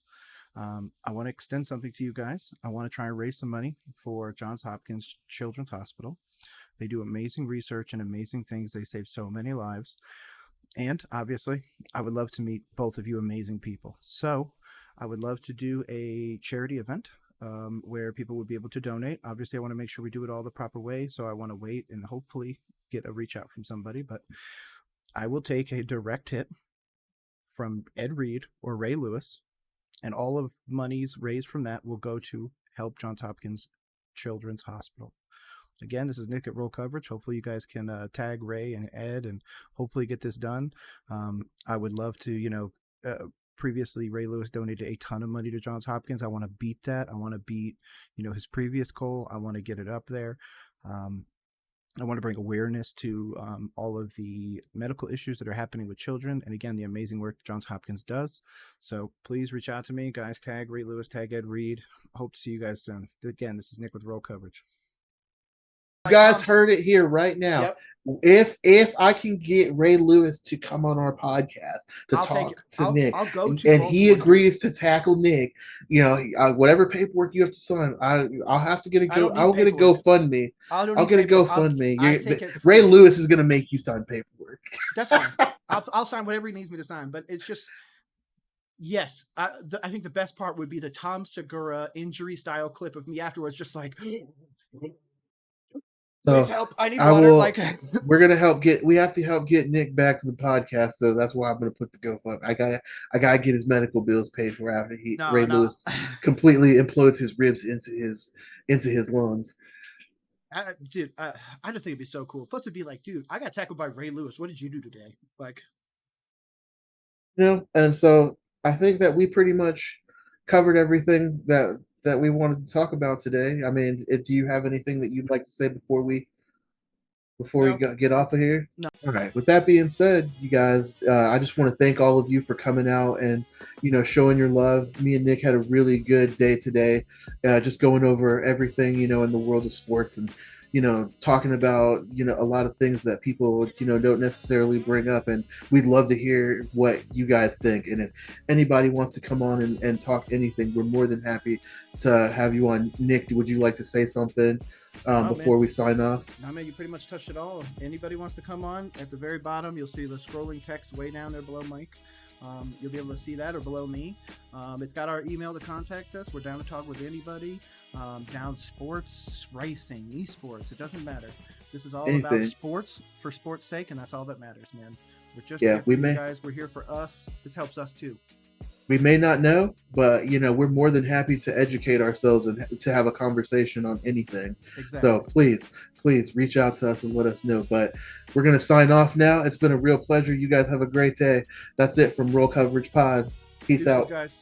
I want to extend something to you guys. I want to try and raise some money for Johns Hopkins Children's Hospital. They do amazing research and amazing things. They save so many lives. And obviously, I would love to meet both of you amazing people. So I would love to do a charity event where people would be able to donate. Obviously, I want to make sure we do it all the proper way. So I want to wait and hopefully get a reach out from somebody. But I will take a direct hit from Ed Reed or Ray Lewis, and all of monies raised from that will go to help Johns Hopkins Children's Hospital. Again, this is Nick at Roll Coverage. Hopefully you guys can tag Ray and Ed and hopefully get this done. I would love to, previously Ray Lewis donated a ton of money to Johns Hopkins. I want to beat that. I want to beat, his previous goal. I want to get it up there. I want to bring awareness to all of the medical issues that are happening with children. And again, the amazing work Johns Hopkins does. So please reach out to me, guys. Tag Ray Lewis, tag Ed Reed. Hope to see you guys soon. Again, this is Nick with Roll Coverage. You guys heard it here right now. Yep. If I can get Ray Lewis to come on our podcast to talk to Nick, and he agrees to tackle Nick, whatever paperwork you have to sign, I'll have to get a go. I'll get a GoFundMe. I'll get a GoFundMe. Ray Lewis is going to make you sign paperwork. That's fine. I'll sign whatever he needs me to sign. But it's just, yes, I think the best part would be the Tom Segura injury style clip of me afterwards, just like. Please help! I need water. We have to help get Nick back to the podcast, so that's why I'm going to put the GoFundMe. I gotta get his medical bills paid for after Ray Lewis completely implodes his ribs into his lungs. Dude, I just think it'd be so cool. Plus, it'd be like, dude, I got tackled by Ray Lewis. What did you do today? Like, and so I think that we pretty much covered everything that we wanted to talk about today. I mean, do you have anything that you'd like to say before we get off of here? No. All right. With that being said, you guys, I just want to thank all of you for coming out and, showing your love. Me and Nick had a really good day today, just going over everything, in the world of sports and, talking about, a lot of things that people, don't necessarily bring up. And we'd love to hear what you guys think. And if anybody wants to come on and talk anything, we're more than happy to have you on. Nick, would you like to say something before we sign off? No, man, you pretty much touched it all. Anybody wants to come on, at the very bottom, you'll see the scrolling text way down there below Mike. You'll be able to see that, or below me. It's got our email to contact us. We're down to talk with anybody. Down sports, racing, esports. It doesn't matter. This is all about sports for sports' sake, and that's all that matters, man. We're just here for you guys. We're here for us. This helps us too. We may not know, but we're more than happy to educate ourselves and to have a conversation on anything. Exactly. So please reach out to us and let us know. But we're going to sign off now. It's been a real pleasure. You guys have a great day. That's it from Roll Coverage Pod. Peace out. Guys.